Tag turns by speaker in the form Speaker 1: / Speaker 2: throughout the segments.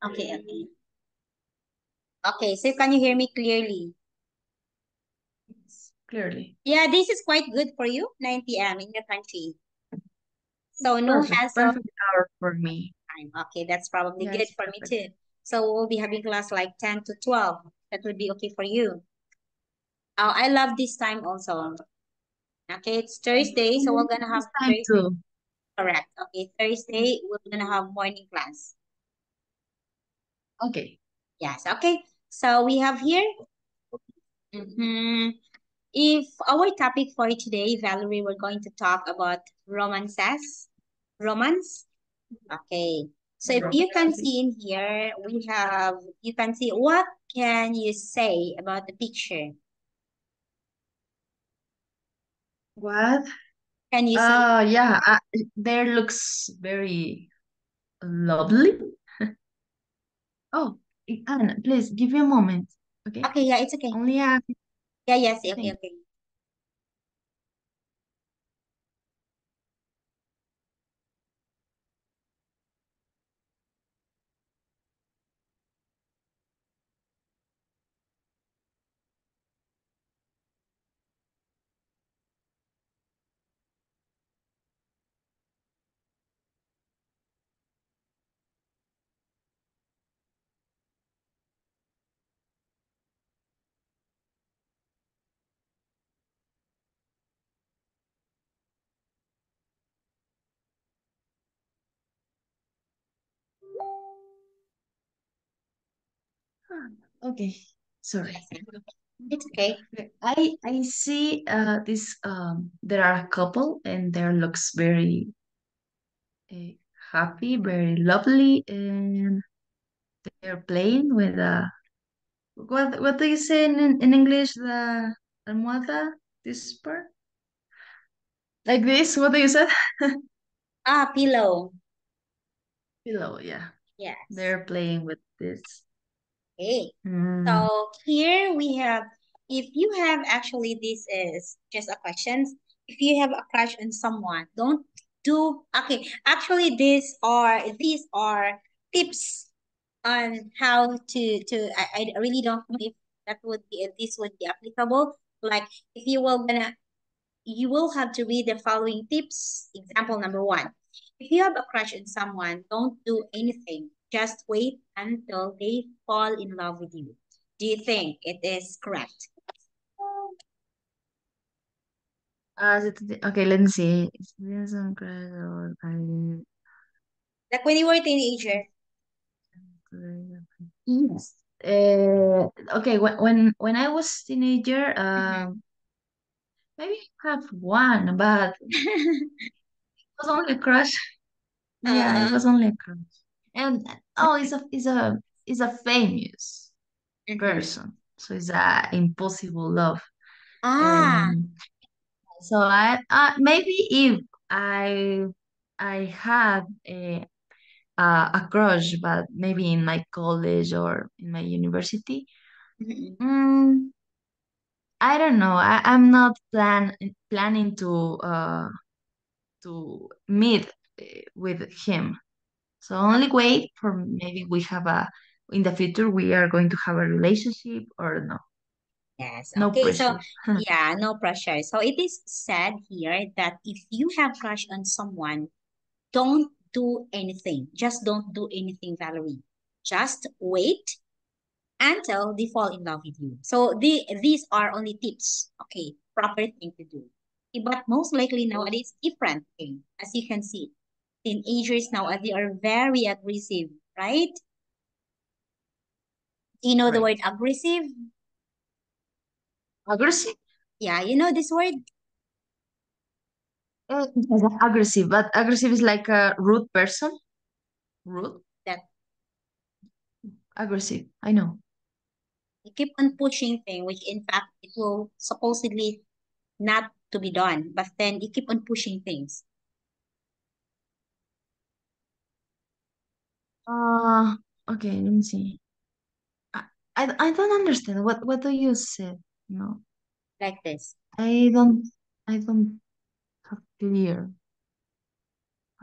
Speaker 1: Okay, okay. Okay, so can you hear me clearly?
Speaker 2: Clearly.
Speaker 1: Yeah, this is quite good for you, 9 p.m. in your country. So no
Speaker 2: Perfect.
Speaker 1: hassle
Speaker 2: Perfect hour for me.
Speaker 1: time. Okay, that's probably good
Speaker 2: Yes,
Speaker 1: for me
Speaker 2: perfect.
Speaker 1: too. So we'll be having class like 10 to 12. That would be okay for you. Oh, I love this time also. Okay, it's Thursday, so we're gonna have
Speaker 2: This time
Speaker 1: Thursday.
Speaker 2: too.
Speaker 1: Correct. Okay, Thursday, we're gonna have morning class.
Speaker 2: Okay.
Speaker 1: Yes, okay. So we have here, mhm, if our topic for today, Valerie, we're going to talk about romances. Romance. Okay. So if you can
Speaker 2: Romantic.
Speaker 1: see in here, we have, you can see, what can you say about the picture?
Speaker 2: What?
Speaker 1: Can you see?
Speaker 2: Yeah, there looks very lovely. Oh, Anna, please give me a moment, okay?
Speaker 1: Okay, yeah, it's okay.
Speaker 2: Only a
Speaker 1: Yeah, yes, okay,
Speaker 2: thing.
Speaker 1: okay.
Speaker 2: Okay, sorry.
Speaker 1: Yes, it's okay.
Speaker 2: Okay, I see this there are a couple and there looks very uh, happy, very lovely, and they're playing with what do you say in English? The almohada, this part? Like this? What do you say?
Speaker 1: Ah, pillow.
Speaker 2: Pillow, yeah.
Speaker 1: Yes.
Speaker 2: They're playing with this.
Speaker 1: Okay.
Speaker 2: Mm.
Speaker 1: So here we have, if you have actually, this is just a question. If you have a crush on someone, don't do, okay. Actually, these are tips on how I really don't know if that would be, if this would be applicable. Like if you will gonna, you will have to read the following tips. Example number one. If you have a crush on someone, don't do anything. Just wait until they fall in love with you. Do you think it is correct?
Speaker 2: Okay, let me see. Is there some crush or
Speaker 1: Like when you were a teenager.
Speaker 2: yes. Okay, when I was teenager,
Speaker 1: Mhm.
Speaker 2: maybe I have one, but it was only a crush. Yeah, it
Speaker 1: uh,
Speaker 2: was only a crush. And oh, it's a famous
Speaker 1: mhm.
Speaker 2: person, so it's a impossible love.
Speaker 1: Ah,
Speaker 2: And so I maybe if I I had a crush, but maybe in my college or in my university.
Speaker 1: mhm.
Speaker 2: Mm, I don't know. I'm not planning to meet with him. So only wait for maybe we have a in the future we are going to have a relationship or no.
Speaker 1: Yes.
Speaker 2: No
Speaker 1: Okay. So
Speaker 2: pressure.
Speaker 1: yeah, no pressure. So it is said here that if you have crush on someone, don't do anything. Just don't do anything, Valerie. Just wait until they fall in love with you. So these are only tips. Okay, proper thing to do. Okay, but most likely nowadays different thing. As you can see, teenagers now they are very aggressive, right? Do you know the word
Speaker 2: Right.
Speaker 1: aggressive?
Speaker 2: Aggressive?
Speaker 1: Yeah, you know this word.
Speaker 2: Yes, aggressive, but aggressive is like a rude person. Rude?
Speaker 1: That
Speaker 2: Aggressive. I know.
Speaker 1: you keep on pushing thing, which in fact it will supposedly not to be done, but then you keep on pushing things.
Speaker 2: Uh, Okay, let me see. I, I don't understand. What do you say? No,
Speaker 1: like this.
Speaker 2: I don't I don't have clear.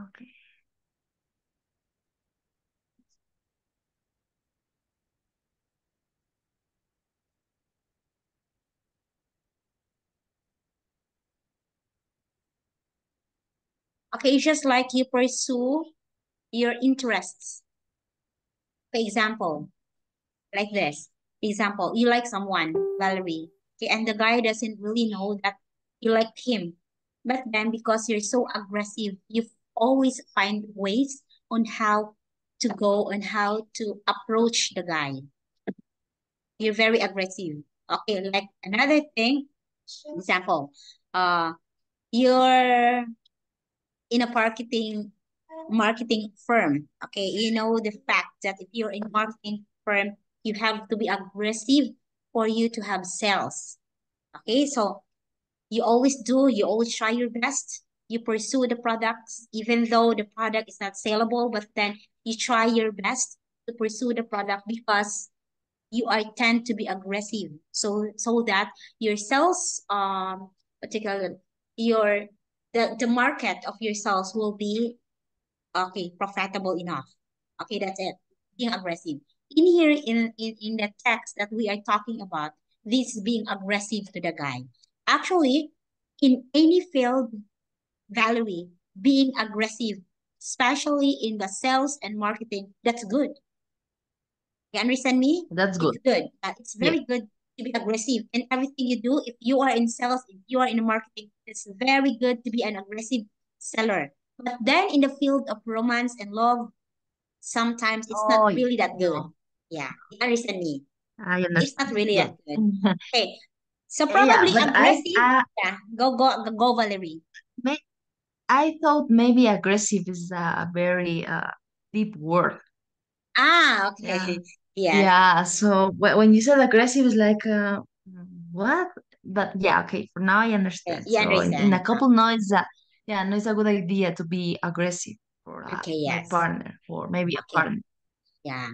Speaker 2: Okay.
Speaker 1: Okay, just like you pursue your interests. For example, like this. Example, you like someone, Valerie, okay, and the guy doesn't really know that you like him. But then because you're so aggressive, you always find ways on how to go on how to approach the guy. You're very aggressive. Okay, like another thing, example, you're in a marketing firm. Okay, you know the fact that if you're in marketing firm, you have to be aggressive for you to have sales. Okay, so you always try your best. You pursue the products, even though the product is not saleable, but then you try your best to pursue the product because you are tend to be aggressive. So that your sales, particular your the market of your sales will be okay, profitable enough. Okay, that's it. Being aggressive. In here, in the text that we are talking about, this is being aggressive to the guy. Actually, in any field, Valerie, being aggressive, especially in the sales and marketing, that's good. You understand me?
Speaker 2: That's
Speaker 1: It's
Speaker 2: good.
Speaker 1: good. It's
Speaker 2: Yeah.
Speaker 1: very good to be aggressive in everything you do. If you are in sales, if you are in marketing, it's very good to be an aggressive seller. But then in the field of romance and love, sometimes it's not
Speaker 2: Oh,
Speaker 1: really that good.
Speaker 2: no.
Speaker 1: Yeah, you understand me?
Speaker 2: I
Speaker 1: It's not
Speaker 2: understand.
Speaker 1: really
Speaker 2: Yeah.
Speaker 1: that good. Okay, so
Speaker 2: Yeah,
Speaker 1: probably
Speaker 2: but
Speaker 1: aggressive. Yeah, go, Valerie.
Speaker 2: may, I thought maybe aggressive is a very deep word.
Speaker 1: Ah,
Speaker 2: Yeah.
Speaker 1: okay. Yes,
Speaker 2: Yeah. So when you said aggressive, it's like what? But yeah, okay. For now, I understand.
Speaker 1: you
Speaker 2: So in
Speaker 1: understand.
Speaker 2: a couple, no, it's a yeah, no, it's a good idea to be aggressive for
Speaker 1: Okay,
Speaker 2: my
Speaker 1: yes.
Speaker 2: partner or maybe a
Speaker 1: Okay.
Speaker 2: partner.
Speaker 1: Yeah.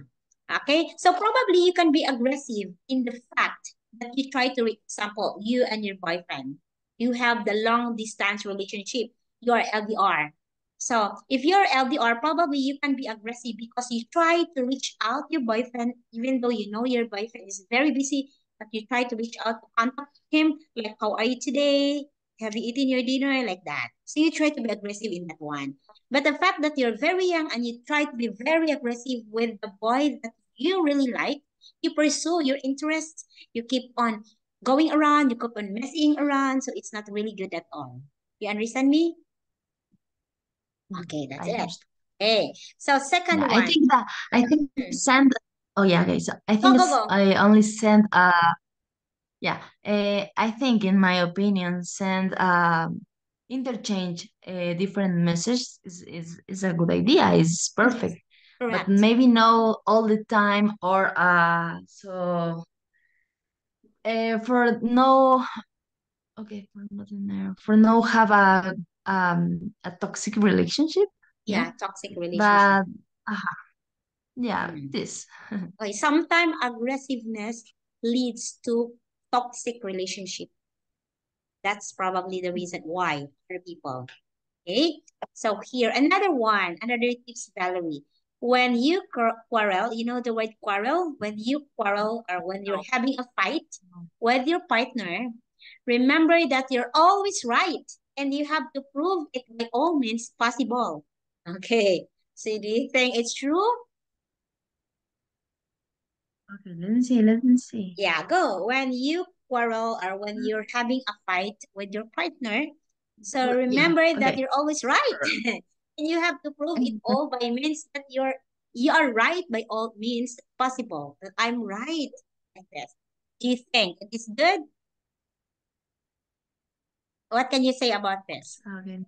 Speaker 1: Okay. So probably you can be aggressive in the fact that you try to, example, you and your boyfriend, you have the long distance relationship. You are LDR. So if you're LDR, probably you can be aggressive because you try to reach out your boyfriend, even though you know your boyfriend is very busy, but you try to reach out to contact him, like, how are you today? Have you eaten your dinner? Like that. So you try to be aggressive in that one. But the fact that you're very young and you try to be very aggressive with the boy that you really like, you pursue your interests, you keep on going around, you keep on messing around, so it's not really good at all. You understand me?
Speaker 2: Mm,
Speaker 1: Okay, that's
Speaker 2: I
Speaker 1: it.
Speaker 2: understand.
Speaker 1: Okay, so
Speaker 2: Yeah,
Speaker 1: second
Speaker 2: I
Speaker 1: one.
Speaker 2: think that I think
Speaker 1: Hmm.
Speaker 2: send. Oh yeah, okay. So I
Speaker 1: Go,
Speaker 2: think
Speaker 1: go,
Speaker 2: it's
Speaker 1: go.
Speaker 2: I only send yeah, I think, in my opinion, send interchange different messages is a good idea. Is
Speaker 1: Yes,
Speaker 2: perfect, but
Speaker 1: correct.
Speaker 2: maybe no all the time or so for no okay for not in there for no have a toxic relationship. Yeah,
Speaker 1: Yeah, toxic relationship.
Speaker 2: but yeah,
Speaker 1: Hmm.
Speaker 2: this.
Speaker 1: Okay, sometimes aggressiveness leads to toxic relationship. That's probably the reason why other people. Okay, so here another one, another tips, Valerie. When you quarrel, you know the word quarrel. When you quarrel or when you're
Speaker 2: No,
Speaker 1: having a fight
Speaker 2: no.
Speaker 1: with your partner, remember that you're always right, and you have to prove it by all means possible. Okay, so do you think it's true?
Speaker 2: Okay, let me see. Let me see.
Speaker 1: Yeah, go. When you quarrel or when you're having a fight with your partner, so
Speaker 2: Yeah.
Speaker 1: remember that
Speaker 2: Okay.
Speaker 1: you're always right. And you have to prove it all by means that you are right by all means possible. That I'm right like this. Do you think it is good? What can you say about this?
Speaker 2: Okay.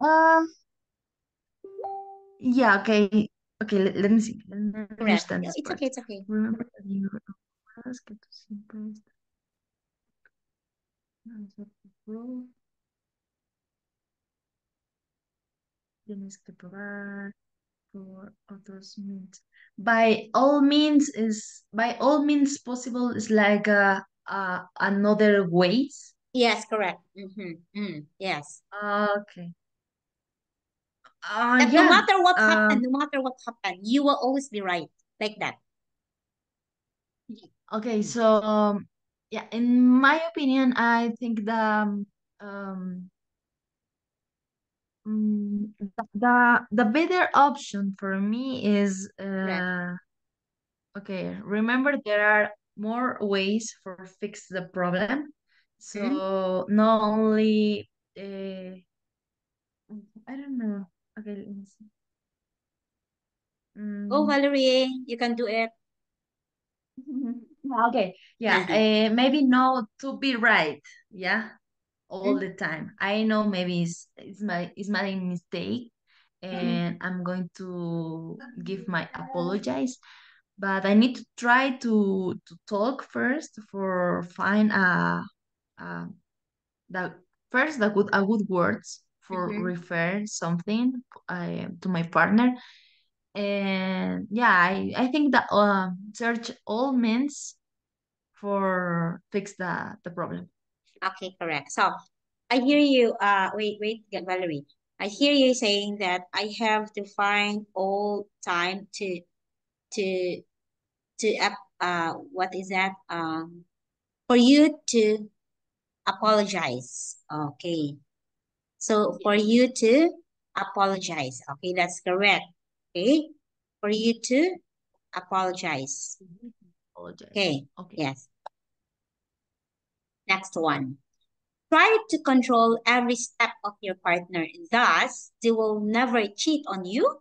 Speaker 2: Uh, yeah, okay. Okay, let me see. Let me
Speaker 1: Correct.
Speaker 2: understand
Speaker 1: Yeah,
Speaker 2: this
Speaker 1: it's
Speaker 2: part.
Speaker 1: okay, it's okay.
Speaker 2: Remember that you ask to simple tienes que probar. for others means by all means is by all means possible is like another ways.
Speaker 1: Yes, correct. Yes.
Speaker 2: Okay.
Speaker 1: That no
Speaker 2: Yeah.
Speaker 1: matter what happened, no matter what happened, you will always be right. Like that.
Speaker 2: Okay, so yeah, in my opinion, I think um the better option for me is
Speaker 1: Correct.
Speaker 2: okay, remember there are more ways for fix the problem.
Speaker 1: Hmm.
Speaker 2: So not only I don't know. Okay, let me see.
Speaker 1: Oh,
Speaker 2: Mm.
Speaker 1: Valerie, you can do it.
Speaker 2: Yeah, okay, yeah, maybe no to be right, yeah, all the time. I know maybe it's my mistake, and I'm going to give my apologize, but I need to try to talk first for find uh the first the good words for
Speaker 1: Mm-hmm.
Speaker 2: refer something to my partner. And yeah, I think that search all means for fix the problem.
Speaker 1: Okay, correct. So I hear you. Wait, Valerie. I hear you saying that I have to find all time to what is that? For you to apologize. Okay. So for you to apologize. Okay, that's correct. Okay. For you to apologize.
Speaker 2: Apologize.
Speaker 1: Okay.
Speaker 2: Okay.
Speaker 1: Yes. Next one. Try to control every step of your partner. Thus, they will never cheat on you.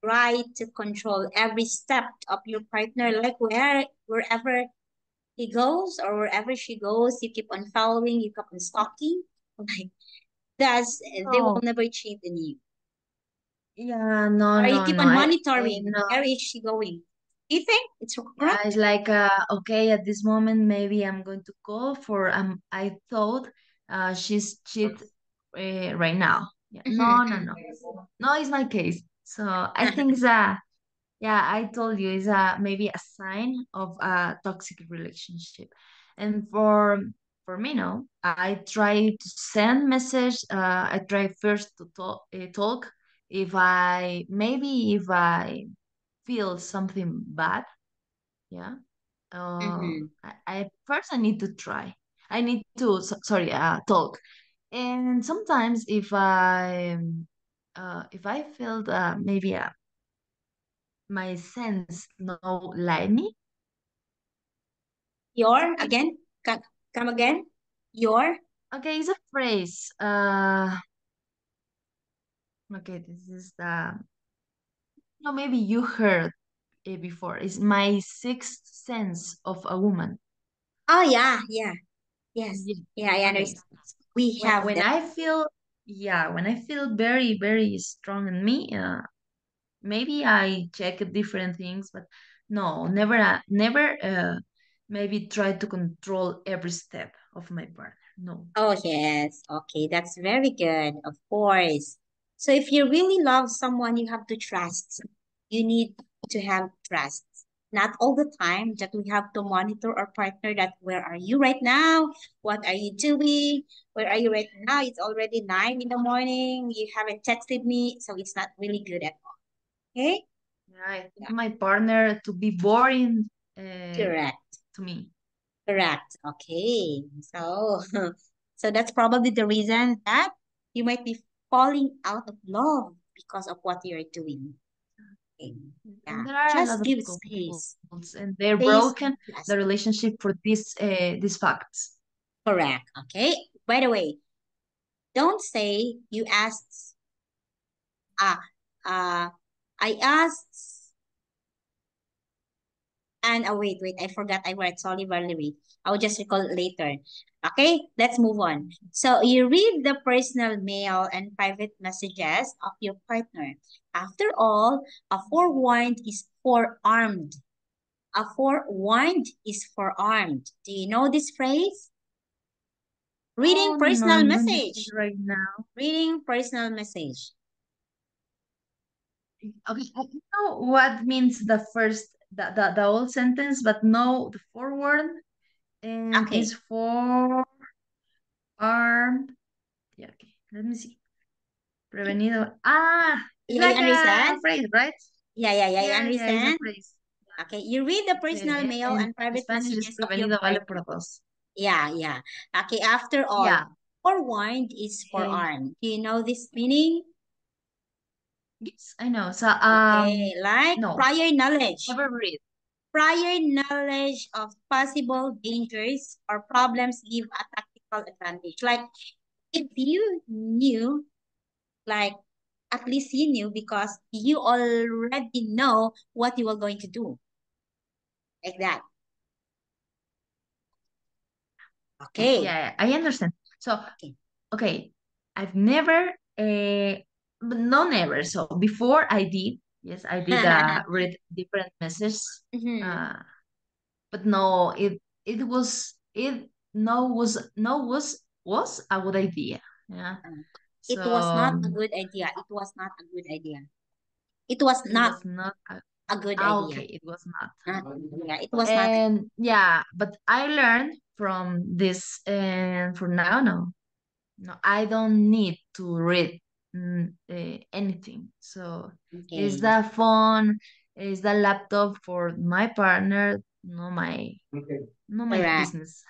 Speaker 1: Try to control every step of your partner, like wherever he goes or wherever she goes, you keep on following, you keep on stalking. Like, thus, they will
Speaker 2: No,
Speaker 1: never cheat on you.
Speaker 2: yeah, no,
Speaker 1: Or you
Speaker 2: no,
Speaker 1: keep
Speaker 2: no.
Speaker 1: on
Speaker 2: I
Speaker 1: monitoring.
Speaker 2: know.
Speaker 1: Where is she going? Do you think it's
Speaker 2: Yeah,
Speaker 1: correct?
Speaker 2: it's like okay, at this moment maybe I'm going to call for I thought she's cheat right now. Yeah, no, no, no, no. It's my case. So I think that yeah, I told you it's maybe a sign of a toxic relationship. And for me, no, I try to send message. I try first to talk. If I feel something bad, yeah.
Speaker 1: Mm-hmm.
Speaker 2: I first I need to try. I need to sorry talk. And sometimes if I feel maybe my sense no like me.
Speaker 1: Your, again, come again. Your,
Speaker 2: Okay, it's a phrase. Okay, this is the no, maybe you heard it before. It's my sixth sense of a woman.
Speaker 1: oh, yeah, yeah, yes.
Speaker 2: Yeah.
Speaker 1: Yeah, I
Speaker 2: Okay.
Speaker 1: understand. We have
Speaker 2: When
Speaker 1: that.
Speaker 2: I feel yeah, when I feel very very strong in me, maybe I check different things, but no, never never maybe try to control every step of my partner. No.
Speaker 1: Oh, yes. Okay, that's very good. Of course. So if you really love someone, you have to trust. You need to have trust. Not all the time that we have to monitor our partner that where are you right now? What are you doing? Where are you right now? It's already 9 in the morning. You haven't texted me, so it's not really good at all. Okay?
Speaker 2: Yeah, I think
Speaker 1: Yeah.
Speaker 2: my partner to be boring uh,
Speaker 1: Correct.
Speaker 2: to me.
Speaker 1: Correct. Okay. So, so that's probably the reason that you might be falling out of love because of what you're doing. Okay. Yeah.
Speaker 2: And there are a lot
Speaker 1: Just
Speaker 2: of
Speaker 1: give it
Speaker 2: couples
Speaker 1: space.
Speaker 2: and they're
Speaker 1: Space
Speaker 2: broken
Speaker 1: and
Speaker 2: the
Speaker 1: trust.
Speaker 2: relationship for these facts.
Speaker 1: Correct. Okay. By the way, don't say you asked. Ah, I asked. And oh, wait, I forgot I wrote. Sorry, Valerie. I'll just recall it later. Okay, let's move on. So you read the personal mail and private messages of your partner. After all, a forewarned is forearmed. A forewarned is forearmed. Do you know this phrase? Reading
Speaker 2: Oh no,
Speaker 1: personal
Speaker 2: I'm going to check
Speaker 1: message.
Speaker 2: right now.
Speaker 1: Reading personal message.
Speaker 2: Okay, I know what means the first the old sentence, but no the forward and
Speaker 1: Okay.
Speaker 2: is for armed. Yeah, okay. Let me see. Prevenido. Ah, it's
Speaker 1: Yeah, you
Speaker 2: like a
Speaker 1: understand?
Speaker 2: phrase, right?
Speaker 1: Yeah, you
Speaker 2: Yeah, it's a
Speaker 1: understand?
Speaker 2: phrase.
Speaker 1: Okay, you read the personal
Speaker 2: Okay,
Speaker 1: mail
Speaker 2: and
Speaker 1: and
Speaker 2: in
Speaker 1: private
Speaker 2: Spanish is
Speaker 1: messages of your
Speaker 2: prevenido vale
Speaker 1: partner.
Speaker 2: por dos.
Speaker 1: Yeah. Okay, after all,
Speaker 2: Yeah.
Speaker 1: forewarned is
Speaker 2: Eh,
Speaker 1: forearmed. Do you know this meaning?
Speaker 2: yes, I know. So
Speaker 1: Okay, like
Speaker 2: no,
Speaker 1: prior knowledge.
Speaker 2: never read.
Speaker 1: Prior knowledge of possible dangers or problems give a tactical advantage. Like if you knew, like at least you knew because you already know what you were going to do. Like that. Okay.
Speaker 2: Yeah, I understand. So
Speaker 1: Okay.
Speaker 2: okay, I've never but no never. So before I did, yes, I did read different messages.
Speaker 1: Mhm.
Speaker 2: Uh but no, it was it no was no was a good idea. Yeah.
Speaker 1: It
Speaker 2: So
Speaker 1: was not a good idea. It was not a good idea. It was
Speaker 2: it
Speaker 1: not
Speaker 2: was not a,
Speaker 1: a good idea.
Speaker 2: okay, it was not.
Speaker 1: Uh, yeah, it was not.
Speaker 2: And yeah, but I learned from this and for now no. No, I don't need to read anything. So is
Speaker 1: Okay.
Speaker 2: the phone, is the laptop for my partner? No my
Speaker 1: Correct.
Speaker 2: business.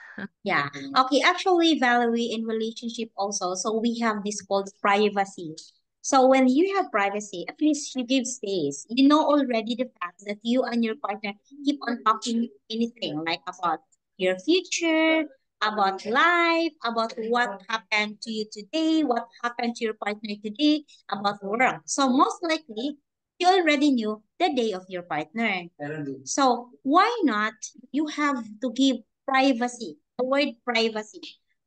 Speaker 1: Yeah. Okay. Actually, Valerie, in relationship also, so we have this called privacy. So when you have privacy, at least you give space. You know already the fact that you and your partner keep on talking anything like about your future, about life, about what happened to you today, what happened to your partner today, about work. So most likely, you already knew the day of your partner. So why not? You have to give privacy. The word privacy.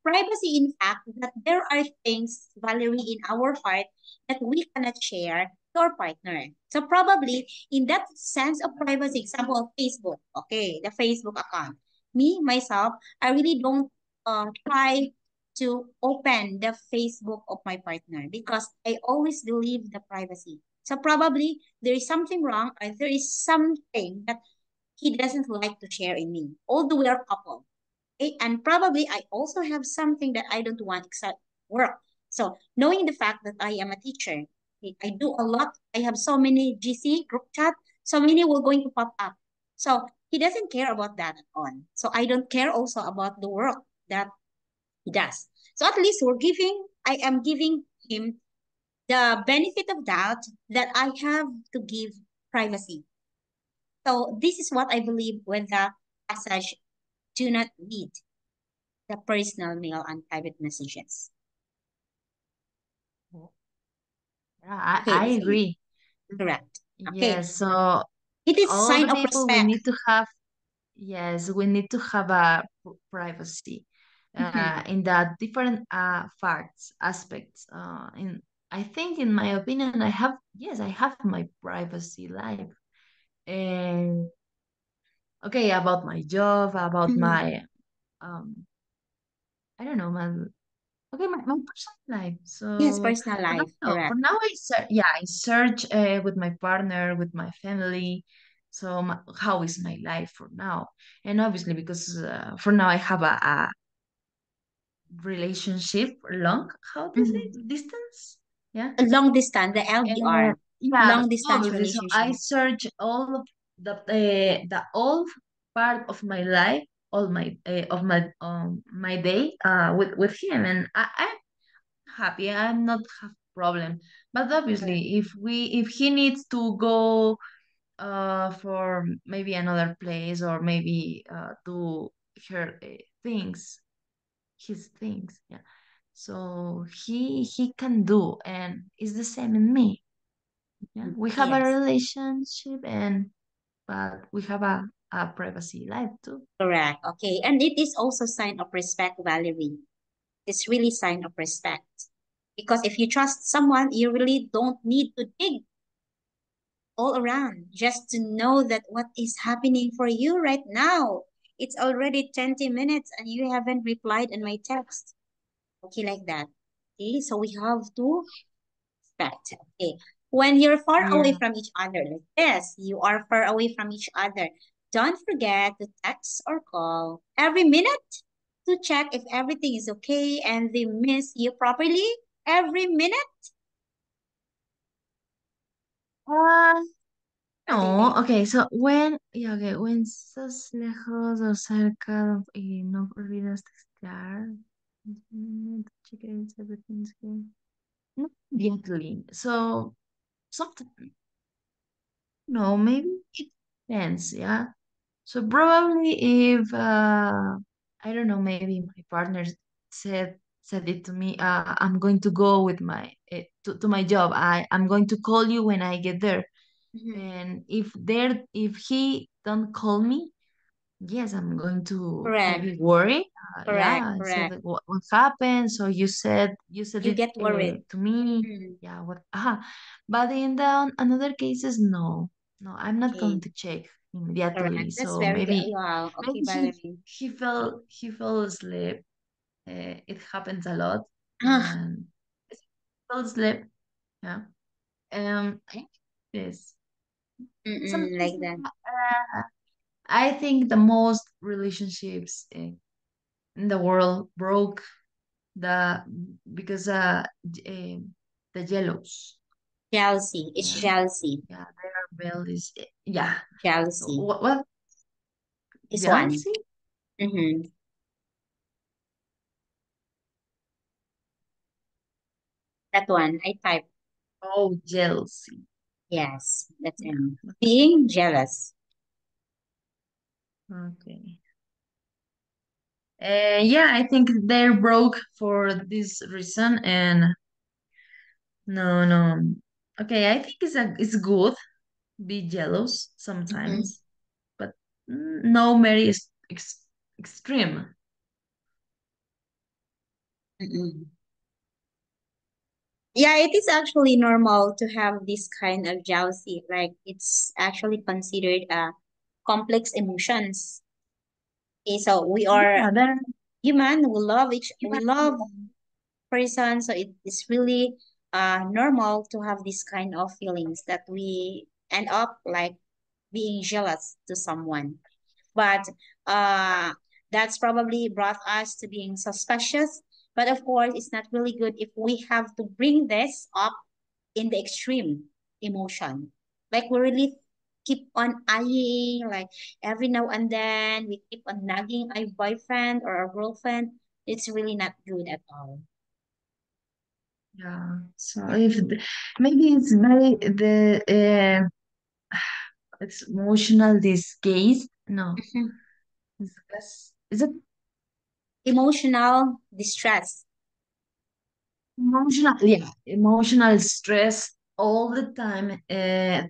Speaker 1: Privacy, in fact, that there are things, Valerie, in our heart that we cannot share to our partner. So probably in that sense of privacy, example, Facebook, okay, the Facebook account. Me, myself, I really don't try to open the Facebook of my partner because I always believe the privacy. So probably there is something wrong or there is something that he doesn't like to share in me, although we are couple. Okay? And probably I also have something that I don't want except work. So knowing the fact that I am a teacher, okay, I do a lot. I have so many GC group chat, so many will going to pop up. So he doesn't care about that at all. So I don't care also about the work that he does. So at least I am giving him the benefit of doubt that I have to give privacy. So this is what I believe when the passage do not read the personal mail and private messages.
Speaker 2: Yeah,
Speaker 1: Okay,
Speaker 2: I
Speaker 1: so
Speaker 2: agree.
Speaker 1: correct. Okay,
Speaker 2: Yes, so
Speaker 1: it is
Speaker 2: all
Speaker 1: sign
Speaker 2: the
Speaker 1: of
Speaker 2: people we
Speaker 1: respect.
Speaker 2: need to have, yes, we need to have a privacy
Speaker 1: Mhm.
Speaker 2: in the different facts aspects. In I think, in my opinion, I have, yes, I have my privacy life. And okay, about my job, about
Speaker 1: Mhm.
Speaker 2: my um, I don't know, my personal life.
Speaker 1: Yes,
Speaker 2: So
Speaker 1: personal
Speaker 2: for now,
Speaker 1: life.
Speaker 2: no. For
Speaker 1: Correct.
Speaker 2: now, I search with my partner, with my family. So how is my life for now? And obviously, because for now I have a relationship long, how do you say,
Speaker 1: Mhm.
Speaker 2: distance? Yeah.
Speaker 1: A long distance, the LDR,
Speaker 2: Yeah,
Speaker 1: long distance
Speaker 2: obviously. So I
Speaker 1: relationship.
Speaker 2: search all of the old part of my life, all my my day with him, and I'm happy. I'm not have problem. But
Speaker 1: Correct.
Speaker 2: obviously, if he needs to go for maybe another place, or maybe do her things, his things, yeah. So he can do, and it's the same in me. Yeah, we have a
Speaker 1: Yes,
Speaker 2: relationship, and but we have a privacy life too.
Speaker 1: correct. Okay, and it is also sign of respect, Valerie. It's really sign of respect. Because if you trust someone, you really don't need to dig all around just to know that what is happening for you right now. It's already 20 minutes and you haven't replied on my text. Okay, like that. Okay, so we have to respect. Okay. When you're far away
Speaker 2: Yeah.
Speaker 1: from each other, like this, you are far away from each other. Don't forget to text or call every minute to check if everything is okay and they miss you properly every minute.
Speaker 2: Uh,
Speaker 1: What do you
Speaker 2: no,
Speaker 1: think?
Speaker 2: okay, so when estás lejos o cerca y no olvidas textear, check it, everything's good. Not immediately. So sometimes, no, maybe it depends, yeah. So probably if I don't know, maybe my partner said it to me, I'm going to go with my to my job. I'm going to call you when I get there.
Speaker 1: Mhm.
Speaker 2: And if he don't call me, yes, I'm going to
Speaker 1: Correct,
Speaker 2: maybe worry.
Speaker 1: correct,
Speaker 2: Yeah, I said
Speaker 1: correct.
Speaker 2: like, what happened? So you said
Speaker 1: You
Speaker 2: it
Speaker 1: get worried.
Speaker 2: to me.
Speaker 1: Mm,
Speaker 2: Yeah, what? But in the another cases, no, no, I'm not going
Speaker 1: okay,
Speaker 2: to check
Speaker 1: correct.
Speaker 2: immediately.
Speaker 1: That's
Speaker 2: So
Speaker 1: very good.
Speaker 2: maybe
Speaker 1: Wow.
Speaker 2: maybe
Speaker 1: Okay,
Speaker 2: he
Speaker 1: Valerie.
Speaker 2: he fell asleep. It happens a lot,
Speaker 1: Ah,
Speaker 2: and he fell asleep. Yeah. Yes. Sometimes
Speaker 1: like that.
Speaker 2: I think the most relationships in the world broke the because the yellows.
Speaker 1: Jealousy. It's
Speaker 2: Yeah,
Speaker 1: jealousy.
Speaker 2: yeah, their bell is yeah.
Speaker 1: Jealousy.
Speaker 2: What
Speaker 1: This one.
Speaker 2: jealousy?
Speaker 1: Mm-hmm. That one. I type.
Speaker 2: Oh, jealousy.
Speaker 1: Yes, that's
Speaker 2: Yeah.
Speaker 1: him. Being jealous.
Speaker 2: Okay. Yeah, I think they're broke for this reason, and no, no. Okay, I think it's good be jealous
Speaker 1: Mm-hmm.
Speaker 2: sometimes, but no very extreme.
Speaker 1: Mm-mm. Yeah, it is actually normal to have this kind of jealousy. Like it's actually considered complex emotions. Okay, so we are
Speaker 2: Yeah, then
Speaker 1: human. We
Speaker 2: yeah,
Speaker 1: love person. So it is really normal to have this kind of feelings that we end up like being jealous to someone. But uh, that's probably brought us to being suspicious. But of course, it's not really good if we have to bring this up in the extreme emotion. Like we really keep on eyeing, like every now and then we keep on nagging our boyfriend or our girlfriend. It's really not good at all.
Speaker 2: yeah. So if maybe it's very it's emotional this case. No,
Speaker 1: Mhm.
Speaker 2: is it
Speaker 1: Emotional distress.
Speaker 2: emotional? Yeah, emotional stress all the time.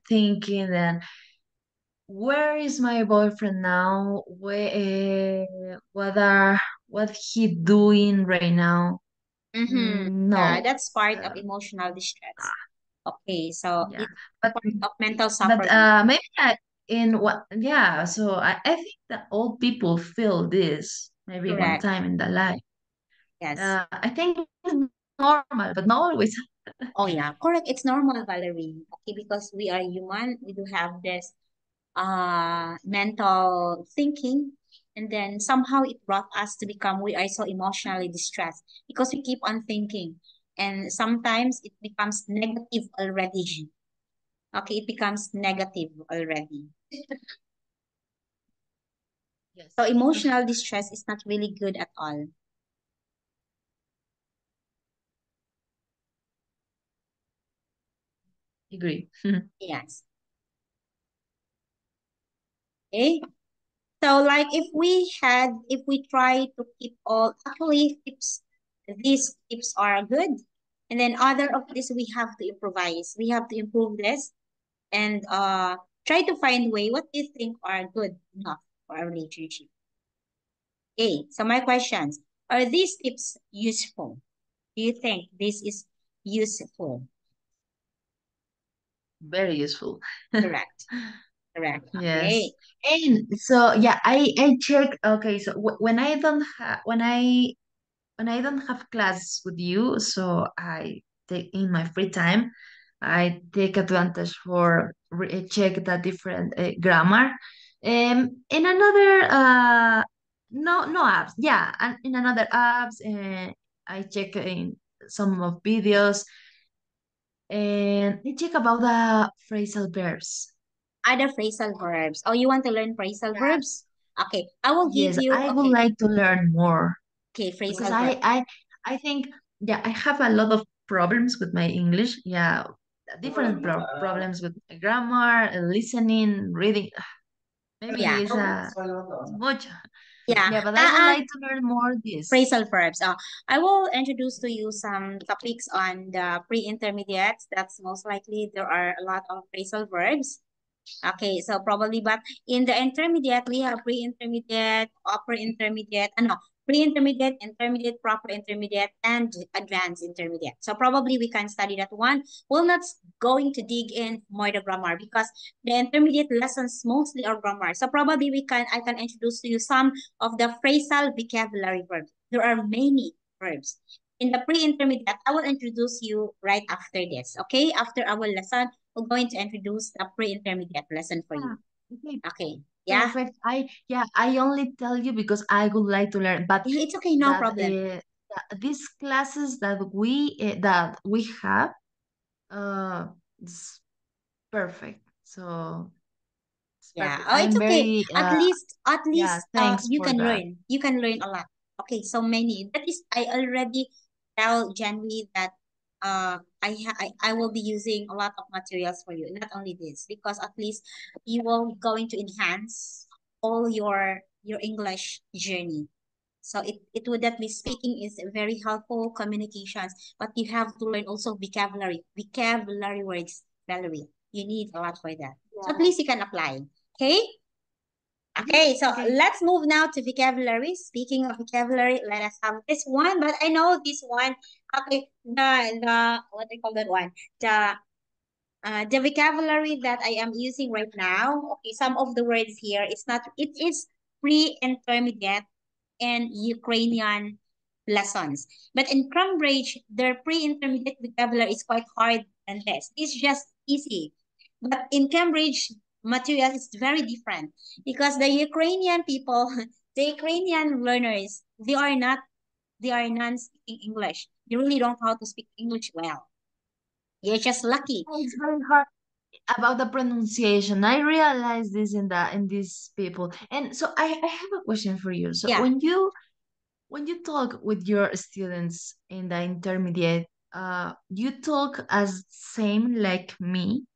Speaker 2: Thinking that where is my boyfriend now? What he doing right now?
Speaker 1: Mm-hmm. Yeah,
Speaker 2: No.
Speaker 1: that's part of
Speaker 2: Uh,
Speaker 1: emotional distress. Okay, so
Speaker 2: yeah,
Speaker 1: it's
Speaker 2: but
Speaker 1: part of mental
Speaker 2: but
Speaker 1: suffering.
Speaker 2: maybe in what yeah. So I think that old people feel this maybe one
Speaker 1: Correct.
Speaker 2: time in their life.
Speaker 1: Yes.
Speaker 2: I think it's normal, but not always.
Speaker 1: Oh yeah, correct. It's normal, Valerie. Okay, because we are human, we do have this mental thinking, and then somehow it brought us to become we are so emotionally distressed because we keep on thinking, and sometimes it becomes negative already. Okay, it becomes negative already. So
Speaker 2: Yes,
Speaker 1: emotional distress is not really good at all.
Speaker 2: agree.
Speaker 1: Yes. Okay. So like if we try to keep all actually tips, these tips are good. And then other of this we have to improvise. We have to improve this and try to find way what do you think are good enough for a relationship. Okay. So my questions, are these tips useful? Do you think this is useful?
Speaker 2: Very useful.
Speaker 1: Correct. Correct.
Speaker 2: Yes.
Speaker 1: Okay.
Speaker 2: And so yeah, I check. Okay, so when I don't have when I don't have class with you, so I take in my free time. I take advantage for check the different grammar. In another no apps, yeah, and in another apps, I check in some of videos and I check about the phrasal verbs.
Speaker 1: Other phrasal verbs. Oh, you want to learn phrasal
Speaker 2: Yeah.
Speaker 1: verbs? Okay, I will give
Speaker 2: Yes,
Speaker 1: you,
Speaker 2: I would
Speaker 1: okay,
Speaker 2: like to learn more
Speaker 1: okay,
Speaker 2: because
Speaker 1: phrasal verb.
Speaker 2: I think yeah I have a lot of problems with my English. Yeah, different problems with grammar, listening, reading. Maybe
Speaker 1: Yeah,
Speaker 2: it's much.
Speaker 1: yeah.
Speaker 2: Yeah, but I would like to learn more this.
Speaker 1: Phrasal verbs. I will introduce to you some topics on the pre-intermediates. That's most likely there are a lot of phrasal verbs. Okay, so probably, but in the intermediate, we have pre-intermediate, upper intermediate, no, pre-intermediate, intermediate, proper intermediate, and advanced intermediate. So probably we can study that one. We're not going to dig in more the grammar because the intermediate lessons mostly are grammar. So probably I can introduce to you some of the phrasal vocabulary verbs. There are many verbs. In the pre-intermediate, I will introduce you right after this. Okay, after our lesson, we're going to introduce the pre-intermediate lesson for
Speaker 2: Yeah.
Speaker 1: you.
Speaker 2: Okay.
Speaker 1: Okay. Yeah.
Speaker 2: Perfect. I only tell you because I would like to learn, but
Speaker 1: Yeah, it's okay, no
Speaker 2: that
Speaker 1: problem.
Speaker 2: these classes that we have it's perfect. So it's
Speaker 1: Yeah.
Speaker 2: perfect.
Speaker 1: Oh, it's
Speaker 2: I'm
Speaker 1: okay.
Speaker 2: very
Speaker 1: At
Speaker 2: yeah,
Speaker 1: least
Speaker 2: thanks
Speaker 1: you
Speaker 2: for
Speaker 1: can
Speaker 2: that.
Speaker 1: learn. You can learn a lot. Okay, so many. That is I already tell Janvi that I will be using a lot of materials for you. Not only this, because at least you will going to enhance all your English journey. So it would that be speaking is very helpful communications, but you have to learn also vocabulary words, Valerie. You need a lot for that. So at
Speaker 2: Yeah.
Speaker 1: least you can apply. Okay?
Speaker 2: Okay.
Speaker 1: Okay, so
Speaker 2: Okay.
Speaker 1: let's move now to vocabulary. Speaking of vocabulary, let us have this one, but I know this one. Okay, the what do you call that one? The vocabulary that I am using right now. Okay, some of the words here. It is pre-intermediate and Ukrainian lessons. But in Cambridge, their pre-intermediate vocabulary is quite hard than this. It's just easy. But in Cambridge, material is very different because the Ukrainian people, the Ukrainian learners, they are non-speaking English. They really don't know how to speak English well. You're just lucky.
Speaker 2: Oh, it's very hard about the pronunciation. I realize this in these people. And so I have a question for you. So
Speaker 1: Yeah.
Speaker 2: when you talk with your students in the intermediate, you talk as same like me.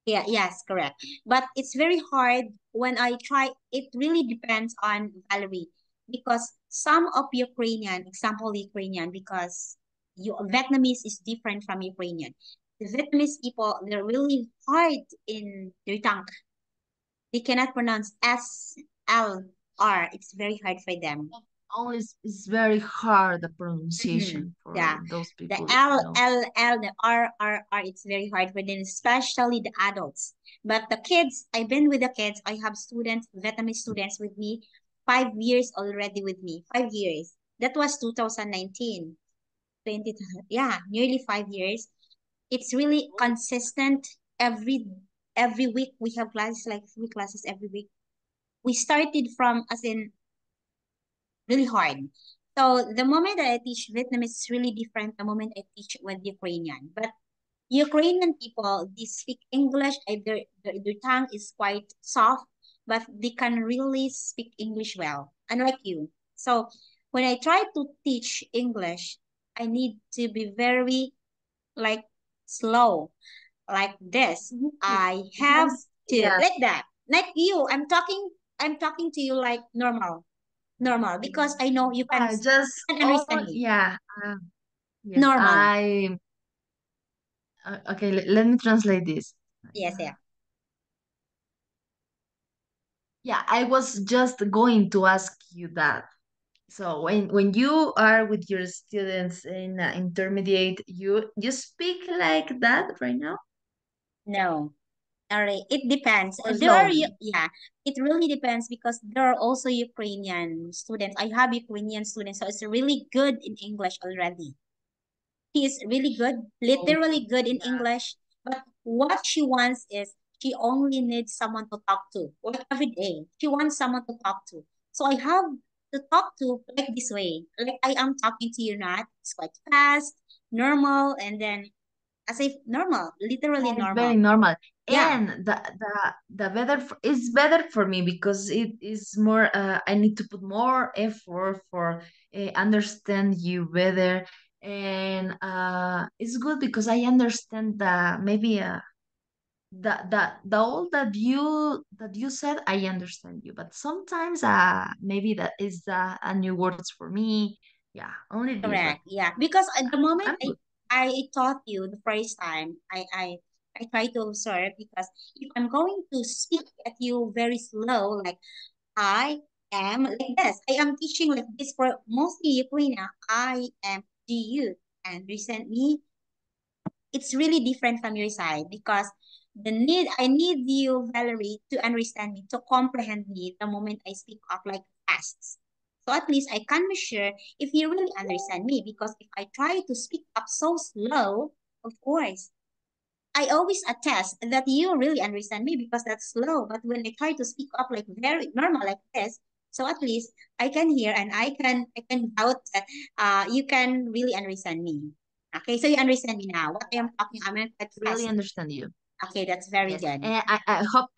Speaker 1: Yeah, yes, correct. But it's very hard when I try. It really depends on Valerie because some of Ukrainian, example Ukrainian, because Vietnamese is different from Ukrainian. The Vietnamese people, they're really hard in their tongue. They cannot pronounce SLR. It's very hard for them.
Speaker 2: Only it's very hard the
Speaker 1: Mhm.
Speaker 2: pronunciation
Speaker 1: Yeah.
Speaker 2: for those
Speaker 1: The
Speaker 2: people,
Speaker 1: L,
Speaker 2: you know.
Speaker 1: L, L, the R, R, R, it's very hard for them, especially the adults. But the kids, I've been with the kids. I have students, Vietnamese students with me, 5 years already with me. 5 years. That was 2019. 20, yeah, nearly 5 years. It's really consistent. Every week we have classes, like 3 classes every week. We started from as in really hard. So the moment that I teach Vietnamese is really different the moment I teach with Ukrainian. But Ukrainian people, they speak English, their tongue is quite soft, but they can really speak English well, unlike you. So when I try to teach English, I need to be very like slow, like this.
Speaker 2: Mhm.
Speaker 1: I have to
Speaker 2: Yeah,
Speaker 1: like that. Like you, I'm talking to you like normal because I know
Speaker 2: yeah, just
Speaker 1: you can
Speaker 2: oh
Speaker 1: understand me.
Speaker 2: yeah, yes.
Speaker 1: Normal.
Speaker 2: I okay. Let me translate this.
Speaker 1: Yes, yeah.
Speaker 2: Yeah, I was just going to ask you that. So when you are with your students in intermediate, you speak like that right now
Speaker 1: No. All right. It depends.
Speaker 2: or
Speaker 1: There are
Speaker 2: slowly?
Speaker 1: yeah, it really depends because there are also Ukrainian students. I have Ukrainian students, so it's really good in English already. He is really good,
Speaker 2: Oh,
Speaker 1: literally good in
Speaker 2: yeah.
Speaker 1: English, But what she wants is she only needs someone to talk to. Like every day, she wants someone to talk to. So I have to talk to like this way. Like I am talking to you now. It's quite fast, normal, and then as if normal, literally
Speaker 2: It's very
Speaker 1: normal.
Speaker 2: normal.
Speaker 1: Yeah,
Speaker 2: And the better it's better for me because it is more I need to put more effort for understand you better. And it's good because I understand that maybe the all that you said I understand you, but sometimes maybe that is a new words for me. Yeah, only this, but
Speaker 1: correct. Yeah, because at the moment
Speaker 2: I'm good.
Speaker 1: I taught you the first time, I try to observe because if I'm going to speak at you very slow, like I am like this. I am teaching like this for mostly Ukraine. I am. Do you understand me? It's really different from your side because I need you, Valerie, to understand me, to comprehend me the moment I speak up like fast. So at least I can be sure if you really understand me because if I try to speak up so slow, of course, I always attest that you really understand me because that's slow. But when I try to speak up like very normal like this, so at least I can hear and I can doubt that you can really understand me. Okay, so you understand me now. What I am talking, I'm not that
Speaker 2: Really
Speaker 1: fast.
Speaker 2: understand you.
Speaker 1: Okay, that's very
Speaker 2: Yes,
Speaker 1: good.
Speaker 2: and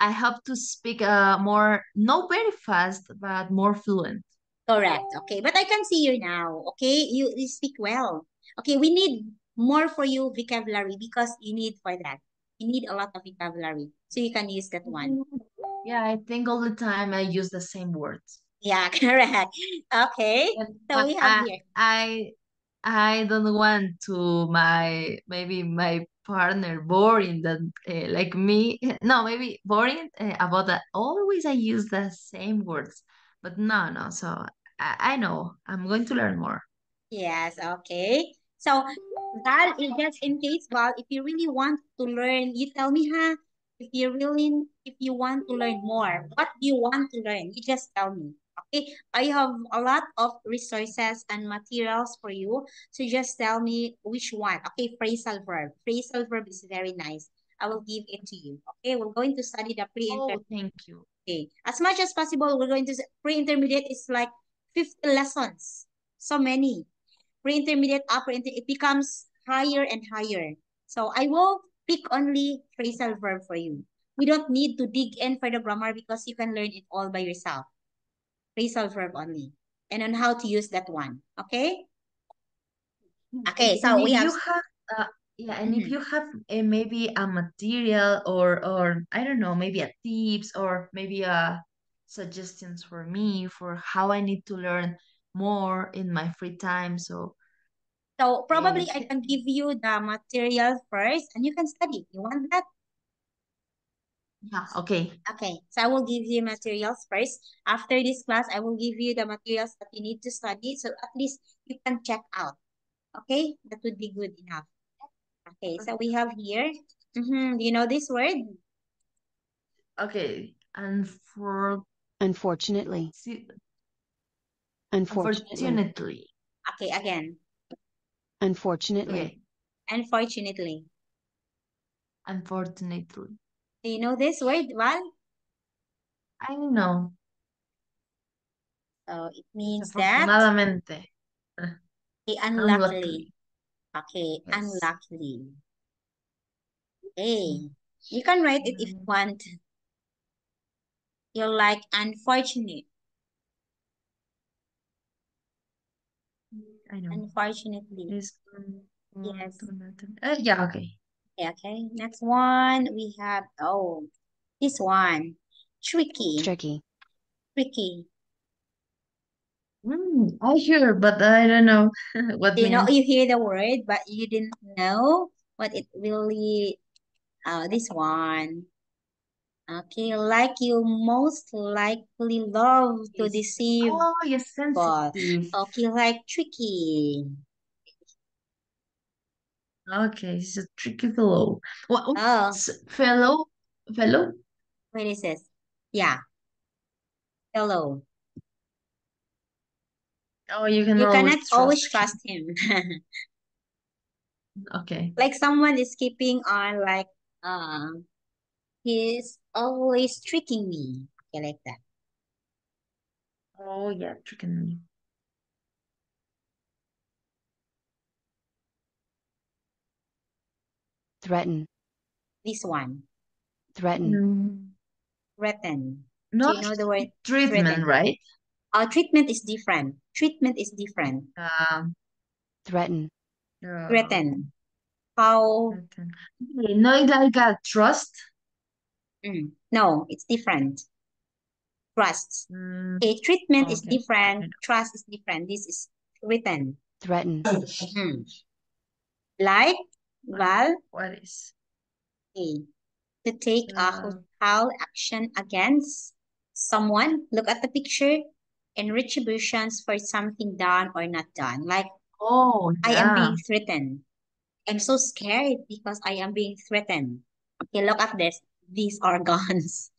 Speaker 2: I hope to speak more not very fast but more fluent.
Speaker 1: Correct. Okay, but I can see you now. Okay, you speak well. Okay, we need more for you vocabulary because you need for that. You need a lot of vocabulary so you can use that one.
Speaker 2: Yeah, I think all the time I use the same words.
Speaker 1: Yeah, correct. Okay.
Speaker 2: And
Speaker 1: So we have here.
Speaker 2: I don't want to maybe my partner boring that like me. No, maybe boring about that. Always I use the same words, but no. So I know I'm going to learn more.
Speaker 1: Yes, okay. So Val, just in case, Val, if you really want to learn, you tell me, huh? If you want to learn more, what do you want to learn? You just tell me. Okay. I have a lot of resources and materials for you. So just tell me which one. Okay, phrasal verb. Phrasal verb is very nice. I will give it to you. Okay, we're going to study the
Speaker 2: Oh,
Speaker 1: pre-intermediate.
Speaker 2: thank you.
Speaker 1: Okay. As much as possible, we're going to pre-intermediate is like 50 lessons. So many pre-intermediate, upper intermediate, it becomes higher and higher. So I will pick only phrasal verb for you. We don't need to dig in for the grammar because you can learn it all by yourself. Phrasal verb only. And on how to use that one. Okay?
Speaker 2: And,
Speaker 1: Okay,
Speaker 2: and
Speaker 1: so we
Speaker 2: if
Speaker 1: have
Speaker 2: you have yeah, and if
Speaker 1: mhm.
Speaker 2: you have maybe a material or I don't know, maybe a tips or maybe a suggestions for me for how I need to learn more in my free time. So
Speaker 1: So probably I
Speaker 2: t-
Speaker 1: can give you the material first and you can study. You want that?
Speaker 2: yeah, okay.
Speaker 1: Okay, so I will give you materials first. After this class, I will give you the materials that you need to study. So at least you can check out. Okay, that would be good enough. Okay, so we have here. Do you know this word?
Speaker 2: Okay. And for
Speaker 3: Unfortunately. Unfortunately.
Speaker 2: unfortunately.
Speaker 1: Okay, again.
Speaker 3: Unfortunately.
Speaker 2: Okay.
Speaker 1: Unfortunately.
Speaker 2: Unfortunately.
Speaker 1: Do you know this word? Well,
Speaker 2: I know.
Speaker 1: so it means that
Speaker 2: Desafortunadamente.
Speaker 1: okay, unluckily.
Speaker 2: Unluckily.
Speaker 1: Okay,
Speaker 2: Yes.
Speaker 1: unluckily. Hey, you can write it if you
Speaker 2: Mm,
Speaker 1: want. You're like unfortunate.
Speaker 2: I know.
Speaker 1: Unfortunately.
Speaker 2: Is
Speaker 1: Yes.
Speaker 2: yeah, okay.
Speaker 1: Okay, okay. Next one we have this one. Tricky.
Speaker 3: Tricky.
Speaker 1: Tricky.
Speaker 2: I hear, but I don't know what
Speaker 1: You know,
Speaker 2: means.
Speaker 1: you hear the word, but you didn't know what it really, this one. Okay, like you most likely love to
Speaker 2: Is
Speaker 1: deceive,
Speaker 2: oh, yes,
Speaker 1: but
Speaker 2: sensitive.
Speaker 1: okay, like tricky.
Speaker 2: Okay, it's a tricky fellow.
Speaker 1: Oh,
Speaker 2: Fellow, fellow.
Speaker 1: what is this? Yeah, hello.
Speaker 2: Oh, you can
Speaker 1: You cannot
Speaker 2: always
Speaker 1: always
Speaker 2: trust him.
Speaker 1: trust him.
Speaker 2: Okay.
Speaker 1: Like someone is keeping on like Uh, he's always tricking me. Okay, like that.
Speaker 2: Oh yeah, tricking me.
Speaker 3: threaten,
Speaker 1: This one,
Speaker 3: threaten,
Speaker 2: Mm,
Speaker 1: threaten. Do
Speaker 2: not
Speaker 1: you know the word
Speaker 2: treatment,
Speaker 1: threaten?
Speaker 2: right?
Speaker 1: Treatment is different. Treatment is different.
Speaker 2: Um,
Speaker 3: threaten,
Speaker 2: okay.
Speaker 1: Threaten. How?
Speaker 2: Treaten. Okay, not like a trust.
Speaker 1: No, it's different. Trust.
Speaker 2: Mm,
Speaker 1: Okay, treatment is
Speaker 2: okay. I
Speaker 1: different. Trust is different. This is written.
Speaker 3: threaten,
Speaker 1: Mhm. Like,
Speaker 2: what,
Speaker 1: Val,
Speaker 2: what is?
Speaker 1: A, to take a
Speaker 2: Uh,
Speaker 1: hostile action against someone. Look at the picture and retributions for something done or not done. Like,
Speaker 2: oh
Speaker 1: I am
Speaker 2: yeah.
Speaker 1: being threatened. I'm so scared because I am being threatened. Okay, look at this. These are guns.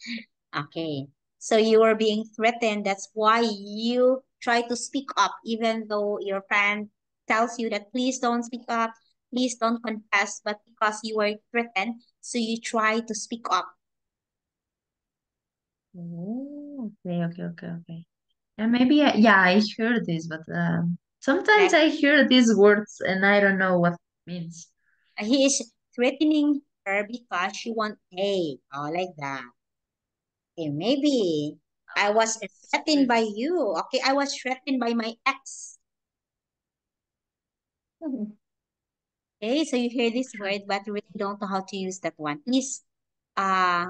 Speaker 1: Okay. So you are being threatened. That's why you try to speak up, even though your friend tells you that please don't speak up, please don't confess, but because you were threatened, so you try to speak up.
Speaker 2: Oh, okay, okay, okay, okay. And maybe yeah, I heard this, but sometimes
Speaker 1: Like
Speaker 2: I hear these words and I don't know what it means.
Speaker 1: he is threatening her because she want pay. Oh, like that. Okay, maybe I was
Speaker 2: It's
Speaker 1: threatened by
Speaker 2: treated.
Speaker 1: you. Okay, I was threatened by my ex. Okay, so you hear this
Speaker 2: Treat.
Speaker 1: word, but you really don't know how to use that one. Please, uh,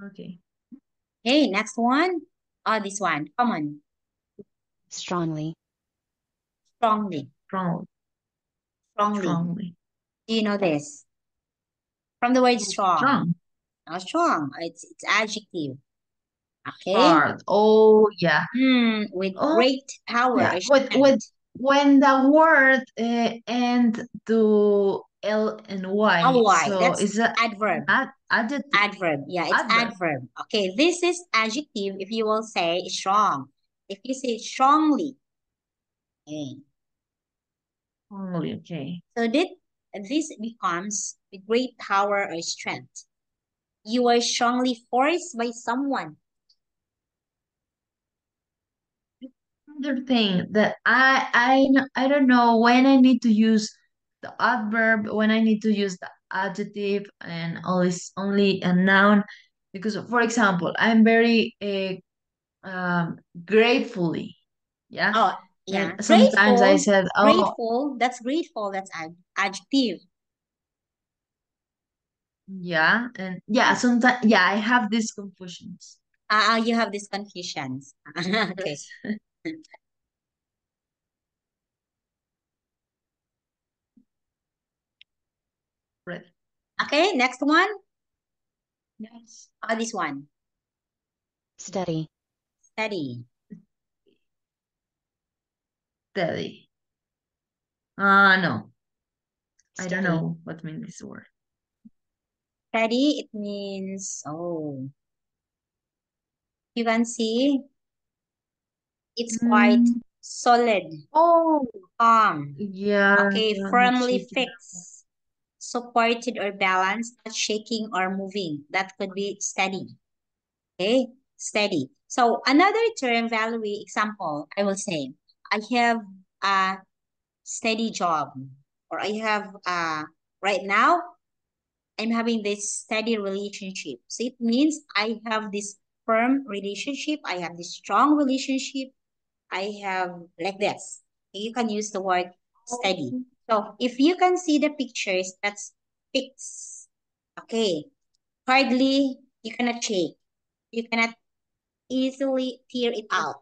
Speaker 2: Okay.
Speaker 1: okay, next one. Oh, this one. Common.
Speaker 3: strongly,
Speaker 1: Strongly.
Speaker 2: Strong,
Speaker 1: Strongly.
Speaker 2: strongly.
Speaker 1: Do you know this? From the word strong.
Speaker 2: Strong.
Speaker 1: Not strong. It's adjective. Okay.
Speaker 2: Hard. Oh yeah.
Speaker 1: With
Speaker 2: Oh
Speaker 1: great power
Speaker 2: yeah.
Speaker 1: or
Speaker 2: With
Speaker 1: strength.
Speaker 2: when the word end to L and
Speaker 1: Oh,
Speaker 2: Y,
Speaker 1: why?
Speaker 2: so
Speaker 1: That's
Speaker 2: is that
Speaker 1: adverb.
Speaker 2: an adjective?
Speaker 1: Adverb. Yeah, it's
Speaker 2: Adverb.
Speaker 1: adverb. Okay, this is adjective if you will say strong. If you say strongly. Okay.
Speaker 2: Strongly. Okay.
Speaker 1: So this becomes with great power or strength. You are strongly forced by someone.
Speaker 2: Another thing that I don't know when I need to use the adverb, when I need to use the adjective, and always only a noun. Because, for example, I'm very gratefully, yeah,
Speaker 1: Oh, yeah.
Speaker 2: and sometimes I
Speaker 1: Grateful.
Speaker 2: said, oh,
Speaker 1: Grateful. That's grateful. That's adjective.
Speaker 2: yeah, and yeah, sometimes yeah, I have these confusions.
Speaker 1: You have these confusions. Okay.
Speaker 2: Yes, right.
Speaker 1: Okay, next one.
Speaker 2: Yes,
Speaker 1: This one.
Speaker 3: steady,
Speaker 1: Steady.
Speaker 2: steady. No, I don't
Speaker 3: steady,
Speaker 2: know what means this word.
Speaker 1: Steady, it means, oh, you can see it's quite
Speaker 2: Mm,
Speaker 1: solid,
Speaker 2: oh,
Speaker 1: calm,
Speaker 2: yeah,
Speaker 1: okay,
Speaker 2: not
Speaker 1: firmly
Speaker 2: shaking.
Speaker 1: fixed, supported or balanced, not shaking or moving. That could be steady, okay, steady. So another term, Valerie, example, I will say, I have a steady job, or I have right now I'm having this steady relationship. So it means I have this firm relationship, I have this strong relationship, I have like this. You can use the word steady.
Speaker 2: Oh,
Speaker 1: So if you can see the pictures, that's fixed. Okay. Hardly you cannot shake. You cannot easily tear it out.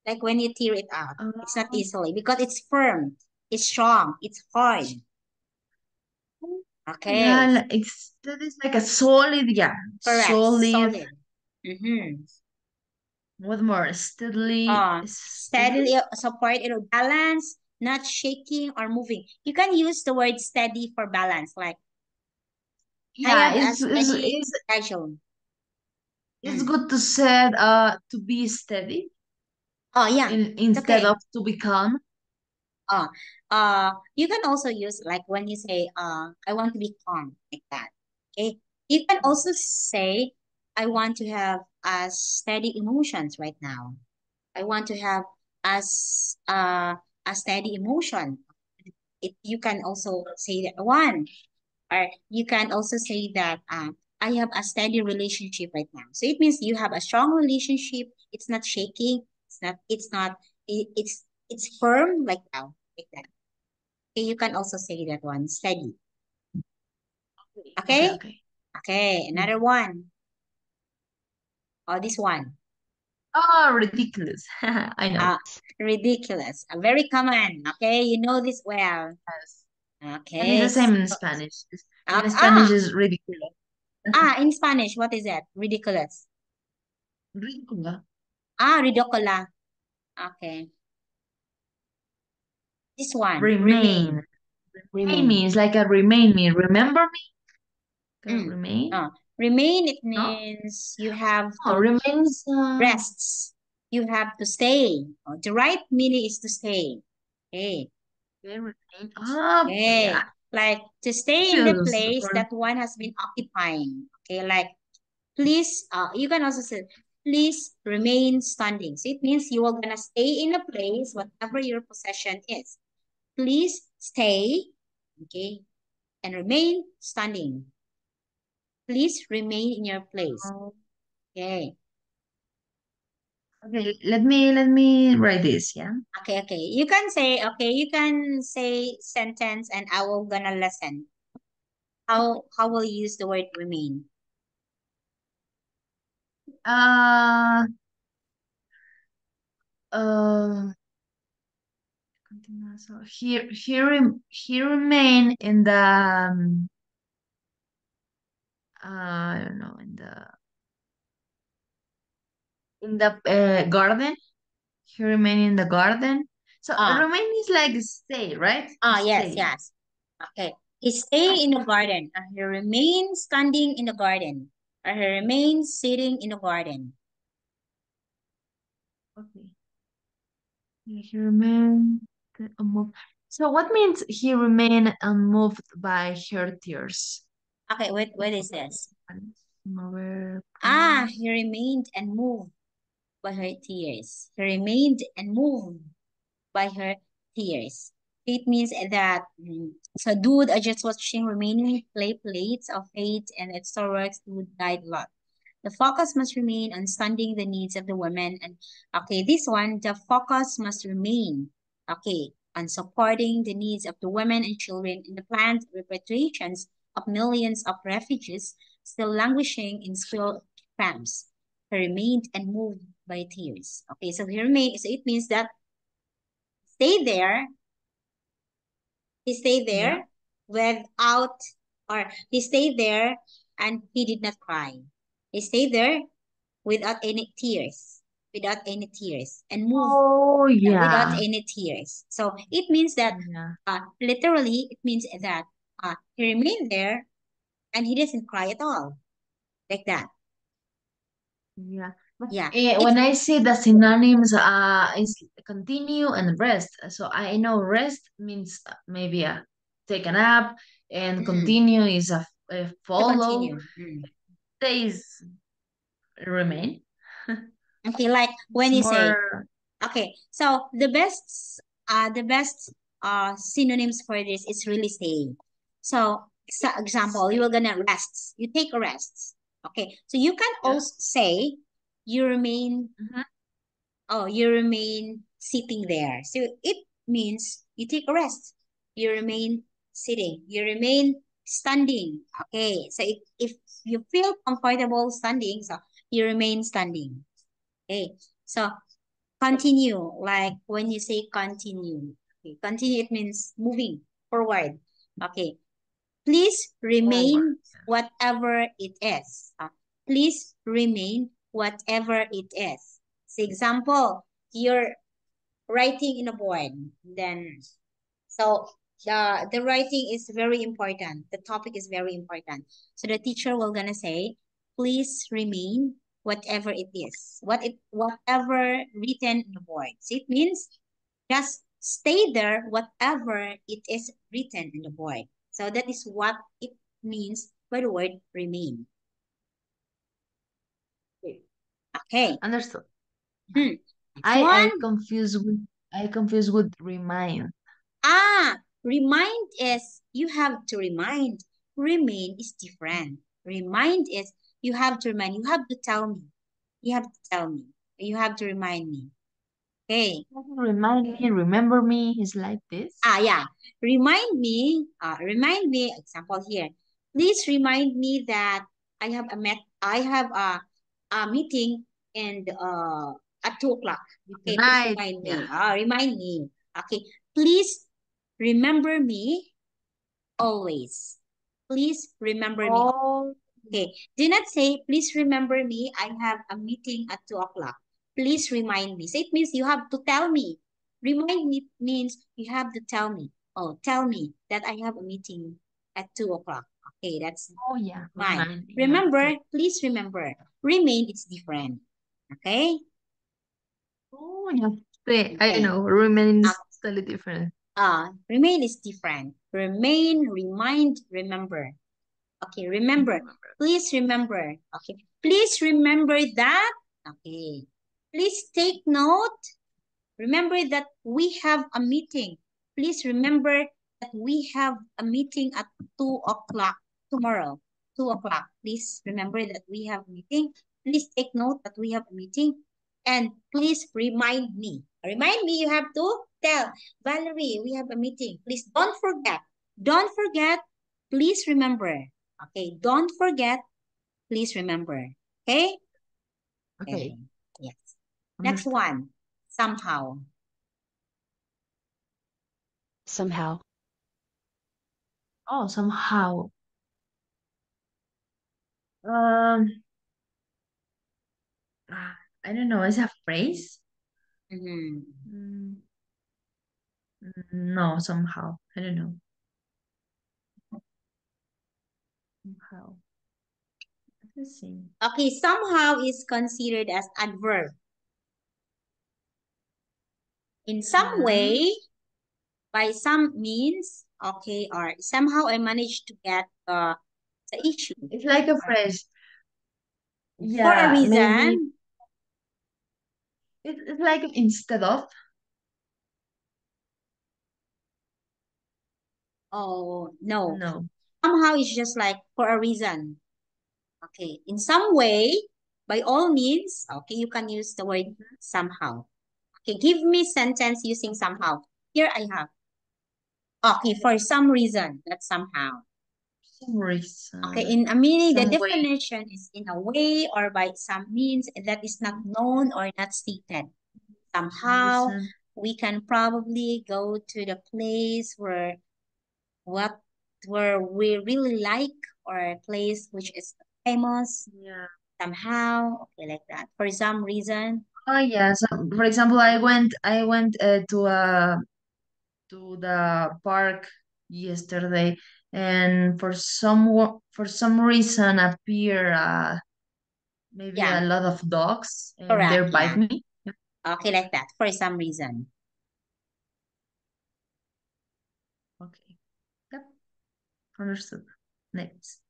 Speaker 1: Like when you tear it out, it's not
Speaker 2: um,
Speaker 1: easily because it's firm, it's strong, it's hard.
Speaker 2: yeah,
Speaker 1: Okay.
Speaker 2: that is like a solid, yeah,
Speaker 1: Correct.
Speaker 2: solid.
Speaker 1: Solid. Mm-hmm.
Speaker 2: What more? Steady?
Speaker 1: Steadily support it or balance, not shaking or moving. You can use the word steady for balance. Like I
Speaker 2: Yeah,
Speaker 1: have a steady
Speaker 2: is
Speaker 1: schedule.
Speaker 2: it's
Speaker 1: Mm.
Speaker 2: good to say to be steady
Speaker 1: Oh yeah, it's
Speaker 2: instead
Speaker 1: okay.
Speaker 2: of to be calm.
Speaker 1: You can also use like when you say, I want to be calm, like that. Okay. You can also say, I want to have steady emotions right now. I want to have as a steady emotion. You can also say that one, or you can also say that I have a steady relationship right now. So it means you have a strong relationship. It's not shaking. It's firm like now, like that. Okay, you can also say that one, steady.
Speaker 2: Okay,
Speaker 1: Okay?
Speaker 2: okay.
Speaker 1: Okay, another
Speaker 2: Mhm.
Speaker 1: one. Oh, this one.
Speaker 2: Oh, ridiculous. I know.
Speaker 1: Uh, ridiculous. Very common. Okay, you know this well.
Speaker 2: Yes. And it's
Speaker 1: Okay.
Speaker 2: the same in Spanish.
Speaker 1: Uh,
Speaker 2: In Spanish
Speaker 1: ah,
Speaker 2: is ridiculous.
Speaker 1: in Spanish, what is that? Ridiculous.
Speaker 2: Ridiculous.
Speaker 1: Ridicola. Okay. This one,
Speaker 2: Remain.
Speaker 1: remain.
Speaker 2: Remain
Speaker 3: Remain.
Speaker 2: means like a remain me. Remember me?
Speaker 1: Mm.
Speaker 2: Remain?
Speaker 1: Remain, it
Speaker 2: No?
Speaker 1: means you have
Speaker 2: Oh,
Speaker 1: to
Speaker 2: remains.
Speaker 1: rests. You have to stay. The right meaning is to stay. Okay.
Speaker 2: Remain. Oh, yeah.
Speaker 1: Okay. Like to stay in the
Speaker 2: Confused
Speaker 1: place
Speaker 2: for
Speaker 1: that one has been occupying. Okay. Like please, you can also say, please remain standing. So it means you are gonna stay in a place, whatever your possession is. Please stay, okay, and remain standing. Please remain in your place.
Speaker 2: oh,
Speaker 1: Okay.
Speaker 2: okay. Let me write this. Yeah.
Speaker 1: Okay, okay. You can say sentence and I will gonna listen. How will you use the word remain?
Speaker 2: Uh. Uh. Continue. So he remain in the I don't know in the garden. He remain in the garden. So
Speaker 1: Ah,
Speaker 2: remain is like stay, right?
Speaker 1: yes,
Speaker 2: Stay.
Speaker 1: yes. Okay. He stay in the garden. He remains standing in the garden. Or he remains sitting in the garden.
Speaker 2: Okay. He remained unmoved. So what means he remained unmoved by her tears?
Speaker 1: Okay, what is this?
Speaker 2: Mover,
Speaker 1: He remained unmoved by her tears. He remained unmoved by her tears. It means that so dude, I just watching remaining plates of fate and its storeworks would died lot. The focus must remain on standing the needs of the women and okay, this one, the focus must remain okay on supporting the needs of the women and children in the planned repatriations of millions of refugees still languishing in school camps. He remained and moved by tears. Okay, so he remained, so it means that stay there he stayed
Speaker 2: yeah.
Speaker 1: there without, or he stayed there and he did not cry. He stayed there without any tears, and moved
Speaker 2: Oh
Speaker 1: without
Speaker 2: yeah.
Speaker 1: any tears. So it means that,
Speaker 2: Yeah.
Speaker 1: literally, it means that he remained there and he doesn't cry at all, like that.
Speaker 2: Yeah. But
Speaker 1: Yeah,
Speaker 2: when
Speaker 1: it's
Speaker 2: I see the synonyms is continue and rest. So I know rest means maybe a take a nap and
Speaker 1: mhm,
Speaker 2: continue is a
Speaker 1: to
Speaker 2: follow.
Speaker 1: continue. Mm.
Speaker 2: Days remain.
Speaker 1: Okay, like when
Speaker 2: It's
Speaker 1: you say,
Speaker 2: more
Speaker 1: okay, so the best synonyms for this is really staying. So, example, you
Speaker 2: stay.
Speaker 1: are gonna rest. You take a rest. Okay, so you can
Speaker 2: Yeah.
Speaker 1: also say you remain.
Speaker 2: Mhm.
Speaker 1: Oh, you remain sitting there. So it means you take a rest. You remain sitting. You remain standing. Okay, so if you feel comfortable standing, so you remain standing. Okay, so continue, like when you say continue. Okay, continue, it means moving forward. Okay. Please
Speaker 2: Forward.
Speaker 1: remain whatever it is. Please remain whatever it is. For example, you're writing in a board. Then, so the writing is very important. The topic is very important. So the teacher will gonna say, please remain whatever it is. Whatever written in the board. So it means just stay there whatever it is written in the board. So that is what it means by the word remain. Okay.
Speaker 2: Understood.
Speaker 1: Hmm. Next
Speaker 2: I
Speaker 1: one.
Speaker 2: I confuse with remind.
Speaker 1: Remind is you have to remind. Remain is different. Remind is you have to remind. You have to tell me. You have to tell me. You have to remind me. Okay.
Speaker 2: Remind me, remember me is like this.
Speaker 1: Yeah. Remind me. Remind me. Example here. Please remind me that I have a meeting and at 2 o'clock. Okay. Please
Speaker 2: Tonight.
Speaker 1: remind me.
Speaker 2: Yeah.
Speaker 1: Remind me. Okay. Please remember me always. Please remember me.
Speaker 2: Oh,
Speaker 1: Okay. Do not say, please remember me. I have a meeting at 2 o'clock. Please remind me. So it means you have to tell me. Remind me means you have to tell me. Oh, tell me that I have a meeting at 2 o'clock. Okay, that's
Speaker 2: oh yeah.
Speaker 1: fine.
Speaker 2: Remind me. Yeah.
Speaker 1: Remember,
Speaker 2: Okay.
Speaker 1: please remember. Remain, it's different. Okay?
Speaker 2: Oh yeah. I
Speaker 1: Okay.
Speaker 2: know. Remain is totally different.
Speaker 1: Remain is different. Remain, remind, remember. Okay, remember. Please remember. Okay. Please remember that. Okay. Please take note. Remember that we have a meeting. Please remember that we have a meeting at 2 o'clock tomorrow. 2 o'clock. Please remember that we have a meeting. Please take note that we have a meeting. And please remind me. Remind me, you have to tell Valerie, we have a meeting. Please don't forget. Don't forget. Please remember. Okay, don't forget. Please remember. Okay?
Speaker 2: Okay.
Speaker 1: Yes. Next
Speaker 2: Understood.
Speaker 1: one. Somehow.
Speaker 3: Somehow.
Speaker 2: Oh, somehow. Um, I don't know. Is a phrase?
Speaker 1: Mm-hmm.
Speaker 2: Mm, no, somehow. I don't know. Somehow. Let's see.
Speaker 1: Okay, somehow is considered as adverb. In some way, by some means, okay, or somehow I managed to get the issue.
Speaker 2: It's like a phrase.
Speaker 1: For a
Speaker 2: Yeah, maybe
Speaker 1: reason.
Speaker 2: it's like instead of.
Speaker 1: Oh, no.
Speaker 2: No.
Speaker 1: Somehow it's just like for a reason. Okay, in some way, by all means, okay, you can use the word somehow. Okay, give me sentence using somehow. Here I have. Okay, for some reason, that's somehow.
Speaker 2: Some
Speaker 1: Okay,
Speaker 2: reason.
Speaker 1: in a meaning, the
Speaker 2: Some way.
Speaker 1: definition is in a way or by some means that is not known or not stated. Somehow,
Speaker 2: Reason.
Speaker 1: we can probably go to the place what where we really like or a place which is famous
Speaker 2: Yeah.
Speaker 1: somehow. Okay, like that. For some reason.
Speaker 2: Oh yeah. So, for example, I went to the park yesterday, and for some reason appear maybe
Speaker 1: Yeah,
Speaker 2: a lot of dogs, and they
Speaker 1: correct.
Speaker 2: bite
Speaker 1: Yeah.
Speaker 2: me.
Speaker 1: Okay, like that. For some reason.
Speaker 2: Okay. Yep. Understood. Next,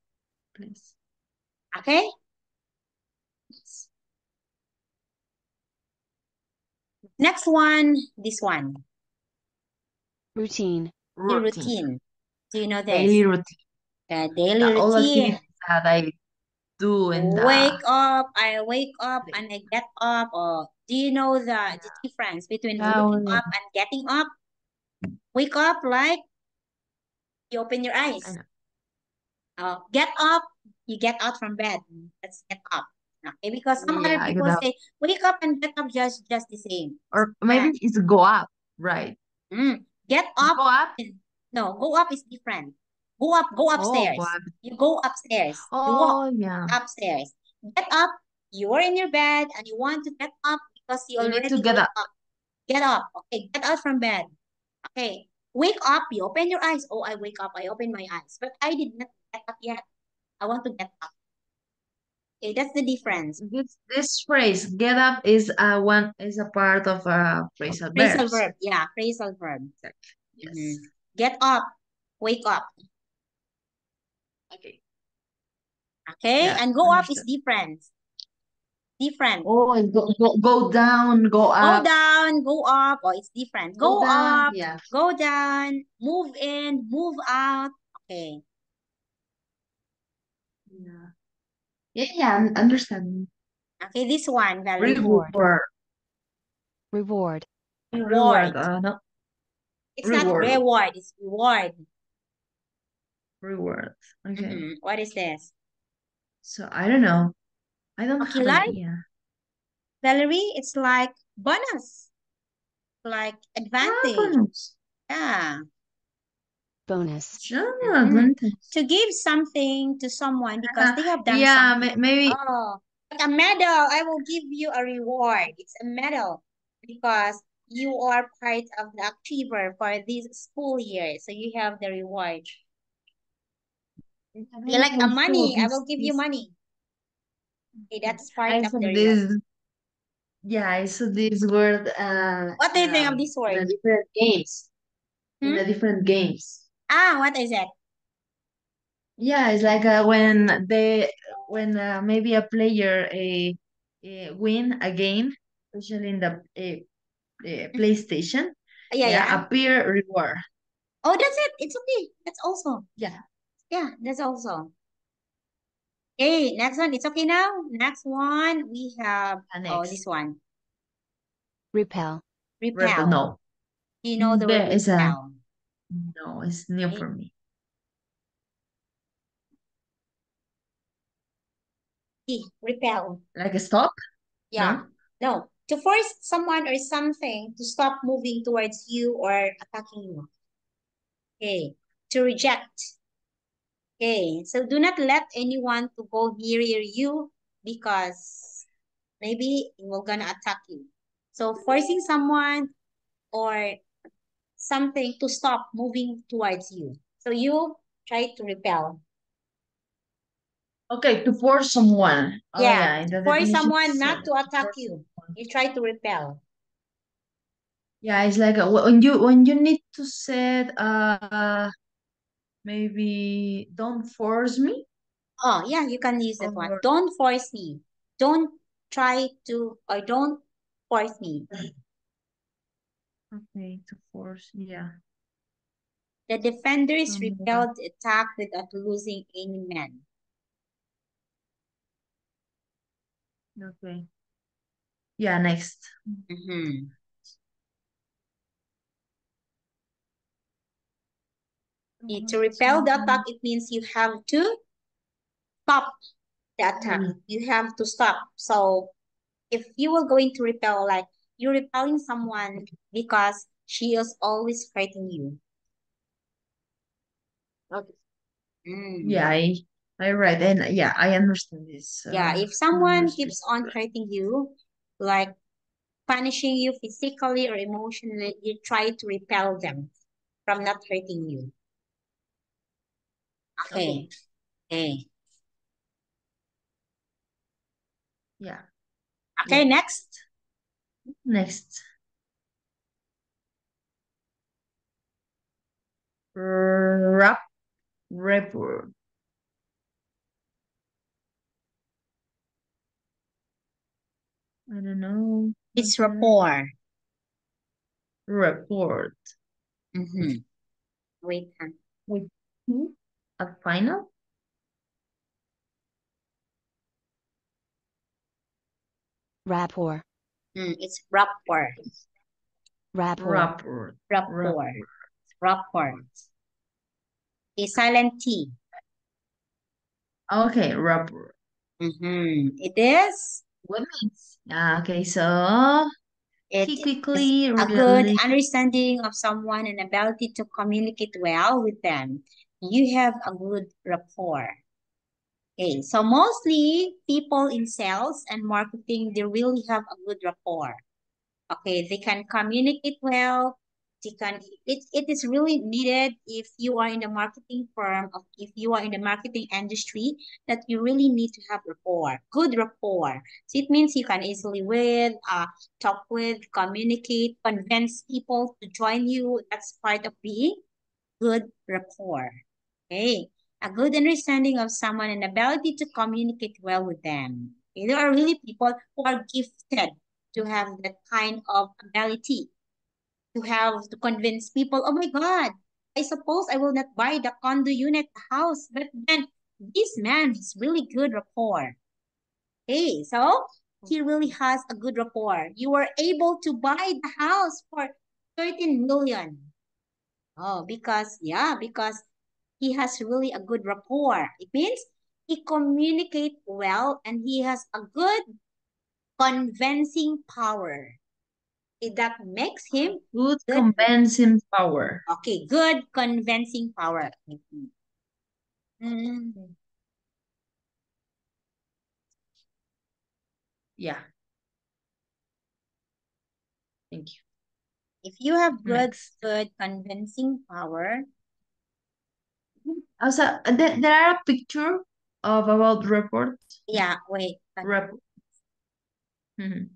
Speaker 2: please.
Speaker 1: Okay? Next one, this one.
Speaker 3: Routine.
Speaker 1: The
Speaker 2: Routine.
Speaker 1: routine. Do you know
Speaker 2: Daily
Speaker 1: this?
Speaker 2: routine.
Speaker 1: The daily
Speaker 2: All
Speaker 1: routine.
Speaker 2: activities that I do in the
Speaker 1: I wake up
Speaker 2: day.
Speaker 1: and I get up. Or do you know the difference between waking
Speaker 2: Shower.
Speaker 1: up and getting up? Wake up like you open your
Speaker 2: I
Speaker 1: eyes.
Speaker 2: know.
Speaker 1: Get up, you get out from bed. Let's get up. Okay, because some other
Speaker 2: Yeah, I get
Speaker 1: people
Speaker 2: up.
Speaker 1: say wake up and get up just the same. It's
Speaker 2: Or maybe
Speaker 1: different.
Speaker 2: it's go up, right?
Speaker 1: Get up.
Speaker 2: Go up.
Speaker 1: No, go up is different. Go
Speaker 2: Oh, go
Speaker 1: upstairs.
Speaker 2: up.
Speaker 1: You go upstairs. You walk
Speaker 2: Oh, yeah.
Speaker 1: upstairs. Get up. You are in your bed and you want to get up because you
Speaker 2: You need to
Speaker 1: already
Speaker 2: get
Speaker 1: wake
Speaker 2: up.
Speaker 1: up. Get up. Okay, get out from bed. Okay, wake up. You open your eyes. Oh, I wake up. I open my eyes. But I did not get up yet. I want to get up. Okay, that's the difference.
Speaker 2: This phrase get up is a part of phrasal
Speaker 1: Phrasal
Speaker 2: verbs.
Speaker 1: verb. Yeah, phrasal verb.
Speaker 2: Yes.
Speaker 1: Get up. Wake up.
Speaker 2: Okay.
Speaker 1: Okay,
Speaker 2: Yeah,
Speaker 1: and go up is
Speaker 2: understood.
Speaker 1: different. Different.
Speaker 2: Oh, and go down, go
Speaker 1: Go
Speaker 2: up,
Speaker 1: down, go up. Oh, it's different.
Speaker 2: go
Speaker 1: Go
Speaker 2: down.
Speaker 1: up,
Speaker 2: Yeah.
Speaker 1: go down, move in, move out. Okay.
Speaker 2: Yeah. Yeah, understand.
Speaker 1: Okay, this one, Valerie.
Speaker 3: Reward.
Speaker 2: Reward.
Speaker 3: Reward.
Speaker 1: Reward.
Speaker 2: No,
Speaker 1: It's not
Speaker 2: reward.
Speaker 1: reward, it's reward.
Speaker 2: Reward. Okay.
Speaker 1: What is this?
Speaker 2: So I don't know. I don't
Speaker 1: Okay,
Speaker 2: have an
Speaker 1: like
Speaker 2: idea.
Speaker 1: Valerie, it's like bonus, like
Speaker 2: Ah,
Speaker 1: advantage.
Speaker 2: bonus.
Speaker 1: Yeah.
Speaker 3: Bonus.
Speaker 2: Ah,
Speaker 1: Mhm.
Speaker 2: advantage.
Speaker 1: To give something to someone because they have done
Speaker 2: Yeah,
Speaker 1: something.
Speaker 2: maybe.
Speaker 1: Oh, like a medal. I will give you a reward. It's a medal because you are part of the achiever for this school year. So you have the reward. You like a money. I will give you money. Okay, that's part
Speaker 2: I
Speaker 1: of
Speaker 2: saw
Speaker 1: the reward.
Speaker 2: this. Yeah, I saw this word.
Speaker 1: What do you think of this
Speaker 2: In
Speaker 1: word?
Speaker 2: a different games. In
Speaker 1: Hmm?
Speaker 2: a different games.
Speaker 1: Ah, what is it?
Speaker 2: Yeah, it's like when maybe a player win a game, especially in the PlayStation.
Speaker 1: Yeah,
Speaker 2: Yeah,
Speaker 1: yeah.
Speaker 2: appear reward.
Speaker 1: Oh, that's it. It's okay. That's also.
Speaker 2: Yeah.
Speaker 1: Yeah, that's also. Okay, next one. It's okay now. Next one, we have, oh, this
Speaker 2: Next,
Speaker 1: one.
Speaker 3: Repel.
Speaker 2: rebel.
Speaker 1: Repel.
Speaker 2: No,
Speaker 1: You know the word
Speaker 2: there is a
Speaker 1: repel.
Speaker 2: no. It's new
Speaker 1: Okay.
Speaker 2: for me.
Speaker 1: Repel.
Speaker 2: Like a stop?
Speaker 1: Yeah.
Speaker 2: No.
Speaker 1: No. To force someone or something to stop moving towards you or attacking you. Okay. To reject. Okay. So do not let anyone to go near you because maybe it will gonna attack you. So forcing someone or something to stop moving towards you. So you try to repel.
Speaker 2: Okay, to force someone. Oh
Speaker 1: Yeah,
Speaker 2: yeah, in the
Speaker 1: for
Speaker 2: definition it
Speaker 1: someone
Speaker 2: said
Speaker 1: not to
Speaker 2: to
Speaker 1: attack
Speaker 2: force
Speaker 1: you,
Speaker 2: someone.
Speaker 1: you try to repel.
Speaker 2: Yeah, it's like when you need to say maybe don't force me
Speaker 1: Oh, yeah, you can use that one.
Speaker 2: or
Speaker 1: Don't force me. Don't try to, or don't force me.
Speaker 2: okay to force. Yeah.
Speaker 1: The defenders
Speaker 2: Someone.
Speaker 1: repelled the attack without losing any men.
Speaker 2: Okay. Yeah, next.
Speaker 1: Mm-hmm. To repel the attack, it means you have to stop the attack. You have to stop. So if you were going to repel, like you're repelling someone because she is always hurting you. Okay.
Speaker 2: Yeah, I read and yeah, I understand this
Speaker 1: Yeah, if
Speaker 2: more
Speaker 1: someone keeps on
Speaker 2: specific.
Speaker 1: hurting you, like punishing you physically or emotionally, you try to repel them from not hurting you. Okay. Okay.
Speaker 2: Yeah.
Speaker 1: Okay,
Speaker 2: Yeah.
Speaker 1: next.
Speaker 2: Next. Rap report. I don't know.
Speaker 1: It's
Speaker 2: Okay.
Speaker 1: rapport.
Speaker 2: Report.
Speaker 1: Mm-hmm. Wait.
Speaker 2: With who? A final?
Speaker 3: Rapport.
Speaker 1: It's rapport.
Speaker 3: Rapport.
Speaker 2: Report.
Speaker 1: Rapport. Rapport. A silent T.
Speaker 2: Okay, report.
Speaker 1: It is.
Speaker 2: What means? Okay, so
Speaker 1: It
Speaker 2: he
Speaker 1: is
Speaker 2: quickly
Speaker 1: a good
Speaker 2: really.
Speaker 1: understanding of someone and ability to communicate well with them. You have a good rapport. Okay, so mostly people in sales and marketing, they really have a good rapport. Okay, they can communicate well, It is really needed if you are in the marketing firm, of if you are in the marketing industry, that you really need to have rapport, good rapport. So it means you can easily talk with, communicate, convince people to join you. That's part of being good rapport. Okay. A good understanding of someone and ability to communicate well with them. Okay. There are really people who are gifted to have that kind of ability to have to convince people, oh my God, I suppose I will not buy the condo unit house, but then this man is really good rapport. Okay, so he really has a good rapport. You were able to buy the house for 13 million. Oh, because he has really a good rapport. It means he communicates well and he has a good convincing power. That makes him
Speaker 2: Good
Speaker 1: good.
Speaker 2: convincing power.
Speaker 1: Okay, good convincing power. Mm.
Speaker 2: Yeah. Thank you.
Speaker 1: If you have
Speaker 2: Next.
Speaker 1: good convincing power,
Speaker 2: Also, there are a picture of about report.
Speaker 1: yeah, wait.
Speaker 2: Report. Mhm.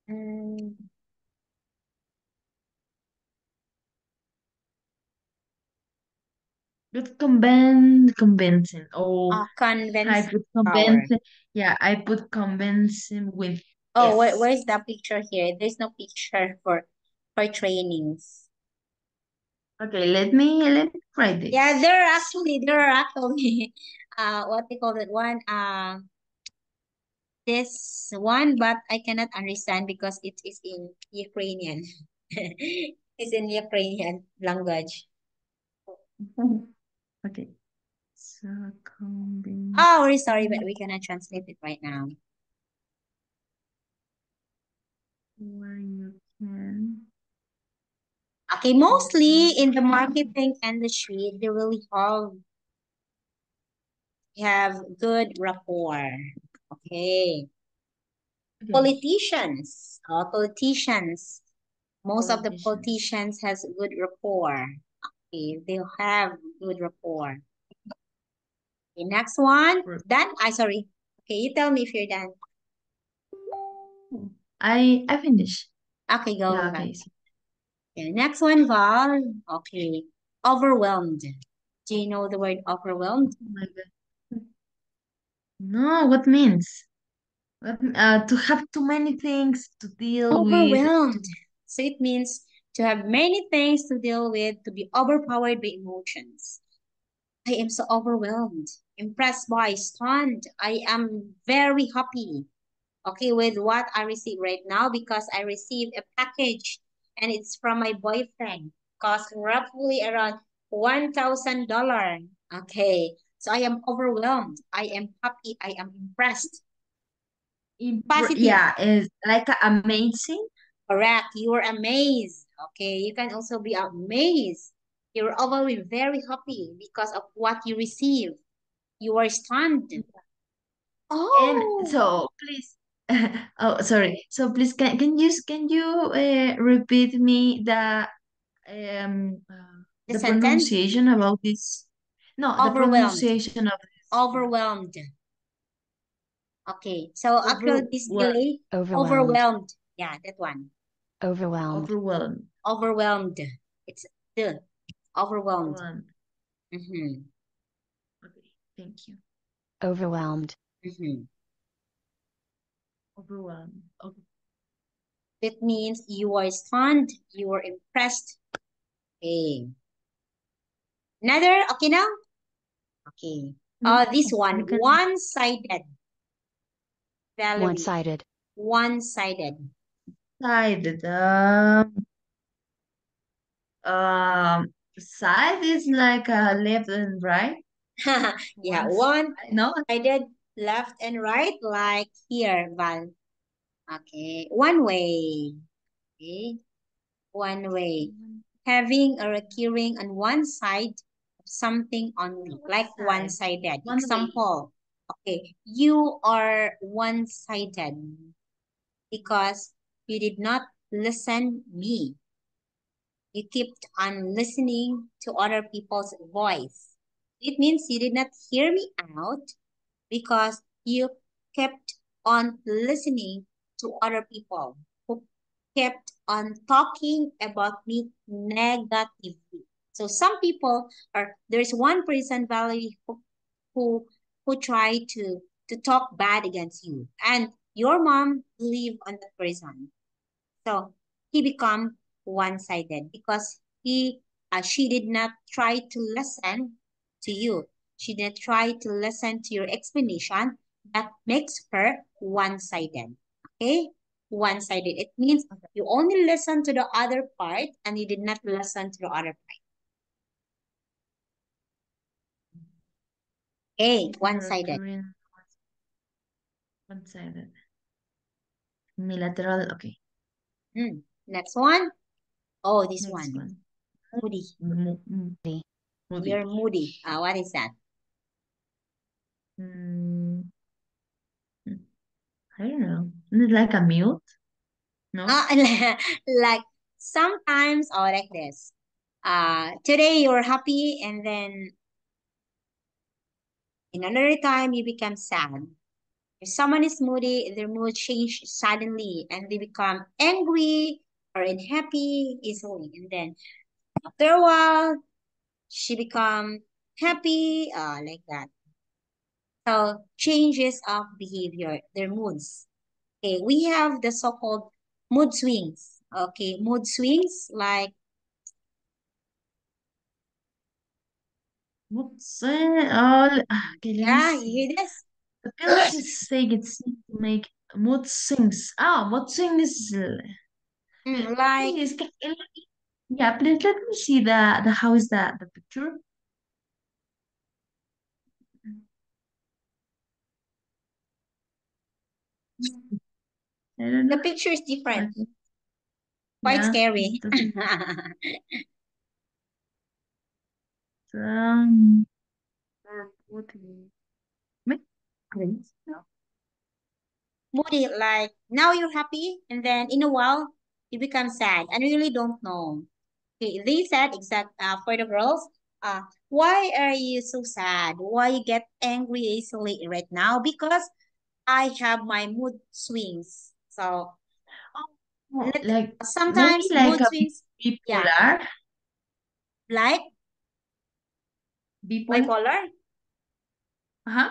Speaker 1: Mm,
Speaker 2: Good convincing. Oh, I
Speaker 1: convincing
Speaker 2: put
Speaker 1: power.
Speaker 2: convincing. Yeah, I put convincing with
Speaker 1: Oh,
Speaker 2: S.
Speaker 1: where's the picture here? There's no picture for trainings.
Speaker 2: Okay, let me try
Speaker 1: Yeah,
Speaker 2: this.
Speaker 1: there are actually what they call that one this one, but I cannot understand because it is in Ukrainian. It's in Ukrainian language.
Speaker 2: Okay. So convincing
Speaker 1: Oh, we're sorry, but we cannot translate it right now.
Speaker 2: where you can.
Speaker 1: Okay, mostly in the marketing industry, they really have good rapport. Okay.
Speaker 2: Okay.
Speaker 1: Politicians, most of the
Speaker 2: Politicians.
Speaker 1: politicians has good rapport. Okay, they have good rapport. Okay, next one. Done? I sorry. Okay, you tell me if you're done.
Speaker 2: I finished.
Speaker 1: Okay, go,
Speaker 2: Yeah,
Speaker 1: Val.
Speaker 2: okay.
Speaker 1: Okay, next one, Val. Okay. Overwhelmed. Do you know the word overwhelmed?
Speaker 2: Oh my God. No, what means? To have too many things to deal with.
Speaker 1: Overwhelmed. So it means to have many things to deal with, to be overpowered by emotions. I am so overwhelmed, impressed by, stunned. I am very happy, okay, with what I receive right now because I received a package and it's from my boyfriend, cost roughly around $1,000. Okay, so I am overwhelmed. I am happy. I am impressed. Positive.
Speaker 2: Yeah, it's like amazing.
Speaker 1: Correct. You are amazed. Okay. You can also be amazed. You're overly very happy because of what you receive. You are stunned.
Speaker 2: And
Speaker 1: Oh,
Speaker 2: so please, oh sorry. So please, can you repeat me
Speaker 1: the
Speaker 2: the
Speaker 1: sentence.
Speaker 2: pronunciation about this? No, the
Speaker 1: Overwhelmed.
Speaker 2: pronunciation of this. Yeah.
Speaker 1: Overwhelmed. Okay. So actually this
Speaker 2: Overwhelmed.
Speaker 1: delay,
Speaker 3: Overwhelmed.
Speaker 1: overwhelmed. Yeah, that one.
Speaker 3: Overwhelmed.
Speaker 2: Overwhelmed.
Speaker 1: Overwhelmed. It's the overwhelmed.
Speaker 2: Overwhelmed.
Speaker 1: Mm-hmm.
Speaker 2: Okay, thank you.
Speaker 3: Overwhelmed.
Speaker 1: Mm-hmm.
Speaker 2: Overwhelmed. Okay.
Speaker 1: That means you are stunned, you are impressed. Okay. Another, okay now? Okay.
Speaker 2: No,
Speaker 1: This one,
Speaker 2: you can
Speaker 1: one-sided. Valerie,
Speaker 3: One-sided.
Speaker 1: one-sided.
Speaker 2: side. Side is like left and right.
Speaker 1: Yeah,
Speaker 2: Once. No.
Speaker 1: one-sided, left and right, like here, Val. Okay, one way. Okay, one way. Having a recurring on one side of something only,
Speaker 2: One
Speaker 1: like
Speaker 2: side.
Speaker 1: one-sided.
Speaker 2: One way.
Speaker 1: Example. Okay, you are one-sided because you did not listen me. You kept on listening to other people's voice. It means you did not hear me out because you kept on listening to other people who kept on talking about me negatively. So some people are there's one person Valerie who who try to talk bad against you, and your mom believe on that person. So he become one-sided because she did not try to listen to you. She did not try to listen to your explanation. That makes her one-sided. Okay? One-sided. It means you only listen to the other part and you did not listen to the other part. Okay, one-sided.
Speaker 2: Korean one-sided. Unilateral. Okay.
Speaker 1: Next one. Oh, this
Speaker 2: Next
Speaker 1: one.
Speaker 2: one.
Speaker 1: Moody.
Speaker 2: Moody.
Speaker 1: You're moody. What is that?
Speaker 2: Mm, I don't know. Is it like a mute? No?
Speaker 1: Like sometimes like this. Today you're happy and then in another time you become sad. If someone is moody, their mood change suddenly and they become angry or unhappy easily. And then after a while, she become happy, like that. So changes of behavior, their moods. Okay, we have the so-called mood swings. Okay, mood swings like
Speaker 2: What's it? Oh, okay, let me
Speaker 1: yeah, you
Speaker 2: see.
Speaker 1: hear this?
Speaker 2: The village is saying it's to make mood swings. Mood swing is.
Speaker 1: Like
Speaker 2: Please, yeah, please let me see the how is the picture? I don't
Speaker 1: the
Speaker 2: know.
Speaker 1: picture is different,
Speaker 2: Okay.
Speaker 1: quite
Speaker 2: Yeah,
Speaker 1: scary.
Speaker 2: doesn't um what make sense. No.
Speaker 1: Moody, like now you're happy, and then in a while you become sad, and really don't know. Okay, they said exact for the girls. Why are you so sad? Why you get angry easily right now? Because I have my mood swings. So
Speaker 2: Oh,
Speaker 1: let
Speaker 2: like maybe
Speaker 1: sometimes
Speaker 2: like
Speaker 1: mood
Speaker 2: a
Speaker 1: swings. Yeah,
Speaker 2: bipolar,
Speaker 1: like
Speaker 2: bipolar.
Speaker 1: bipolar.
Speaker 2: Uh-huh.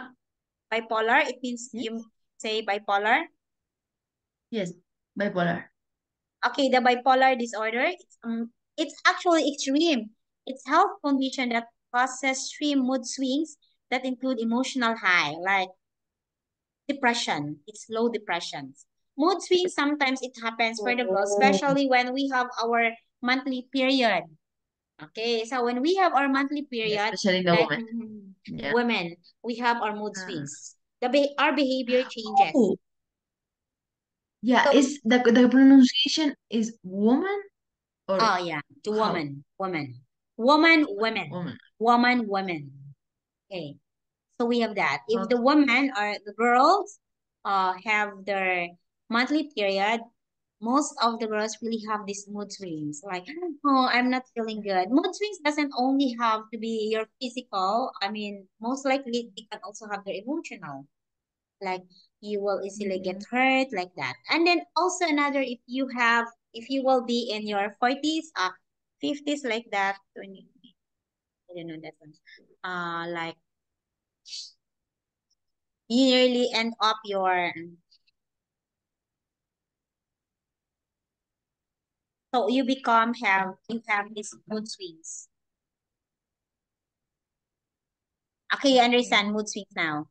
Speaker 1: Bipolar. It means
Speaker 2: Yes.
Speaker 1: you say bipolar.
Speaker 2: Yes, bipolar.
Speaker 1: Okay, the bipolar disorder, it's actually extreme. It's health condition that causes extreme mood swings that include emotional high, like depression. It's low depressions. Mood swings sometimes it happens for the girls,
Speaker 2: Oh,
Speaker 1: especially when we have our monthly period. Okay, so when we have our monthly
Speaker 2: yeah,
Speaker 1: period,
Speaker 2: especially the
Speaker 1: like
Speaker 2: woman. Yeah.
Speaker 1: women, we have our mood
Speaker 2: Uh,
Speaker 1: swings. Our behavior changes.
Speaker 2: oh, yeah.
Speaker 1: So,
Speaker 2: Is the pronunciation is woman or
Speaker 1: oh yeah, to
Speaker 2: how?
Speaker 1: woman, woman, woman,
Speaker 2: Woman,
Speaker 1: women,
Speaker 2: woman.
Speaker 1: woman, women. Okay, so we have that. If the
Speaker 2: Okay.
Speaker 1: woman or the girls have their monthly period, most of the girls really have these mood swings. Like, oh, I'm not feeling good. Mood swings doesn't only have to be your physical. I mean, most likely they can also have their emotional. Like you will easily get
Speaker 2: Mm-mm.
Speaker 1: hurt like that. And then also another, if you will be in your 40s, 50s like that, 20, I don't know that one. Like you nearly end up so you have these mood swings. Okay, you
Speaker 2: Okay.
Speaker 1: understand mood swings now.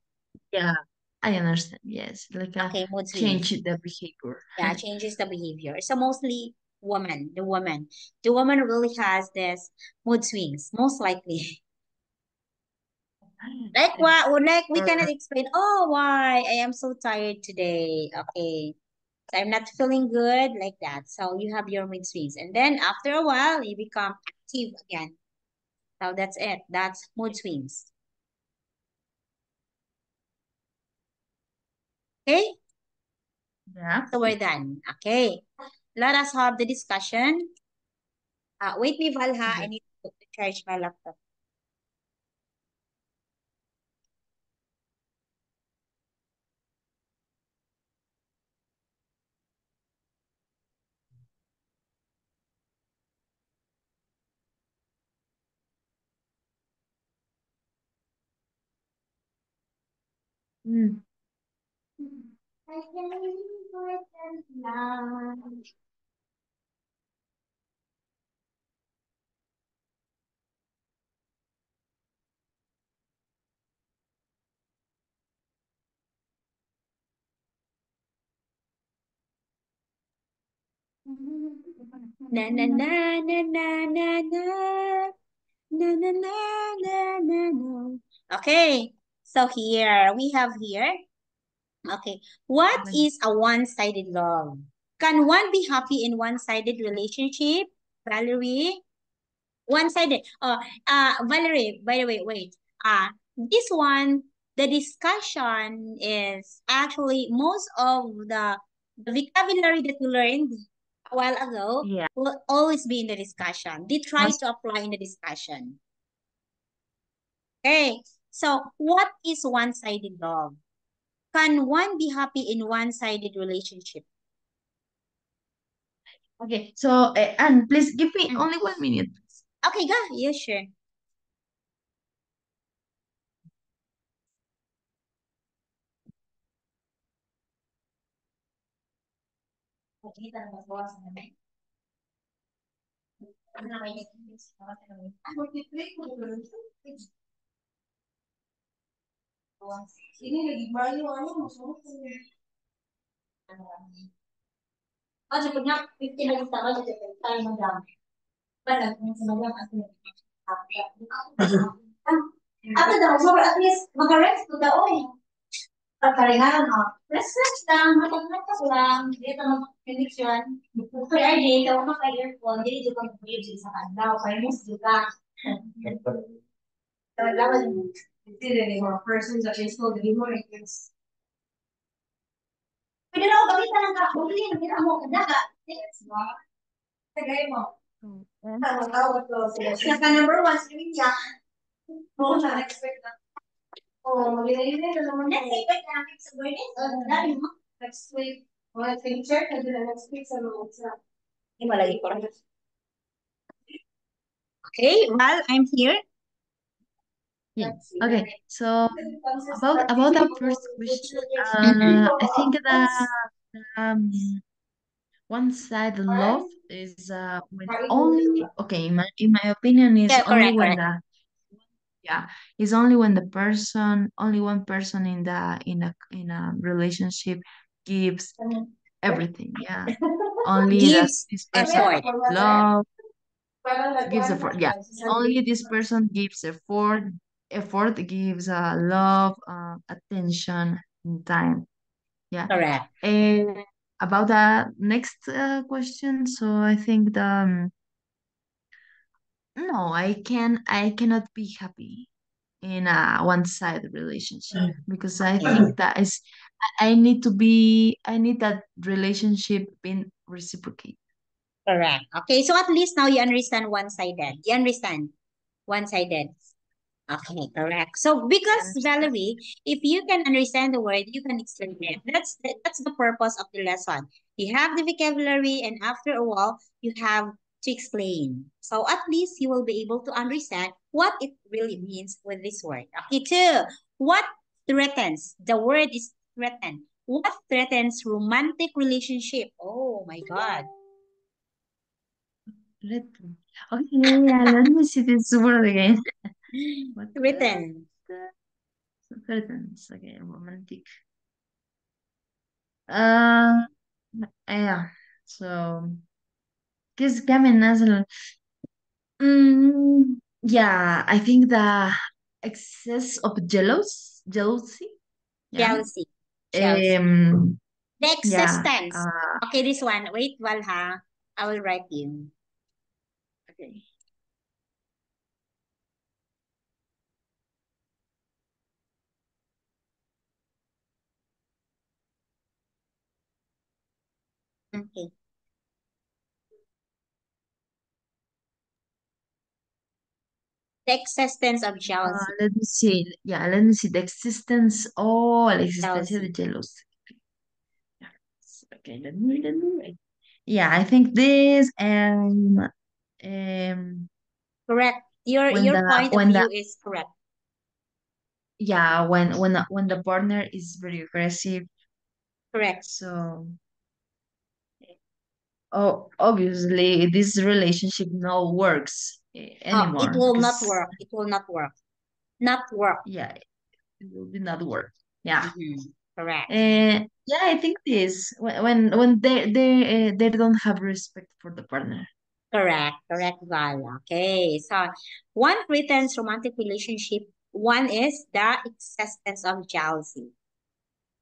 Speaker 2: Yeah, I understand. Yes, like a
Speaker 1: Okay, mood
Speaker 2: change
Speaker 1: swings.
Speaker 2: the behavior.
Speaker 1: Yeah, changes the behavior. So mostly the woman really has this mood swings, most likely. Like what? Like we cannot
Speaker 2: Or
Speaker 1: explain. Oh, why I am so tired today. Okay, so I'm not feeling good like that. So you have your mood swings, and then after a while, you become active again. So that's it. That's mood swings. Okay,
Speaker 2: Yeah.
Speaker 1: so we're done. Okay, let us have the discussion. Wait me, Valha. I
Speaker 2: Okay.
Speaker 1: need to charge my laptop.
Speaker 2: Mm.
Speaker 1: Na na na na na na na na na na na na na. Okay, so here we have here. Okay, what
Speaker 2: Okay.
Speaker 1: is a one-sided love? Can one be happy in one-sided relationship? Valerie, one-sided. Valerie, by the way, wait. This one, the discussion is actually most of the vocabulary that we learned a while ago
Speaker 2: Yeah.
Speaker 1: will always be in the discussion. They try
Speaker 2: Must.
Speaker 1: to apply in the discussion. Okay, so what is one-sided love? Can one be happy in one-sided relationship?
Speaker 2: Okay. So, Anne, please give me
Speaker 1: Mm.
Speaker 2: only 1 minute.
Speaker 1: Okay, go. Yeah, sure. Ini lagi bayu ano, masuk. Oh, cepetnya 15 lagi tambah jadi tayo ng dam. Para kung sa mga kasi Ato daw, so at least mag-rest to daw eh. Pagkaringan ha. Rest lang, matag-matag lang. Dito ng connection. Kaya ay di, ikaw maka-earphone, di dito kang music sa kandaw. Kaya mo juga. Talaga, hindi rin mga persons at least ko, hindi mo rin. Pwede na ako bakita ng kakuli, nakita mo, daga. Yes, ba? Tagay mo.
Speaker 2: Oh, and
Speaker 1: Tawag ko sila. Saka number one, si Linya. Oo, na-expect na. Oo, mag-ina-ina na naman. Next week, wait, natin sa birthday. Dali mo. Next week. Well, picture, kasi na next week sa mga sa. Hindi malagi ko rin. Okay, well, I'm here.
Speaker 2: yeah. Okay. So, about our first question,
Speaker 1: Mhm.
Speaker 2: I think that um one-sided love is when only okay in my opinion is
Speaker 1: Yeah,
Speaker 2: only
Speaker 1: correct,
Speaker 2: when
Speaker 1: correct.
Speaker 2: the yeah is only when the person only one person in a relationship gives everything. Yeah. Only that
Speaker 1: Gives
Speaker 2: this person
Speaker 1: effort.
Speaker 2: gives love, gives effort. Yeah. Only this person gives effort gives love, attention, and time. Yeah.
Speaker 1: Correct.
Speaker 2: And about the next question, so I think the no, I cannot be happy in a one-sided relationship because I
Speaker 1: Okay.
Speaker 2: think that is I need that relationship being reciprocate.
Speaker 1: Correct. Okay, so at least now you understand one-sided. You understand one-sided. Okay, correct. So
Speaker 2: I
Speaker 1: because
Speaker 2: understand.
Speaker 1: Valerie, if you can understand the word, you can explain it. That's the purpose of the lesson. You have the vocabulary, and after a while, you have to explain. So at least you will be able to understand what it really means with this word. Okay, two. What threatens? The word is threaten. What threatens romantic relationship? Oh my God.
Speaker 2: Let okay, yeah, let me see this word again. What
Speaker 1: Threaten.
Speaker 2: curtains? Okay, romantic. Uh, yeah. So, kiss كمان نازل. Yeah, I think the excess of jealousy. Yeah.
Speaker 1: Jealousy. Jealousy.
Speaker 2: Um.
Speaker 1: The
Speaker 2: Yeah.
Speaker 1: existence. Okay, this one. Wait, Valha. I will write you.
Speaker 2: Okay.
Speaker 1: The existence of jealousy.
Speaker 2: Let me see. Yeah, let me see. The existence. Oh, la existencia de
Speaker 1: Jealousy.
Speaker 2: jealousy. Yeah. Okay, let me. Yeah, I think this and um
Speaker 1: Correct. Your
Speaker 2: when
Speaker 1: your
Speaker 2: the
Speaker 1: point of
Speaker 2: when the
Speaker 1: view is correct.
Speaker 2: yeah when the partner is very aggressive.
Speaker 1: Correct.
Speaker 2: So oh, obviously this relationship no works
Speaker 1: It
Speaker 2: anymore
Speaker 1: will not
Speaker 2: because
Speaker 1: work. It will not work. Not work.
Speaker 2: yeah, it will be not work. Yeah.
Speaker 1: Correct.
Speaker 2: And yeah, I think this when they don't have respect for the partner.
Speaker 1: Correct. Correct, Val. Okay. So one threatens romantic relationship. One is the existence of jealousy.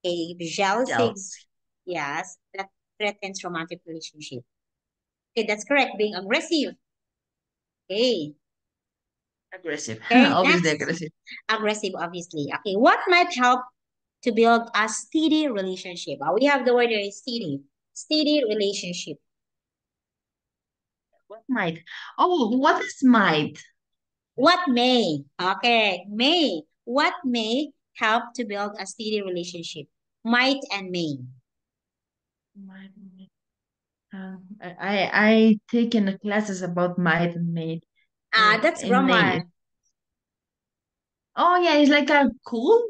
Speaker 1: Okay. Jealousy,
Speaker 2: Jealousy,
Speaker 1: yes, that threatens romantic relationship. Okay, that's correct. Being aggressive. Okay.
Speaker 2: aggressive,
Speaker 1: Okay.
Speaker 2: obviously
Speaker 1: Next,
Speaker 2: aggressive.
Speaker 1: aggressive, obviously. Okay. What might help to build a steady relationship? We have the word there is steady. Steady relationship.
Speaker 2: What might? Oh, what is might?
Speaker 1: What may? Okay. May. What may help to build a steady relationship? Might and may.
Speaker 2: Might. I taken classes about might and made.
Speaker 1: That's
Speaker 2: And may.
Speaker 1: grammar.
Speaker 2: Oh yeah, it's like a cool.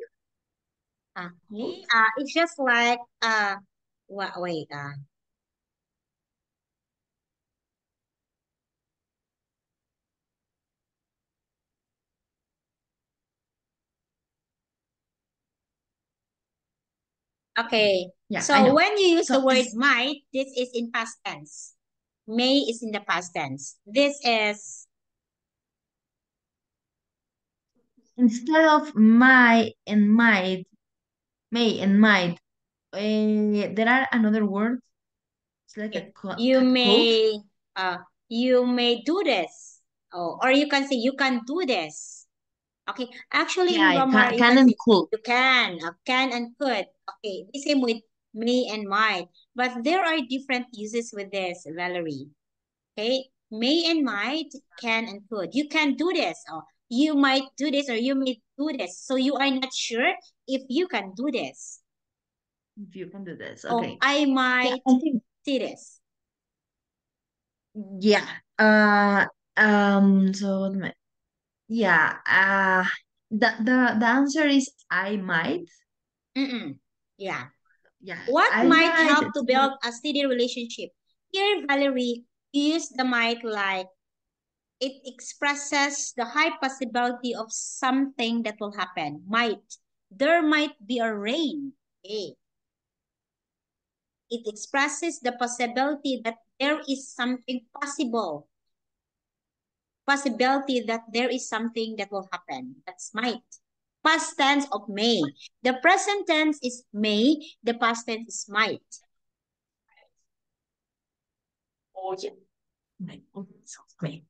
Speaker 1: Okay. It's just like wait. Okay.
Speaker 2: Yeah, I
Speaker 1: So
Speaker 2: know.
Speaker 1: when you use the
Speaker 2: So
Speaker 1: word
Speaker 2: it's
Speaker 1: might, this is in past tense. May is in the past tense. This is
Speaker 2: instead of my and might, may and might, there are another word. It's like a
Speaker 1: okay. You
Speaker 2: code.
Speaker 1: may uh you may do this. Oh, or you can say you can do this. Okay. Actually in
Speaker 2: Yeah,
Speaker 1: grammar you
Speaker 2: can
Speaker 1: can
Speaker 2: and
Speaker 1: say
Speaker 2: could.
Speaker 1: you can and could. Okay. The same with may and might. But there are different uses with this, Valerie. Okay. May and might, can and could. You can do this. Or you might do this or you may do this. So you are not sure if you can do this.
Speaker 2: If you can do this,
Speaker 1: Oh,
Speaker 2: okay.
Speaker 1: I
Speaker 2: Yeah,
Speaker 1: might
Speaker 2: I think
Speaker 1: see this.
Speaker 2: yeah. So what am I? Yeah. The answer is I might.
Speaker 1: Mm-mm. Yeah.
Speaker 2: Yeah,
Speaker 1: What
Speaker 2: I
Speaker 1: might
Speaker 2: might.
Speaker 1: help to build a steady relationship? Here, Valerie, use the might like it expresses the high possibility of something that will happen. Might. There might be a rain. Okay. It expresses the possibility that there is something possible. Possibility that there is something that will happen. That's might. Past tense of may. The present tense is may. The past tense is might.
Speaker 2: Oh yeah. My goodness, me.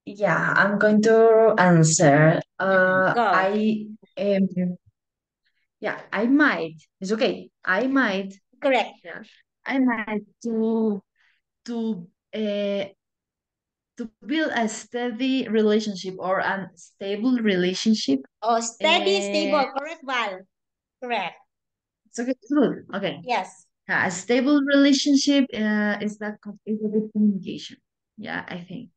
Speaker 2: Yeah, I'm going to answer.
Speaker 1: Go.
Speaker 2: Yeah, I might. It's okay. I might.
Speaker 1: Correct.
Speaker 2: Yeah, I might uh to build a steady relationship or a stable relationship.
Speaker 1: Oh, steady,
Speaker 2: Uh,
Speaker 1: stable. Correct, Val. Correct.
Speaker 2: it's okay. It's good. Okay.
Speaker 1: Yes.
Speaker 2: A stable relationship is a good communication. Yeah, I think.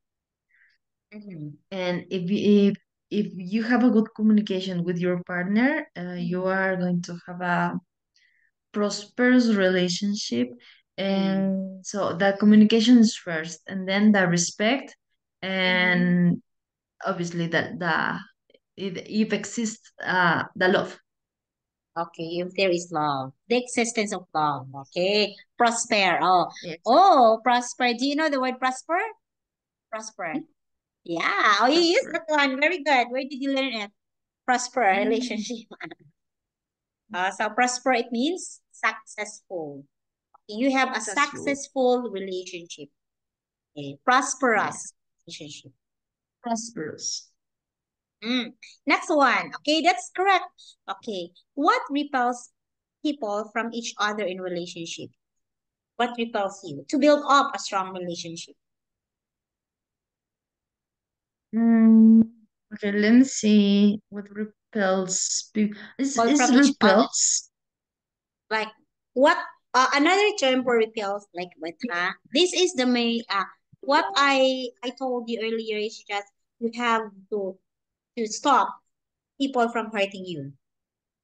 Speaker 1: Mm-hmm.
Speaker 2: And if you have a good communication with your partner, you
Speaker 1: Mm-hmm.
Speaker 2: are going to have a prosperous relationship.
Speaker 1: Mm-hmm.
Speaker 2: And so the communication is first, and then the respect,
Speaker 1: Mm-hmm.
Speaker 2: and obviously the if exists the love.
Speaker 1: Okay, if there is love, the existence of love. Okay, prosper. Oh,
Speaker 2: Yes,
Speaker 1: oh, prosper. Do you know the word prosper? Prosper. Yeah. Oh, you used
Speaker 2: prosper.
Speaker 1: that one. Very good. Where did you learn it? Prosper relationship. So prosper it means successful. You have a
Speaker 2: Successful.
Speaker 1: successful relationship. Okay.
Speaker 2: Yeah,
Speaker 1: Prosperous relationship.
Speaker 2: prosperous.
Speaker 1: Mm. Next one. Okay, that's correct. Okay. What repels people from each other in relationship? What repels you to build up a strong relationship?
Speaker 2: Mm, Okay, let me see what repels people.
Speaker 1: Or
Speaker 2: Is
Speaker 1: from each other.
Speaker 2: repels?
Speaker 1: Like what another term for repels, like what this is the main what I told you earlier is just you have to stop people from hurting you.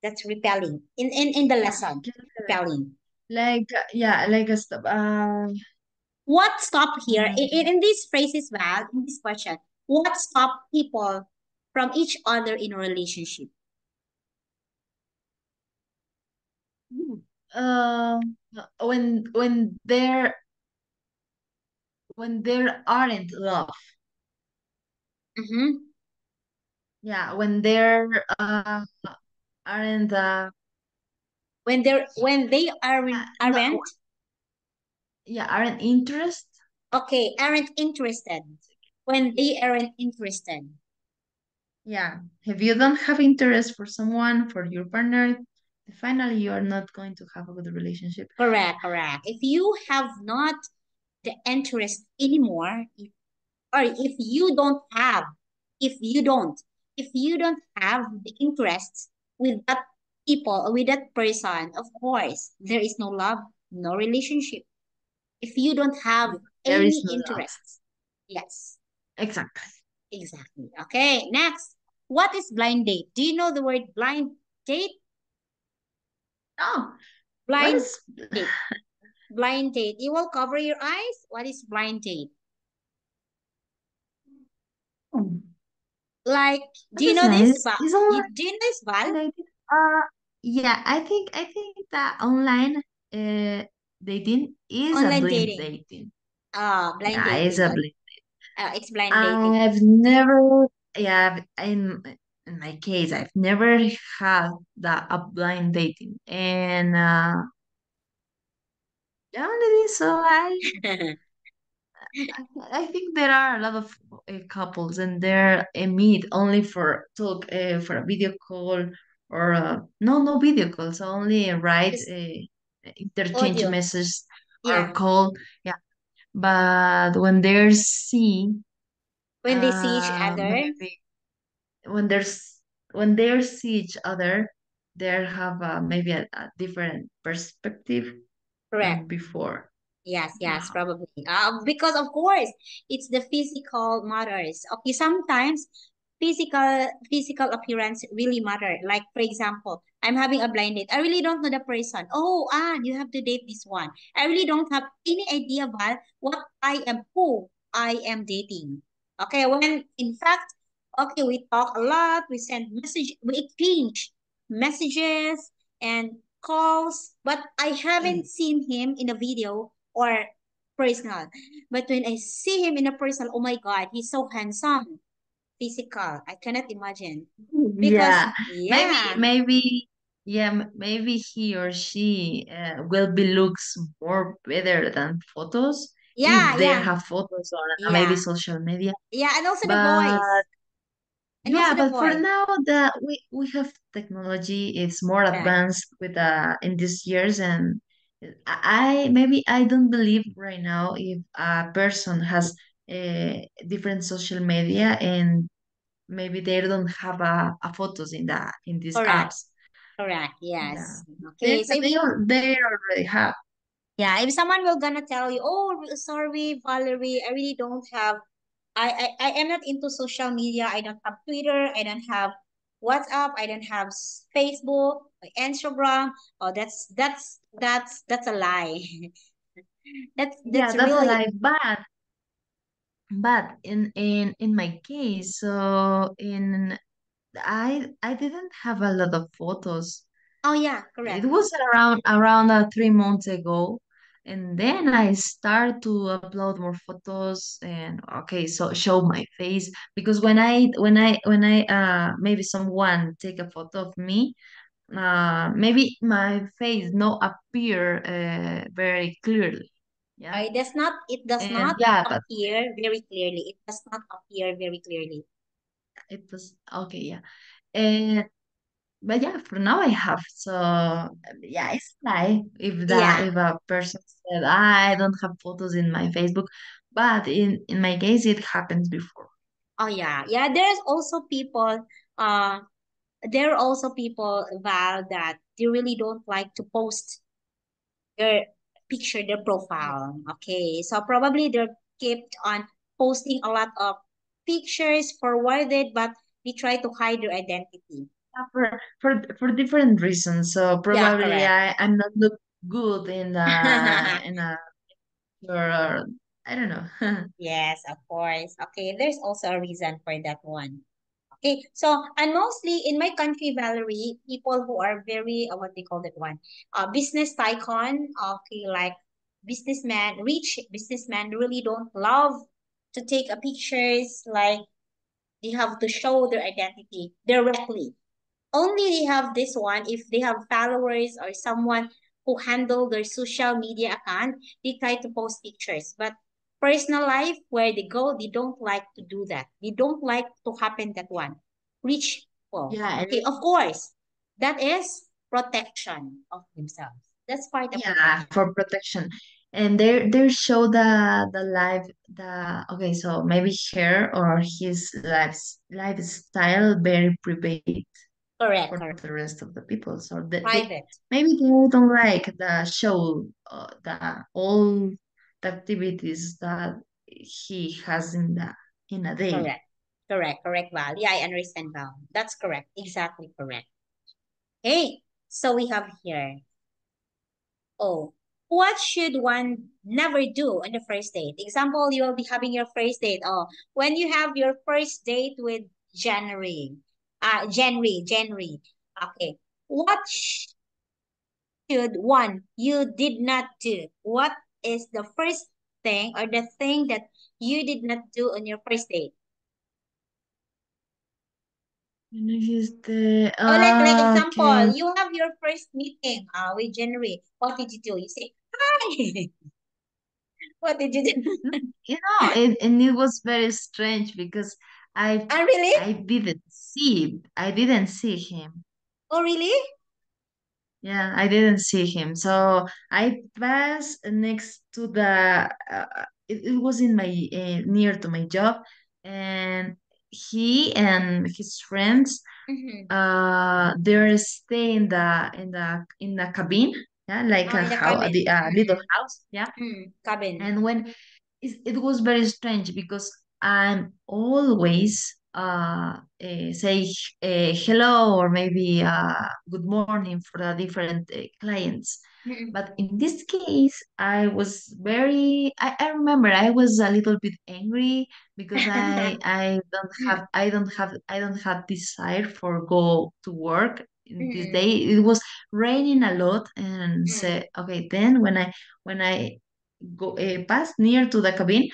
Speaker 1: That's repelling. In the
Speaker 2: Yeah,
Speaker 1: lesson,
Speaker 2: correct.
Speaker 1: repelling.
Speaker 2: Like yeah, like a stop.
Speaker 1: What stop here
Speaker 2: Mm,
Speaker 1: in these phrases, Val, in this question? What stop people from each other in a relationship?
Speaker 2: hmm. When there aren't love.
Speaker 1: Mm-hmm.
Speaker 2: Yeah, when there aren't
Speaker 1: When they
Speaker 2: no,
Speaker 1: aren't
Speaker 2: yeah, aren't interest.
Speaker 1: okay, aren't interested. When they aren't interested.
Speaker 2: Yeah, if you don't have interest for someone, for your partner, finally you are not going to have a good relationship.
Speaker 1: Correct, correct. If you have not the interest anymore, or if you don't have the interest with that people or with that person, of course, there is no love, no relationship. If you don't have
Speaker 2: There is
Speaker 1: any
Speaker 2: no love.
Speaker 1: interests. Yes,
Speaker 2: Exactly.
Speaker 1: exactly. Okay, next. What is blind date? Do you know the word blind date?
Speaker 2: Oh, what
Speaker 1: Blind
Speaker 2: is
Speaker 1: date. Blind date. You will cover your eyes. What is blind date?
Speaker 2: oh,
Speaker 1: Like, do
Speaker 2: that
Speaker 1: you
Speaker 2: is
Speaker 1: know this,
Speaker 2: nice.
Speaker 1: Val?
Speaker 2: It's online
Speaker 1: Do you know this, Val?
Speaker 2: dating. Yeah, I think that online dating is a
Speaker 1: Online
Speaker 2: blind
Speaker 1: dating.
Speaker 2: dating.
Speaker 1: Blind
Speaker 2: Yeah, it's
Speaker 1: dating.
Speaker 2: a blind.
Speaker 1: It's blind dating.
Speaker 2: I've never, yeah, in my case, I've never had a blind dating, and yeah, so I think there are a lot of couples, and they're meet only for talk, for a video call, or no video calls, only write,
Speaker 1: Just
Speaker 2: interchange
Speaker 1: audio.
Speaker 2: messages or
Speaker 1: Yeah.
Speaker 2: call. Yeah, but when they see,
Speaker 1: When they see each other.
Speaker 2: maybe when there's when they see each other, they have maybe a different perspective
Speaker 1: Correct.
Speaker 2: than before.
Speaker 1: Yes, yes,
Speaker 2: Yeah.
Speaker 1: probably. Because of course, it's the physical matters. Okay, sometimes physical appearance really matter. Like for example, I'm having a blind date. I really don't know the person. Oh, you have to date this one. I really don't have any idea about who I am dating. Okay, when in fact, okay, we talk a lot. We exchange messages and calls, but I haven't seen him in a video or personal. But when I see him in a personal, oh my God, he's so handsome, physical. I cannot imagine. Because,
Speaker 2: Yeah, maybe
Speaker 1: yeah,
Speaker 2: maybe yeah, maybe he or she will be looks more better than photos
Speaker 1: yeah,
Speaker 2: if they
Speaker 1: yeah,
Speaker 2: have photos on maybe
Speaker 1: yeah,
Speaker 2: social media.
Speaker 1: yeah, and also the
Speaker 2: But
Speaker 1: voice. And also
Speaker 2: yeah,
Speaker 1: the
Speaker 2: but for
Speaker 1: voice.
Speaker 2: now that we have technology, it's more
Speaker 1: Correct,
Speaker 2: advanced with in these years, and maybe I don't believe right now if a person has different social media and maybe they don't have a photos in these
Speaker 1: correct,
Speaker 2: apps.
Speaker 1: correct,
Speaker 2: Yeah,
Speaker 1: yes. Okay, so if you,
Speaker 2: they already have.
Speaker 1: yeah, if someone will gonna tell you, oh, sorry, Valerie, I really don't have I am not into social media. I don't have Twitter. I don't have WhatsApp. I don't have Facebook, Instagram. Oh, that's a lie.
Speaker 2: Yeah,
Speaker 1: That's
Speaker 2: that's a
Speaker 1: really
Speaker 2: lie. But in my case, so in I didn't have a lot of photos.
Speaker 1: oh yeah,
Speaker 2: It
Speaker 1: correct,
Speaker 2: was around 3 months ago, and then I start to upload more photos and okay, so show my face because when I maybe someone take a photo of me, maybe my face no appear very clearly. Yeah,
Speaker 1: it does
Speaker 2: and
Speaker 1: not
Speaker 2: yeah, but
Speaker 1: appear very clearly. It does not appear very clearly.
Speaker 2: it was okay. Yeah, and but yeah, for now I have. So yeah, it's like
Speaker 1: Yeah,
Speaker 2: if a person said I don't have photos in my Facebook, but in my case it happens before.
Speaker 1: Oh yeah, yeah. There's also people. Uh, there are also people, Val, that they really don't like to post their picture, their
Speaker 2: Yeah.
Speaker 1: profile. Okay, so probably they're kept on posting a lot of pictures forwarded, but they try to hide their identity.
Speaker 2: For different reasons. So
Speaker 1: Yeah,
Speaker 2: probably
Speaker 1: correct.
Speaker 2: I'm not look good in a or I don't know.
Speaker 1: Yes, of course. Okay, there's also a reason for that one. Okay, so and mostly in my country, Valerie, people who are very what they call that one, business tycoon, okay, like businessman, rich businessman, really don't love to take a pictures like they have to show their identity directly. Only they have this one if they have followers or someone who handle their social media account, they try to post pictures. But personal life, where they go, they don't like to do that. They don't like to happen that one. Rich people.
Speaker 2: Yeah, and
Speaker 1: Okay, of course, that is protection of themselves. That's part of
Speaker 2: yeah,
Speaker 1: protection.
Speaker 2: for protection. And they show the life the okay, so maybe her or his lifestyle very private
Speaker 1: Correct,
Speaker 2: for
Speaker 1: correct.
Speaker 2: the rest of the people. So they
Speaker 1: Private.
Speaker 2: maybe they don't like the show the all the activities that he has in a day.
Speaker 1: Correct. Correct, correct, Val. Yeah, I understand, Val. That's correct. Exactly correct. Okay, so we have here. Oh, what should one never do on the first date? Example, you will be having your first date. Oh, when you have your first date with January, January. Okay, what should one you did not do? What is the first thing or the thing that you did not do on your first date?
Speaker 2: And he's the
Speaker 1: Oh, like example,
Speaker 2: okay.
Speaker 1: you have your first meeting with January. What did you do? You say hi. What did you do?
Speaker 2: No, and it was very strange because I
Speaker 1: Ah, really?
Speaker 2: I didn't see him.
Speaker 1: Oh, really?
Speaker 2: Yeah, I didn't see him. So I passed next to it was in my near to my job, and he and his friends
Speaker 1: Mm-hmm.
Speaker 2: they're staying in the cabin, yeah, like
Speaker 1: Oh,
Speaker 2: a
Speaker 1: in the
Speaker 2: house,
Speaker 1: cabin.
Speaker 2: a little
Speaker 1: Mm-mm.
Speaker 2: house, yeah.
Speaker 1: Cabin.
Speaker 2: And when it was very strange because I'm always say hello or maybe good morning for the different clients.
Speaker 1: Mm-mm.
Speaker 2: But in this case, I remember I was a little bit angry because
Speaker 1: Mm-mm.
Speaker 2: I don't have desire for go to work in this
Speaker 1: Mm-mm.
Speaker 2: day. It was raining a lot and
Speaker 1: Mm-mm.
Speaker 2: say okay, then when I go pass near to the cabin.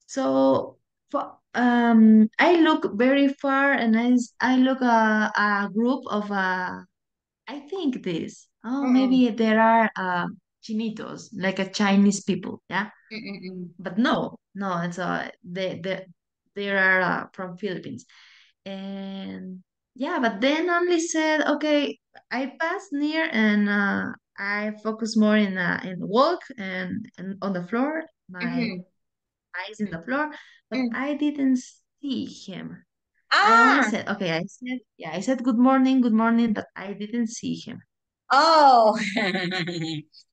Speaker 2: So I look very far and I look a group of I think this. Oh,
Speaker 1: Mm-mm.
Speaker 2: maybe there are chinitos, like a Chinese people, yeah.
Speaker 1: Mm-mm.
Speaker 2: But no, no, it's they are from Philippines, and yeah. But then only said, okay, I pass near and I focus more in walk and on the floor. My
Speaker 1: Mm-hmm.
Speaker 2: eyes in the floor, but
Speaker 1: Mm.
Speaker 2: I didn't see him. I only
Speaker 1: Ah,
Speaker 2: said, okay, I said good morning, but I didn't see him.
Speaker 1: oh,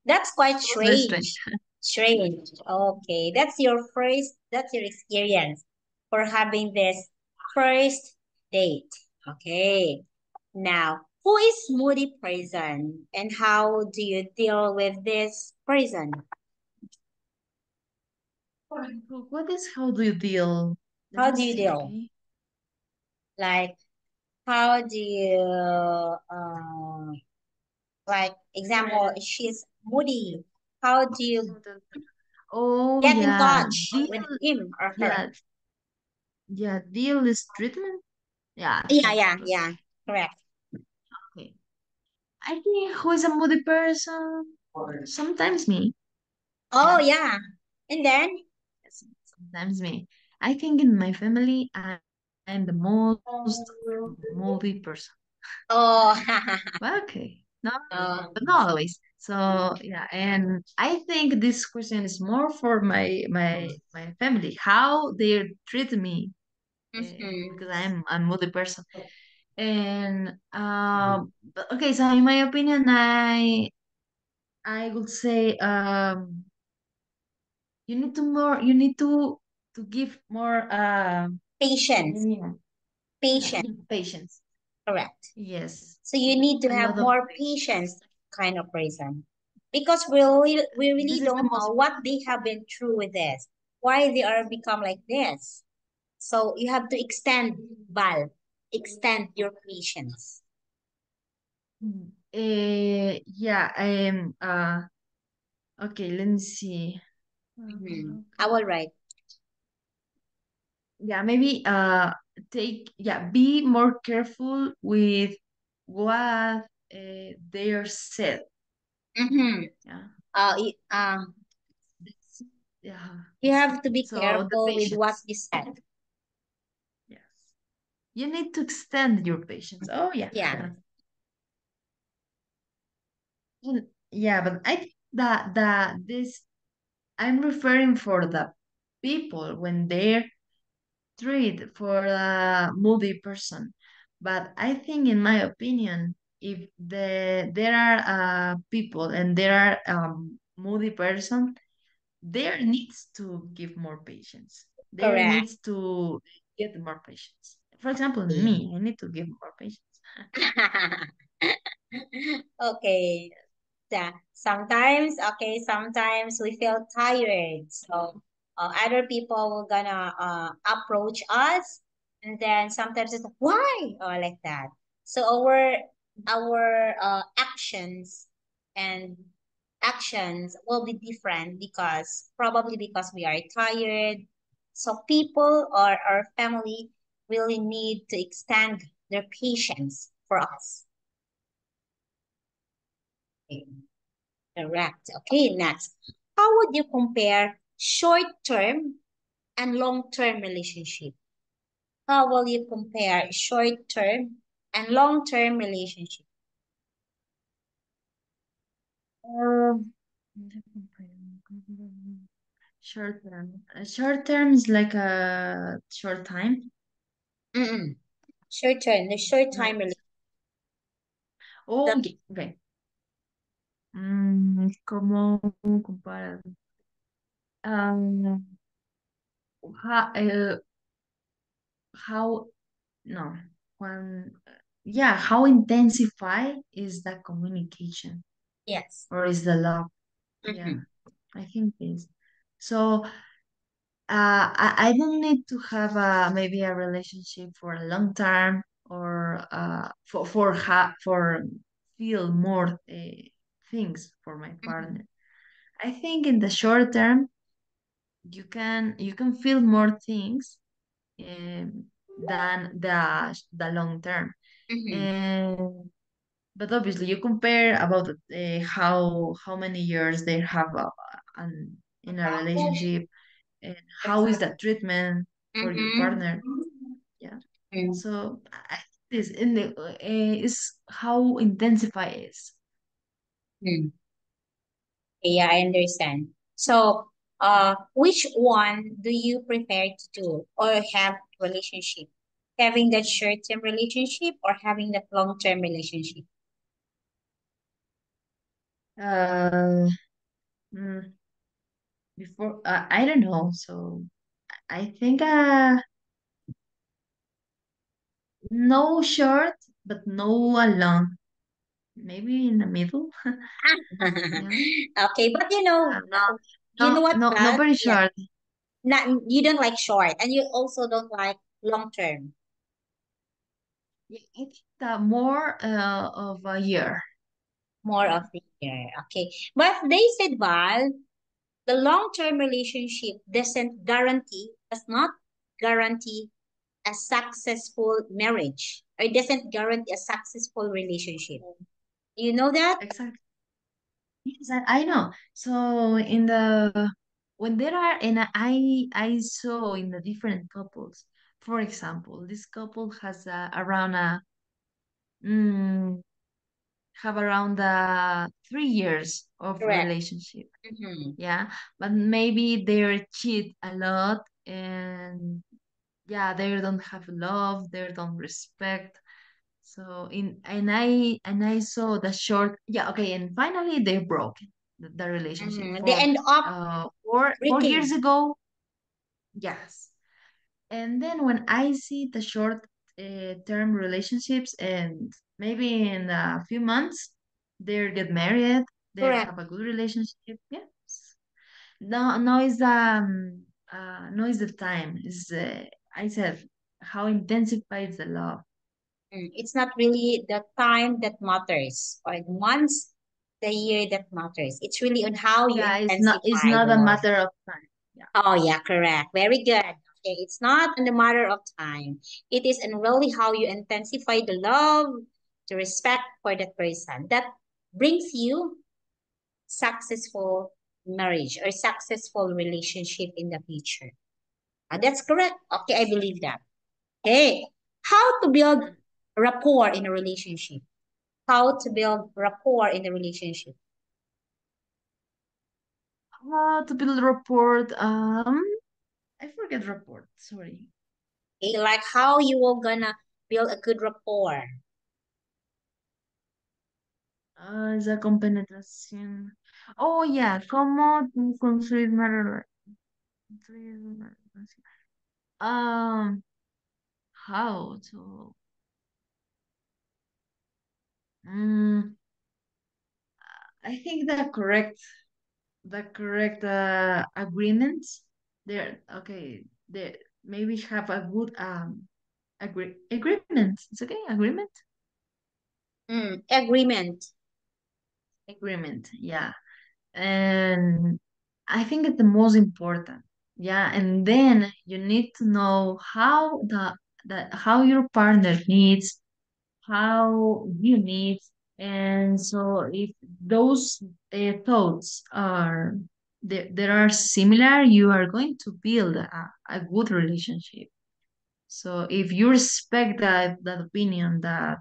Speaker 1: that's quite
Speaker 2: It was very strange.
Speaker 1: strange. Strange. Okay, that's your experience for having this first date. Okay. Now, who is moody person and how do you deal with this person?
Speaker 2: What is how do you deal? Let
Speaker 1: How
Speaker 2: me
Speaker 1: do you
Speaker 2: see,
Speaker 1: deal?
Speaker 2: okay?
Speaker 1: Like, how do you, uh, like, example, she's moody. How do you
Speaker 2: Oh
Speaker 1: get in
Speaker 2: yeah,
Speaker 1: touch
Speaker 2: deal.
Speaker 1: with him or her?
Speaker 2: Yeah, yeah, deal is treatment. Yeah,
Speaker 1: Yeah,
Speaker 2: that
Speaker 1: yeah,
Speaker 2: was
Speaker 1: yeah. Correct.
Speaker 2: okay. I think who is a moody person? Sometimes me.
Speaker 1: Oh,
Speaker 2: Yeah,
Speaker 1: yeah. And then,
Speaker 2: sometimes me. I think in my family, I'm the most moody person.
Speaker 1: oh,
Speaker 2: Well, okay, no,
Speaker 1: oh,
Speaker 2: but not always. So yeah, and I think this question is more for my family, how they treat me.
Speaker 1: Mm-hmm.
Speaker 2: because I'm a moody person. And but okay, so in my opinion, I would say you need to give more
Speaker 1: Patience.
Speaker 2: yeah,
Speaker 1: Patience.
Speaker 2: patience.
Speaker 1: Correct.
Speaker 2: Yes,
Speaker 1: So you need to
Speaker 2: a
Speaker 1: have
Speaker 2: lot of
Speaker 1: more
Speaker 2: patience.
Speaker 1: patience, kind of person, because we really
Speaker 2: This is the
Speaker 1: don't
Speaker 2: most
Speaker 1: know what they have been through with this, why they are become like this. So you have to extend, Val, extend your patience.
Speaker 2: important. Yeah, okay, let me see.
Speaker 1: I
Speaker 2: Okay.
Speaker 1: will write.
Speaker 2: Yeah, maybe be more careful with what they are said.
Speaker 1: Mm-hmm.
Speaker 2: Yeah.
Speaker 1: Uh, y-
Speaker 2: That's- yeah.
Speaker 1: you have to be
Speaker 2: So the
Speaker 1: careful with what
Speaker 2: patience.
Speaker 1: you said.
Speaker 2: Yes. You need to extend your patience. Oh yeah.
Speaker 1: Yeah.
Speaker 2: Yeah, but I think that this I'm referring for the people when they're treat for a moody person. But I think, in my opinion, if there are people and there are moody person, there needs to give more patience. There
Speaker 1: Correct.
Speaker 2: needs to get more patience. For example, me, I need to give more patience.
Speaker 1: Okay. Yeah, sometimes, okay, sometimes we feel tired. So other people will gonna approach us, and then sometimes it's why or like that. So our and actions will be different because probably because we are tired. So people or our family really need to extend their patience for us. Correct. Okay, next. How would you compare short-term and long-term relationship? How will you compare short-term and long-term relationship?
Speaker 2: Um, short term. Short term is like a short time.
Speaker 1: Mm-mm. Short-term, the short
Speaker 2: No.
Speaker 1: time relationship.
Speaker 2: Oh, okay. Okay. ¿Cómo comparar? Um, how, how, no, when, yeah, how intensify is the communication
Speaker 1: Yes.
Speaker 2: or is the love?
Speaker 1: Mm-hmm.
Speaker 2: Yeah, I think this. So, I don't need to have maybe a relationship for a long time or for feel more things for my
Speaker 1: Mm-hmm.
Speaker 2: partner. I think in the short term, you can feel more things than the long term.
Speaker 1: Mm-hmm.
Speaker 2: And but obviously you compare about how many years they have in a relationship and how is the treatment for your partner. Yeah.
Speaker 1: Mm-hmm.
Speaker 2: So I this in the is how intensify is.
Speaker 1: Mm-hmm. Yeah, I understand. So, which one do you prefer to do or have relationship? Having that short-term relationship or having that long-term relationship?
Speaker 2: Uh, mm, before I don't know. So I think no short, but no long. Maybe in the middle. Yeah.
Speaker 1: Okay, but
Speaker 2: No,
Speaker 1: you know what,
Speaker 2: no,
Speaker 1: Val?
Speaker 2: very
Speaker 1: Yeah,
Speaker 2: short.
Speaker 1: not you don't like short, and you also don't like long term,
Speaker 2: Yeah, I think more of a year.
Speaker 1: more
Speaker 2: Yeah.
Speaker 1: of the year. Okay, but they said, Val, the long term relationship does not guarantee a successful marriage, or it doesn't guarantee a successful relationship. Do you know that?
Speaker 2: Exactly. Yes, I know. So in the when there are and I saw in the different couples. For example, this couple has around mm, have around 3 years of
Speaker 1: Correct.
Speaker 2: relationship.
Speaker 1: Mm-hmm.
Speaker 2: Yeah, but maybe they cheat a lot and yeah, they don't have love, they don't respect. So in and I saw the short, yeah, okay, and finally they broke the relationship
Speaker 1: They
Speaker 2: for
Speaker 1: end up
Speaker 2: 4 years
Speaker 1: breaking.
Speaker 2: ago. Yes. And then when I see the short term relationships, and maybe in a few months they get married, they
Speaker 1: Correct.
Speaker 2: have a good relationship. Yes. No, no is no is the time. Is I said how intensifies the love.
Speaker 1: It's not really the time that matters or the months, the year that matters. It's really on how you
Speaker 2: Yeah, it's
Speaker 1: intensify
Speaker 2: not
Speaker 1: the
Speaker 2: a
Speaker 1: love.
Speaker 2: matter of time. Yeah.
Speaker 1: Oh, yeah, correct. Very good. Okay, it's not in the matter of time. It is in really how you intensify the love, the respect for that person. That brings you successful marriage or successful relationship in the future. That's correct. Okay, I believe that. Okay, how to build
Speaker 2: Mm.
Speaker 1: rapport in a relationship? How to build rapport in a relationship?
Speaker 2: How to build report? I forget report. Sorry.
Speaker 1: Okay, like how you are gonna build a good rapport.
Speaker 2: Esa compenetración. Oh, yeah. ¿Cómo construir una construir una relación? How to? Mm, I think the correct agreements there. Okay, they maybe have a good agreement. It's okay.
Speaker 1: Agreement.
Speaker 2: Agreement. Yeah, and I think it's the most important. Yeah, and then you need to know how how your partner needs, how you need, and so if those thoughts are there are similar, you are going to build a good relationship. So if you respect that opinion that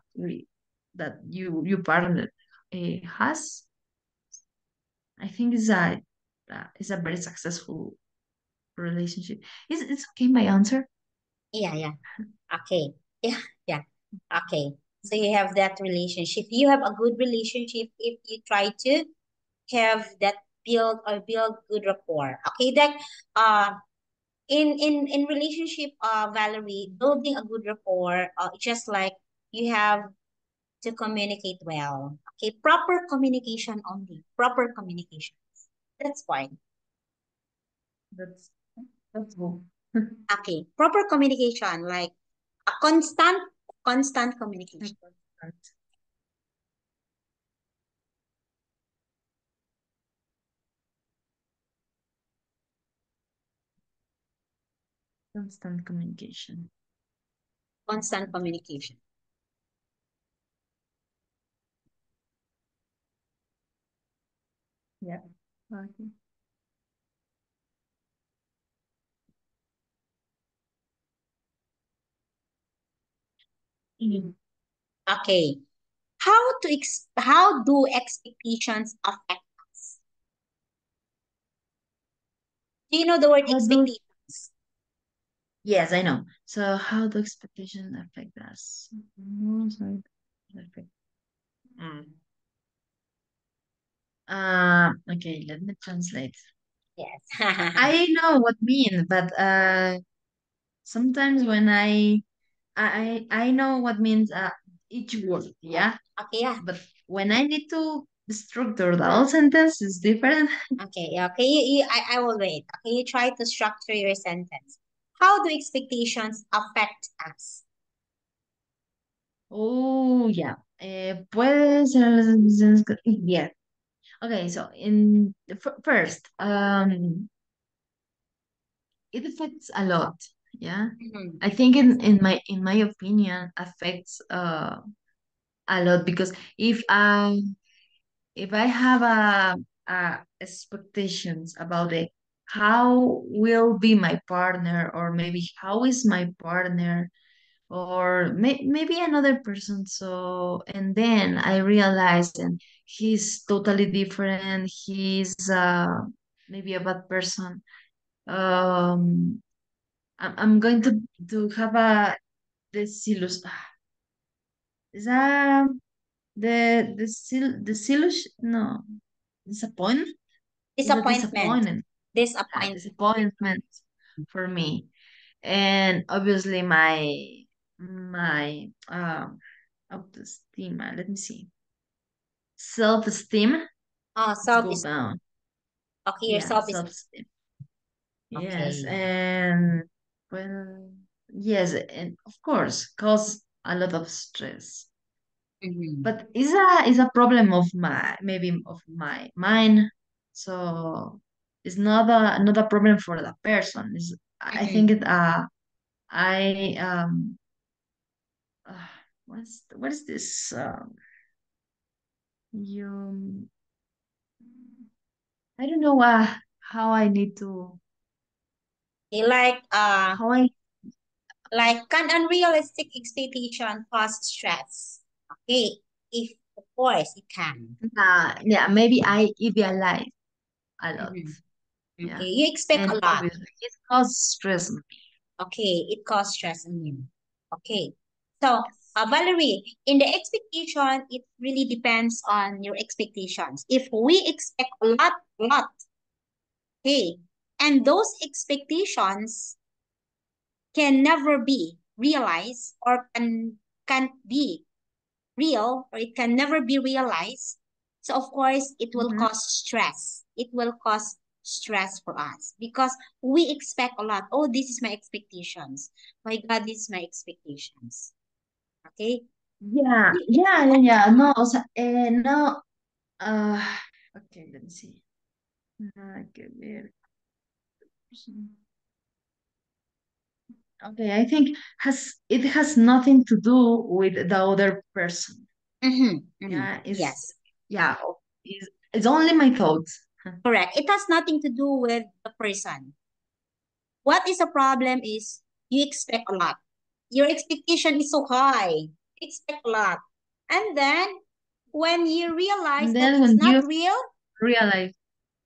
Speaker 2: your partner has, I think it's a very successful relationship. It's okay my answer?
Speaker 1: Yeah, yeah. Okay. Yeah, yeah. Okay. So you have that relationship. You have a good relationship if you try to have that build good rapport. Okay, that uh in relationship, Valerie, building a good rapport, just like you have to communicate well. Okay, proper communication only. Proper communication. That's fine.
Speaker 2: That's that's good.
Speaker 1: Okay, proper communication, like a constant communication.
Speaker 2: Constant communication.
Speaker 1: Constant communication.
Speaker 2: Yeah. Okay. Mhm.
Speaker 1: Okay. How do expectations affect us? Do you know the word
Speaker 2: How do
Speaker 1: expectations?
Speaker 2: Yes, I know. So how do expectations affect us? Sorry. Affect. Mm. Okay, let me translate.
Speaker 1: Yes.
Speaker 2: I know what mean, but sometimes when I know what means each word, yeah.
Speaker 1: Okay, yeah.
Speaker 2: But when I need to structure the whole sentence, it's different.
Speaker 1: Okay, yeah. Okay, I will wait. Okay, you try to structure your sentence. How do expectations affect us?
Speaker 2: Oh, yeah. Puede ser. Yeah. Okay, so first, it affects a lot. Yeah,
Speaker 1: Mhm.
Speaker 2: I think in my opinion affects a lot because if I have a expectations about it, how will be my partner, or maybe how is my partner, or maybe another person. So and then I realized, and he's totally different. He's maybe a bad person. Um, I'm going to have a desilus. Is that the no disappointment? Is a
Speaker 1: Disappointment.
Speaker 2: disappointment.
Speaker 1: Disappointment.
Speaker 2: Disappointment for me, and obviously my autoestima. Let me see. Self-esteem
Speaker 1: Oh,
Speaker 2: it's go
Speaker 1: self-esteem.
Speaker 2: down.
Speaker 1: Okay, your
Speaker 2: Yeah,
Speaker 1: self-esteem.
Speaker 2: self-esteem. Yes,
Speaker 1: Okay.
Speaker 2: and well, yes, and of course, cause a lot of stress.
Speaker 1: Mm-hmm.
Speaker 2: But is a problem of my maybe of my mind. So it's not a problem for the person. I think
Speaker 1: Mm-hmm.
Speaker 2: it I uh, what is this you I don't know how I need to
Speaker 1: Okay, like
Speaker 2: how I
Speaker 1: can unrealistic expectation cause stress? Okay, if of course it can.
Speaker 2: yeah maybe I idealize a lot.
Speaker 1: Mm-hmm.
Speaker 2: Yeah,
Speaker 1: Okay, you expect a
Speaker 2: and
Speaker 1: lot.
Speaker 2: obviously it causes stress.
Speaker 1: Okay, it causes stress on you. Okay, so
Speaker 2: Yes.
Speaker 1: Valerie, in the expectation, it really depends on your expectations. If we expect a lot, okay, and those expectations can never be realized or can't be real or it can never be realized. So of course it will
Speaker 2: Mm-hmm.
Speaker 1: cause stress. It will cause stress for us because we expect a lot. Oh, this is my expectations. My God, this is my expectations. Okay.
Speaker 2: Yeah,
Speaker 1: We
Speaker 2: yeah, yeah,
Speaker 1: expect
Speaker 2: yeah. No, o sea, no. Uh, okay, let me see. Nada que ver. Okay, I think it has nothing to do with the other person. Yeah,
Speaker 1: yes,
Speaker 2: yeah, it's only my thoughts.
Speaker 1: correct. It has nothing to do with the person. What is the problem is you expect a lot. Your expectation is so high. You expect a lot. And then when you realize
Speaker 2: And
Speaker 1: that
Speaker 2: then
Speaker 1: it's
Speaker 2: when
Speaker 1: not
Speaker 2: you
Speaker 1: real,
Speaker 2: realize,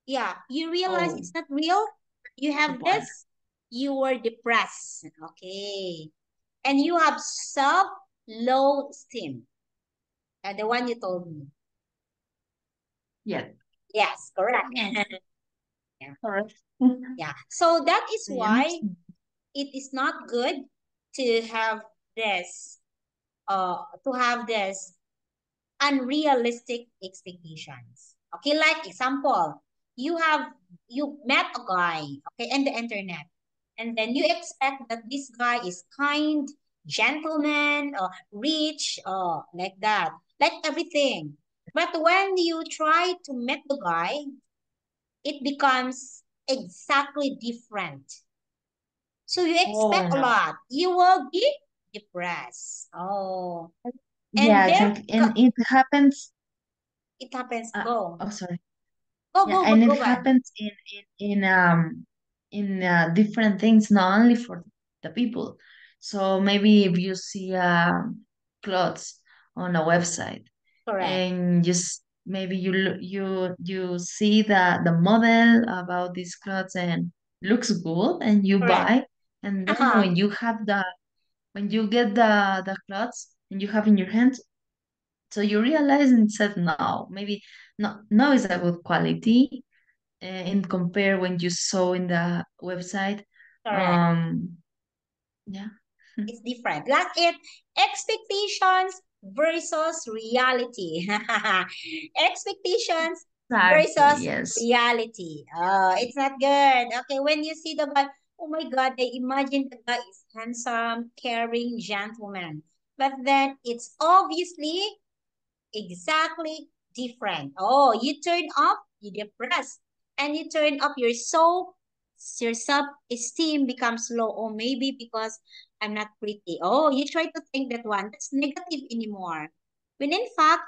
Speaker 1: yeah, you realize
Speaker 2: oh,
Speaker 1: it's not real, you have
Speaker 2: disappointed.
Speaker 1: this, you were depressed. Okay. And you have self low esteem. The one you told me.
Speaker 2: Yeah,
Speaker 1: Yes, correct.
Speaker 2: yeah,
Speaker 1: Yeah.
Speaker 2: correct.
Speaker 1: Yeah. So that is
Speaker 2: I
Speaker 1: why
Speaker 2: understand.
Speaker 1: it is not good to have this unrealistic expectations. Okay, like example, you met a guy, okay, in the internet, and then you expect that this guy is kind, gentleman, rich, like that, like everything. But when you try to meet the guy, it becomes exactly different. So you
Speaker 2: Oh
Speaker 1: expect a
Speaker 2: no.
Speaker 1: lot. You will be depressed. Oh, and
Speaker 2: Yeah,
Speaker 1: there
Speaker 2: exactly. And it happens.
Speaker 1: it happens. Go.
Speaker 2: Oh, sorry.
Speaker 1: Go,
Speaker 2: Yeah,
Speaker 1: go, go,
Speaker 2: and it
Speaker 1: go on.
Speaker 2: happens in different things, not only for the people. So maybe if you see clothes on a website
Speaker 1: Correct.
Speaker 2: and maybe you see the model about these clothes and looks good and you
Speaker 1: Correct.
Speaker 2: buy, and then
Speaker 1: Uh-huh.
Speaker 2: when you get the clothes and you have in your hands, so you realize and said no, maybe no is a good quality in compare when you saw in the website.
Speaker 1: Correct.
Speaker 2: Um, yeah,
Speaker 1: It's different. Like it, expectations versus reality. Expectations
Speaker 2: exactly.
Speaker 1: versus
Speaker 2: Yes.
Speaker 1: reality. Oh, it's not good. Okay, when you see the guy, oh my God, I imagine the guy is handsome, caring, gentleman. But then it's obviously exactly different. Oh, you turn up, you depressed. And you turn up your self-esteem becomes low. Or maybe because I'm not pretty. Oh, you try to think that one. That's negative anymore. When in fact,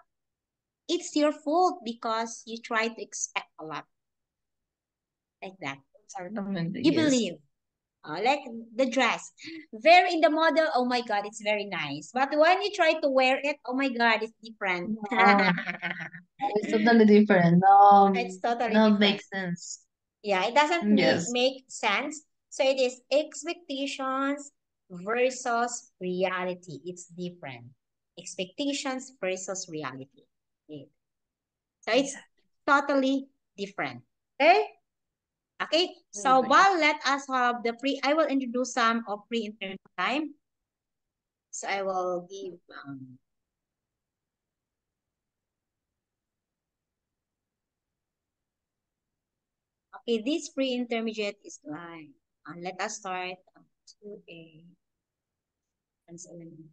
Speaker 1: it's your fault because you try to expect a lot like that.
Speaker 2: Exactamente,
Speaker 1: You
Speaker 2: yes.
Speaker 1: believe. Like the dress. Very in the model, oh my God, it's very nice. But when you try to wear it, oh my God, it's different.
Speaker 2: No, it's totally different. No,
Speaker 1: It's totally
Speaker 2: not
Speaker 1: different.
Speaker 2: makes sense.
Speaker 1: Yeah, it doesn't
Speaker 2: Yes.
Speaker 1: make sense. So it is expectations versus reality. It's different. Expectations versus reality. Okay. So it's totally different. Okay? Okay. So
Speaker 2: Okay.
Speaker 1: while let us have the I will introduce some of pre-internet time. So I will give okay, this pre-intermediate is like let us start to a element.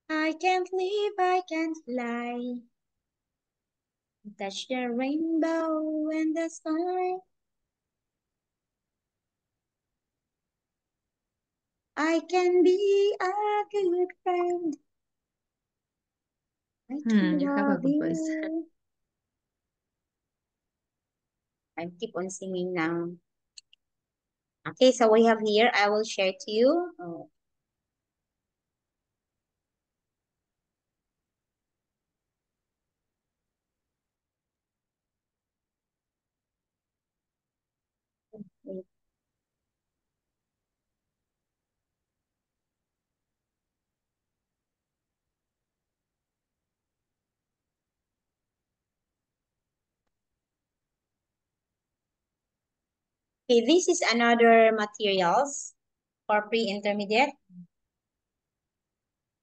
Speaker 1: I can't live, I can't fly. Touch the rainbow and the sky. I can be a good friend. I can
Speaker 2: You have a
Speaker 1: love
Speaker 2: good voice.
Speaker 1: you. I keep on singing now. Okay, so we have here, I will share to you. Oh, wait. Okay, this is another materials for pre-intermediate.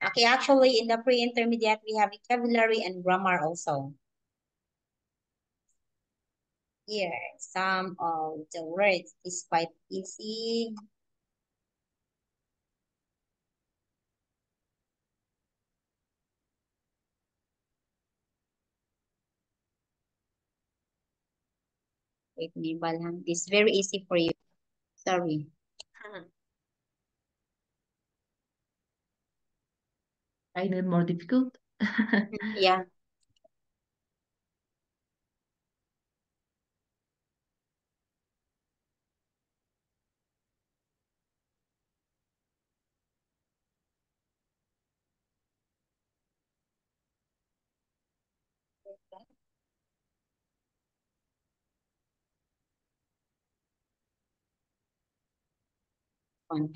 Speaker 1: Okay, actually in the pre-intermediate, we have vocabulary and grammar also. Here, some of the words is quite easy. Wait, me, Balham. It's very easy for you. Sorry.
Speaker 2: I need more difficult.
Speaker 1: Yeah. Fun.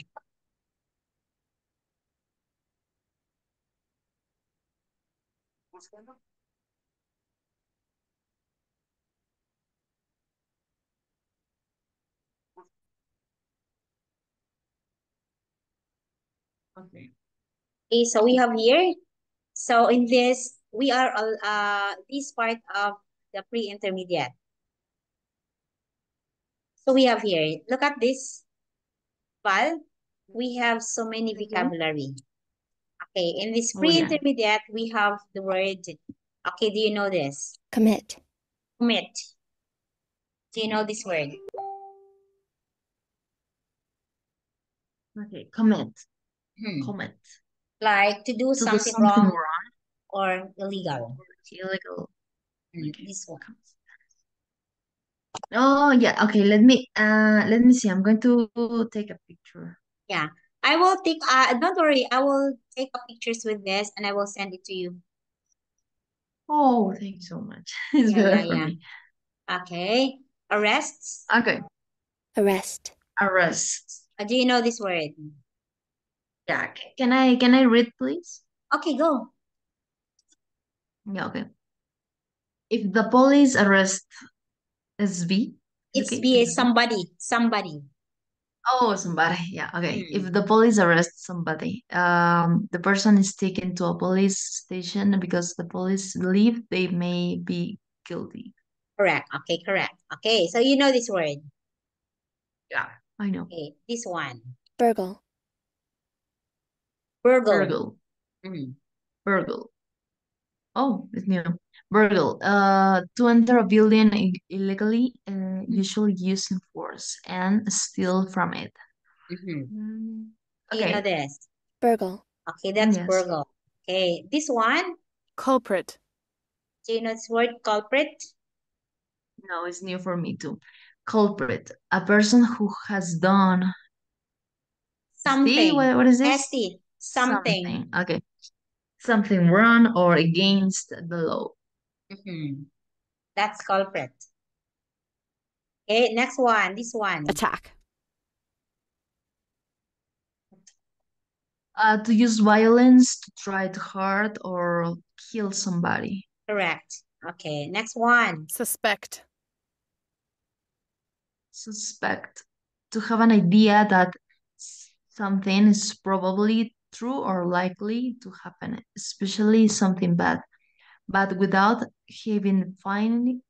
Speaker 2: Okay.
Speaker 1: Okay, so we have here. So in this, we are this part of the pre-intermediate. So we have here, look at this file. We have so many vocabulary. Okay, in this
Speaker 2: Oh yeah.
Speaker 1: pre-intermediate, we have the word, okay, do you know this?
Speaker 3: Commit.
Speaker 1: Commit. Do you know this word?
Speaker 2: Okay. Comment.
Speaker 1: Hmm.
Speaker 2: Comment.
Speaker 1: Like to do
Speaker 2: To do
Speaker 1: something
Speaker 2: something
Speaker 1: wrong
Speaker 2: wrong
Speaker 1: or illegal.
Speaker 2: or illegal.
Speaker 1: Hmm,
Speaker 2: Okay.
Speaker 1: this one.
Speaker 2: Oh yeah. Okay. Let me see. I'm going to take a picture.
Speaker 1: Yeah. I will take, don't worry, I will take a pictures with this and I will send it to you.
Speaker 2: Oh, thank you so much. It's
Speaker 1: Yeah,
Speaker 2: better
Speaker 1: yeah,
Speaker 2: for
Speaker 1: yeah.
Speaker 2: me.
Speaker 1: Okay. Arrests.
Speaker 2: Okay.
Speaker 3: Arrest.
Speaker 2: Arrest.
Speaker 1: Do you know this word?
Speaker 2: Yeah. Can I read, please?
Speaker 1: Okay, go.
Speaker 2: Yeah. Okay. If the police arrest SB,
Speaker 1: It's
Speaker 2: okay,
Speaker 1: be
Speaker 2: SB.
Speaker 1: somebody.
Speaker 2: Oh, somebody. Yeah, okay.
Speaker 1: Hmm.
Speaker 2: If the police arrest somebody, the person is taken to a police station because the police believe they may be guilty.
Speaker 1: Correct. Okay, correct. Okay, so you know this word.
Speaker 2: Yeah, I know.
Speaker 1: Okay, this one.
Speaker 3: Burgle.
Speaker 1: Burgle.
Speaker 2: Burgle,
Speaker 1: Hmm.
Speaker 2: burgle. Oh, it's new. Burgle. To enter a building illegally, usually using force and steal from it.
Speaker 1: Mm-hmm. You know
Speaker 2: Okay.
Speaker 1: this.
Speaker 3: burgle,
Speaker 1: Okay, that's
Speaker 2: Yes.
Speaker 1: burgle. Okay, this one.
Speaker 4: Culprit.
Speaker 1: Do you know this word culprit?
Speaker 2: No, it's new for me too. Culprit, a person who has done
Speaker 1: Something.
Speaker 2: what is this?
Speaker 1: ST. Something.
Speaker 2: Something. Okay. Something wrong or against the law.
Speaker 1: Mm-hmm. That's culprit. Okay, next one. This one.
Speaker 4: Attack.
Speaker 2: To use violence to try to hurt or kill somebody.
Speaker 1: Correct. Okay, next one.
Speaker 4: Suspect.
Speaker 2: Suspect, to have an idea that something is probably true or likely to happen, especially something bad, but without having define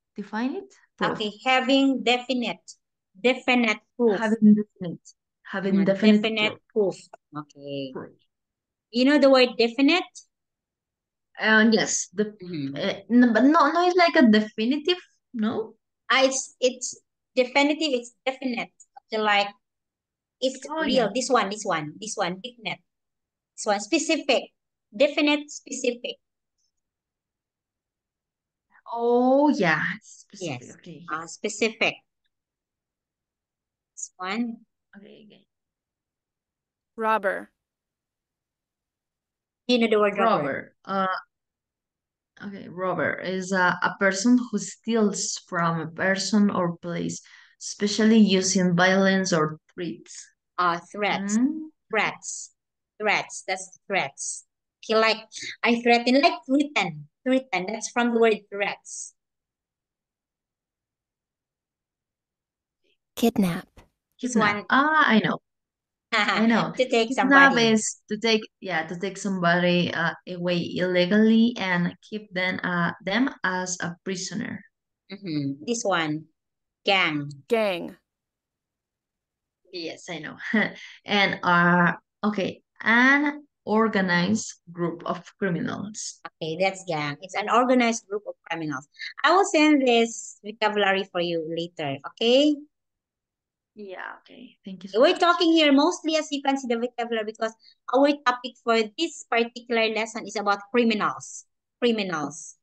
Speaker 2: it proof.
Speaker 1: Okay, having definite proof.
Speaker 2: Having definite
Speaker 1: Definite
Speaker 2: proof.
Speaker 1: proof. Okay.
Speaker 2: Proof.
Speaker 1: You know the word definite?
Speaker 2: Yes,
Speaker 1: Mm-hmm.
Speaker 2: no, but no, it's like a definitive. No.
Speaker 1: It's definitive. It's definite. So like it's
Speaker 2: Oh
Speaker 1: real.
Speaker 2: yeah.
Speaker 1: This one, definite. This one, specific. Definite, specific.
Speaker 2: Oh yeah. Specific.
Speaker 1: Yes.
Speaker 2: Okay.
Speaker 1: Specific. This one.
Speaker 2: Okay.
Speaker 4: Robber.
Speaker 1: You know the word robber?
Speaker 2: Robber. Okay, robber is a person who steals from a person or place, especially using violence or threats.
Speaker 1: Threats.
Speaker 2: Mm,
Speaker 1: Threats. Threats. That's threats. Okay, like I threaten, like threaten. Threaten. That's from the word threats.
Speaker 3: kidnap,
Speaker 1: This
Speaker 2: Kidnap.
Speaker 1: one.
Speaker 2: I know. I know.
Speaker 1: To take
Speaker 2: Kidnap
Speaker 1: somebody.
Speaker 2: is to take somebody away illegally and keep them as a prisoner.
Speaker 1: Mm-hmm. This one. Gang.
Speaker 4: Gang.
Speaker 2: Yes, I know. And okay, an organized group of criminals.
Speaker 1: Okay, that's gang. It's an organized group of criminals. I will send this vocabulary for you later, okay?
Speaker 2: Yeah, okay. Thank you so
Speaker 1: We're
Speaker 2: much.
Speaker 1: talking here mostly, as you can see, the vocabulary because our topic for this particular lesson is about criminals. Criminals.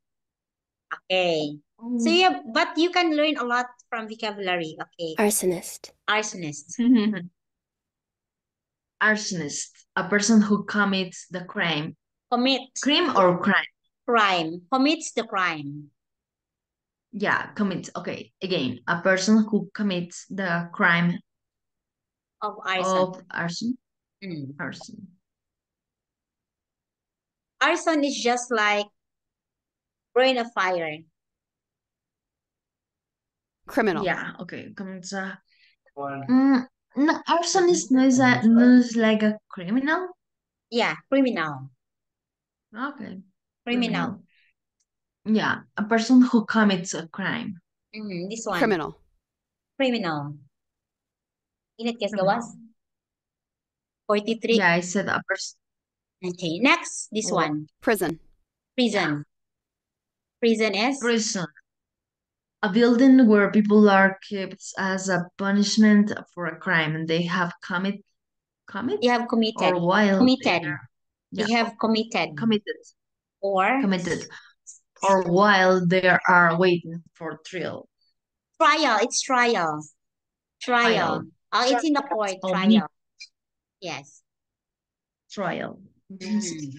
Speaker 1: Okay. So
Speaker 2: Mm.
Speaker 1: yeah, but you can learn a lot from vocabulary. Okay.
Speaker 3: arsonist,
Speaker 1: Arsonist.
Speaker 2: Arsonist, a person who commits the crime.
Speaker 1: Commit.
Speaker 2: Crime or crime?
Speaker 1: Crime. Commits the crime.
Speaker 2: Yeah, commits. Okay, again, a person who commits the crime
Speaker 1: Of arson.
Speaker 2: of arson.
Speaker 1: Mm.
Speaker 2: Arson.
Speaker 1: Arson is just like burn a fire.
Speaker 4: Criminal.
Speaker 2: Yeah, okay. Commits a. No, arsonist no is like a criminal.
Speaker 1: Yeah, criminal.
Speaker 2: Okay,
Speaker 1: Criminal.
Speaker 2: Yeah, a person who commits a crime.
Speaker 1: This one.
Speaker 4: Criminal.
Speaker 1: Criminal. Init guys
Speaker 2: Criminal.
Speaker 1: gawas? 43.
Speaker 2: Yeah, I said a person.
Speaker 1: Okay, next, this
Speaker 2: What?
Speaker 1: one.
Speaker 4: Prison.
Speaker 1: Prison. Prison is?
Speaker 2: Prison. A building where people are kept as a punishment for a crime and they have
Speaker 1: You have committed.
Speaker 2: or while
Speaker 1: Committed.
Speaker 2: yeah,
Speaker 1: You have committed.
Speaker 2: committed
Speaker 1: Or?
Speaker 2: or while they are waiting for trial.
Speaker 1: Trial. It's trial. Trial. Oh, it's in the court.
Speaker 2: Oh,
Speaker 1: Trial. Yes.
Speaker 2: trial.
Speaker 1: Mm.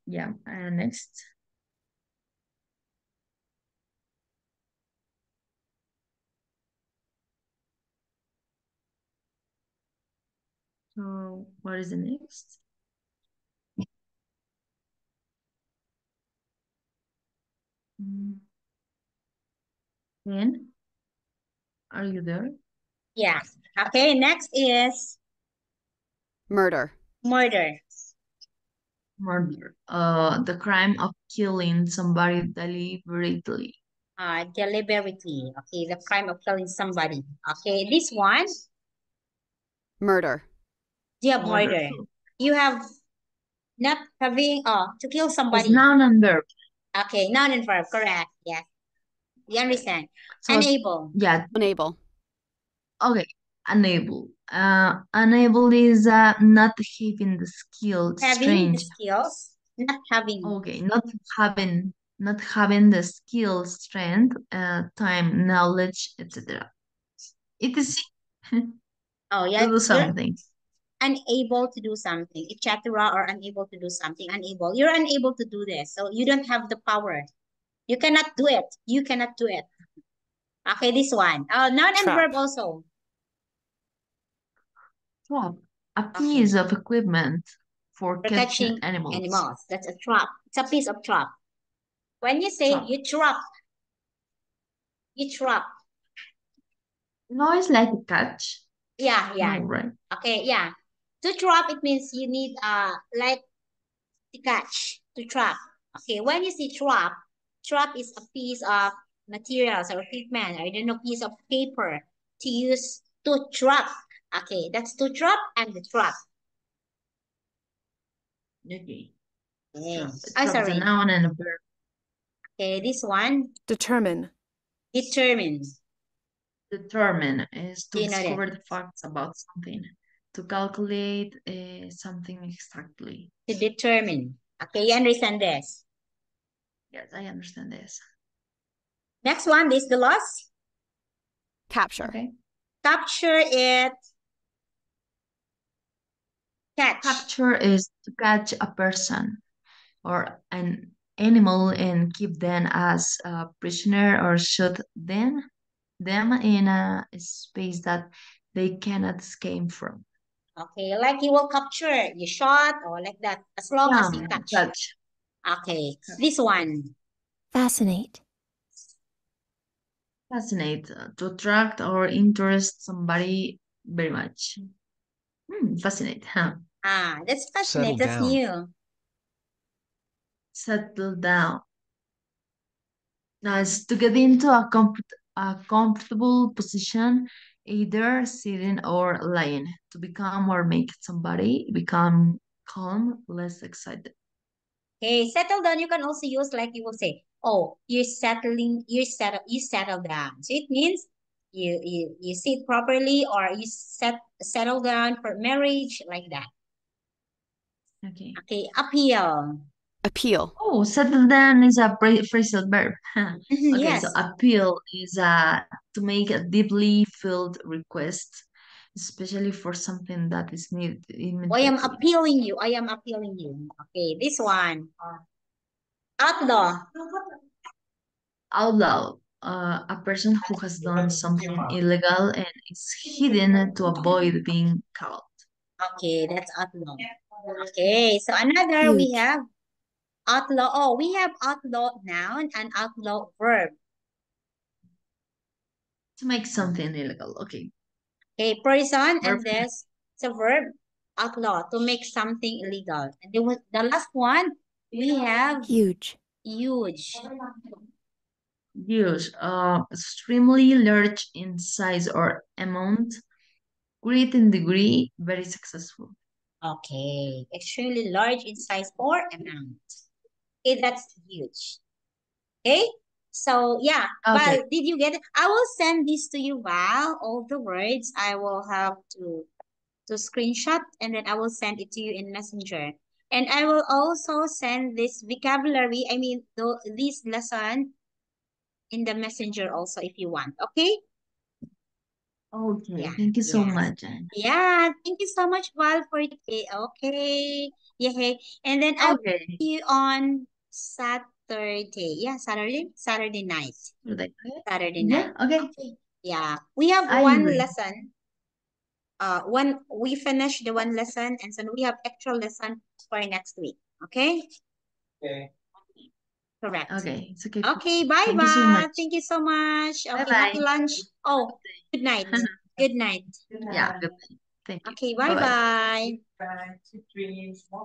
Speaker 2: Yeah, next. So, what is the next? Then, are you there?
Speaker 1: Yeah. Okay, next is
Speaker 4: Murder.
Speaker 1: murder.
Speaker 2: Murder. The crime of killing somebody deliberately.
Speaker 1: Deliberately. Okay, the crime of killing somebody. Okay, this one.
Speaker 4: Murder.
Speaker 1: You have murder. You have not having, to kill
Speaker 2: It's
Speaker 1: somebody.
Speaker 2: noun and verb.
Speaker 1: Okay, noun and verb. Correct. Yes. You understand?
Speaker 2: So,
Speaker 1: Unable.
Speaker 2: yeah,
Speaker 4: Unable.
Speaker 2: Okay, unable. Unable is not having the skill,
Speaker 1: Having the
Speaker 2: strength.
Speaker 1: skills, not having.
Speaker 2: Okay, not having the skill, strength, time, knowledge, etc. It is
Speaker 1: Oh,
Speaker 2: to
Speaker 1: yeah,
Speaker 2: do
Speaker 1: you're
Speaker 2: something.
Speaker 1: unable to do something, etc., or unable to do something. Unable. You're unable to do this, so you don't have the power. You cannot do it. You cannot do it. Okay, this one. Noun and
Speaker 4: Trap.
Speaker 1: verb also.
Speaker 2: Trap, a
Speaker 1: Okay.
Speaker 2: piece of equipment for
Speaker 1: For
Speaker 2: catching
Speaker 1: catching
Speaker 2: animals.
Speaker 1: animals. That's a trap. It's a piece of trap. When you say
Speaker 2: Trap.
Speaker 1: you trap.
Speaker 2: No, it's like a catch.
Speaker 1: Yeah, yeah.
Speaker 2: No, right?
Speaker 1: Okay, yeah. To trap, it means you need like to catch, to trap. Okay, when you see trap is a piece of materials or equipment, or I don't know, piece of paper to use to trap. Okay, that's to trap and the trap.
Speaker 2: Okay.
Speaker 1: Okay.
Speaker 2: Trap.
Speaker 1: Oh,
Speaker 2: Trap is a
Speaker 1: sorry.
Speaker 2: noun and a verb.
Speaker 1: Okay, this one,
Speaker 4: Determine.
Speaker 1: determine.
Speaker 2: Determine is
Speaker 1: Do
Speaker 2: to
Speaker 1: you know that?
Speaker 2: discover the facts about something, to calculate something exactly.
Speaker 1: To determine. Okay, you understand this.
Speaker 2: Yes, I understand this.
Speaker 1: Next one, this is the last.
Speaker 4: Capture.
Speaker 2: Okay.
Speaker 1: Capture it. Catch.
Speaker 2: Capture is to catch a person or an animal and keep them as a prisoner or shoot them in a space that they cannot escape from.
Speaker 1: Okay, like you will capture, you shot or like that, as long as you
Speaker 2: Yeah,
Speaker 1: catch.
Speaker 2: catch.
Speaker 1: Okay, this one.
Speaker 3: Fascinate.
Speaker 2: Fascinate, to attract or interest somebody very much. Fascinate, huh?
Speaker 1: That's
Speaker 5: Settle
Speaker 1: fascinating. That's
Speaker 5: down.
Speaker 1: new.
Speaker 2: Settle down. Nice to get into a comfortable position, either sitting or lying, to become or make somebody become calm, less excited.
Speaker 1: Okay, settle down. You can also use like you will say, oh, you settle down. So it means you sit properly or you settle down for marriage like that.
Speaker 2: Okay.
Speaker 1: Okay, appeal.
Speaker 4: Appeal.
Speaker 2: Oh, settle down is a phrasal verb. Okay, so
Speaker 1: Yes.
Speaker 2: appeal is to make a deeply felt request, especially for something that is needed
Speaker 1: I am
Speaker 2: immediately.
Speaker 1: appealing you. I am appealing you. Okay, this one. Outlaw.
Speaker 2: Outlaw, a person who has done something illegal and is hidden to avoid being caught.
Speaker 1: Okay, that's outlaw. Okay, so another we
Speaker 3: Huge.
Speaker 1: have outlaw. Oh, we have outlaw noun and outlaw verb.
Speaker 2: To make something illegal. Okay.
Speaker 1: Okay, person
Speaker 2: Verb.
Speaker 1: and this it's a verb. Outlaw to make something illegal. And there was the last one we have
Speaker 3: Huge.
Speaker 1: huge.
Speaker 2: Use extremely large in size or amount, great in degree, very successful.
Speaker 1: Okay, extremely large in size or amount. Okay, that's huge. Okay, so yeah,
Speaker 2: Okay.
Speaker 1: Val, did you get it? I will send this to you, Val. All the words I will have to screenshot and then I will send it to you in Messenger. And I will also send this vocabulary, I mean, this lesson in the Messenger also if you want. Okay?
Speaker 2: Okay.
Speaker 1: Yeah.
Speaker 2: Thank you so
Speaker 1: Yes.
Speaker 2: much, Anne.
Speaker 1: Yeah. Thank you so much, Val, for today. Okay. Yeah. Hey. And then I will
Speaker 2: Okay.
Speaker 1: see you on Saturday. Yeah, Saturday? Saturday night.
Speaker 2: Today.
Speaker 1: Saturday
Speaker 2: Yeah.
Speaker 1: night.
Speaker 2: Okay.
Speaker 1: Okay. Yeah. We have
Speaker 2: I
Speaker 1: one
Speaker 2: agree.
Speaker 1: lesson. One we finish the one lesson and so we have extra lesson for next week. Okay?
Speaker 5: Okay.
Speaker 1: Correct.
Speaker 2: Okay. It's okay.
Speaker 1: Okay, bye
Speaker 2: Thank you so
Speaker 1: bye.
Speaker 2: much.
Speaker 1: Thank you so much.
Speaker 2: Bye
Speaker 1: Okay,
Speaker 2: bye.
Speaker 1: happy lunch. Oh, good night. Good night.
Speaker 2: Yeah. Good. Thank you.
Speaker 1: Okay,
Speaker 2: Bye
Speaker 1: bye
Speaker 2: bye.
Speaker 1: bye.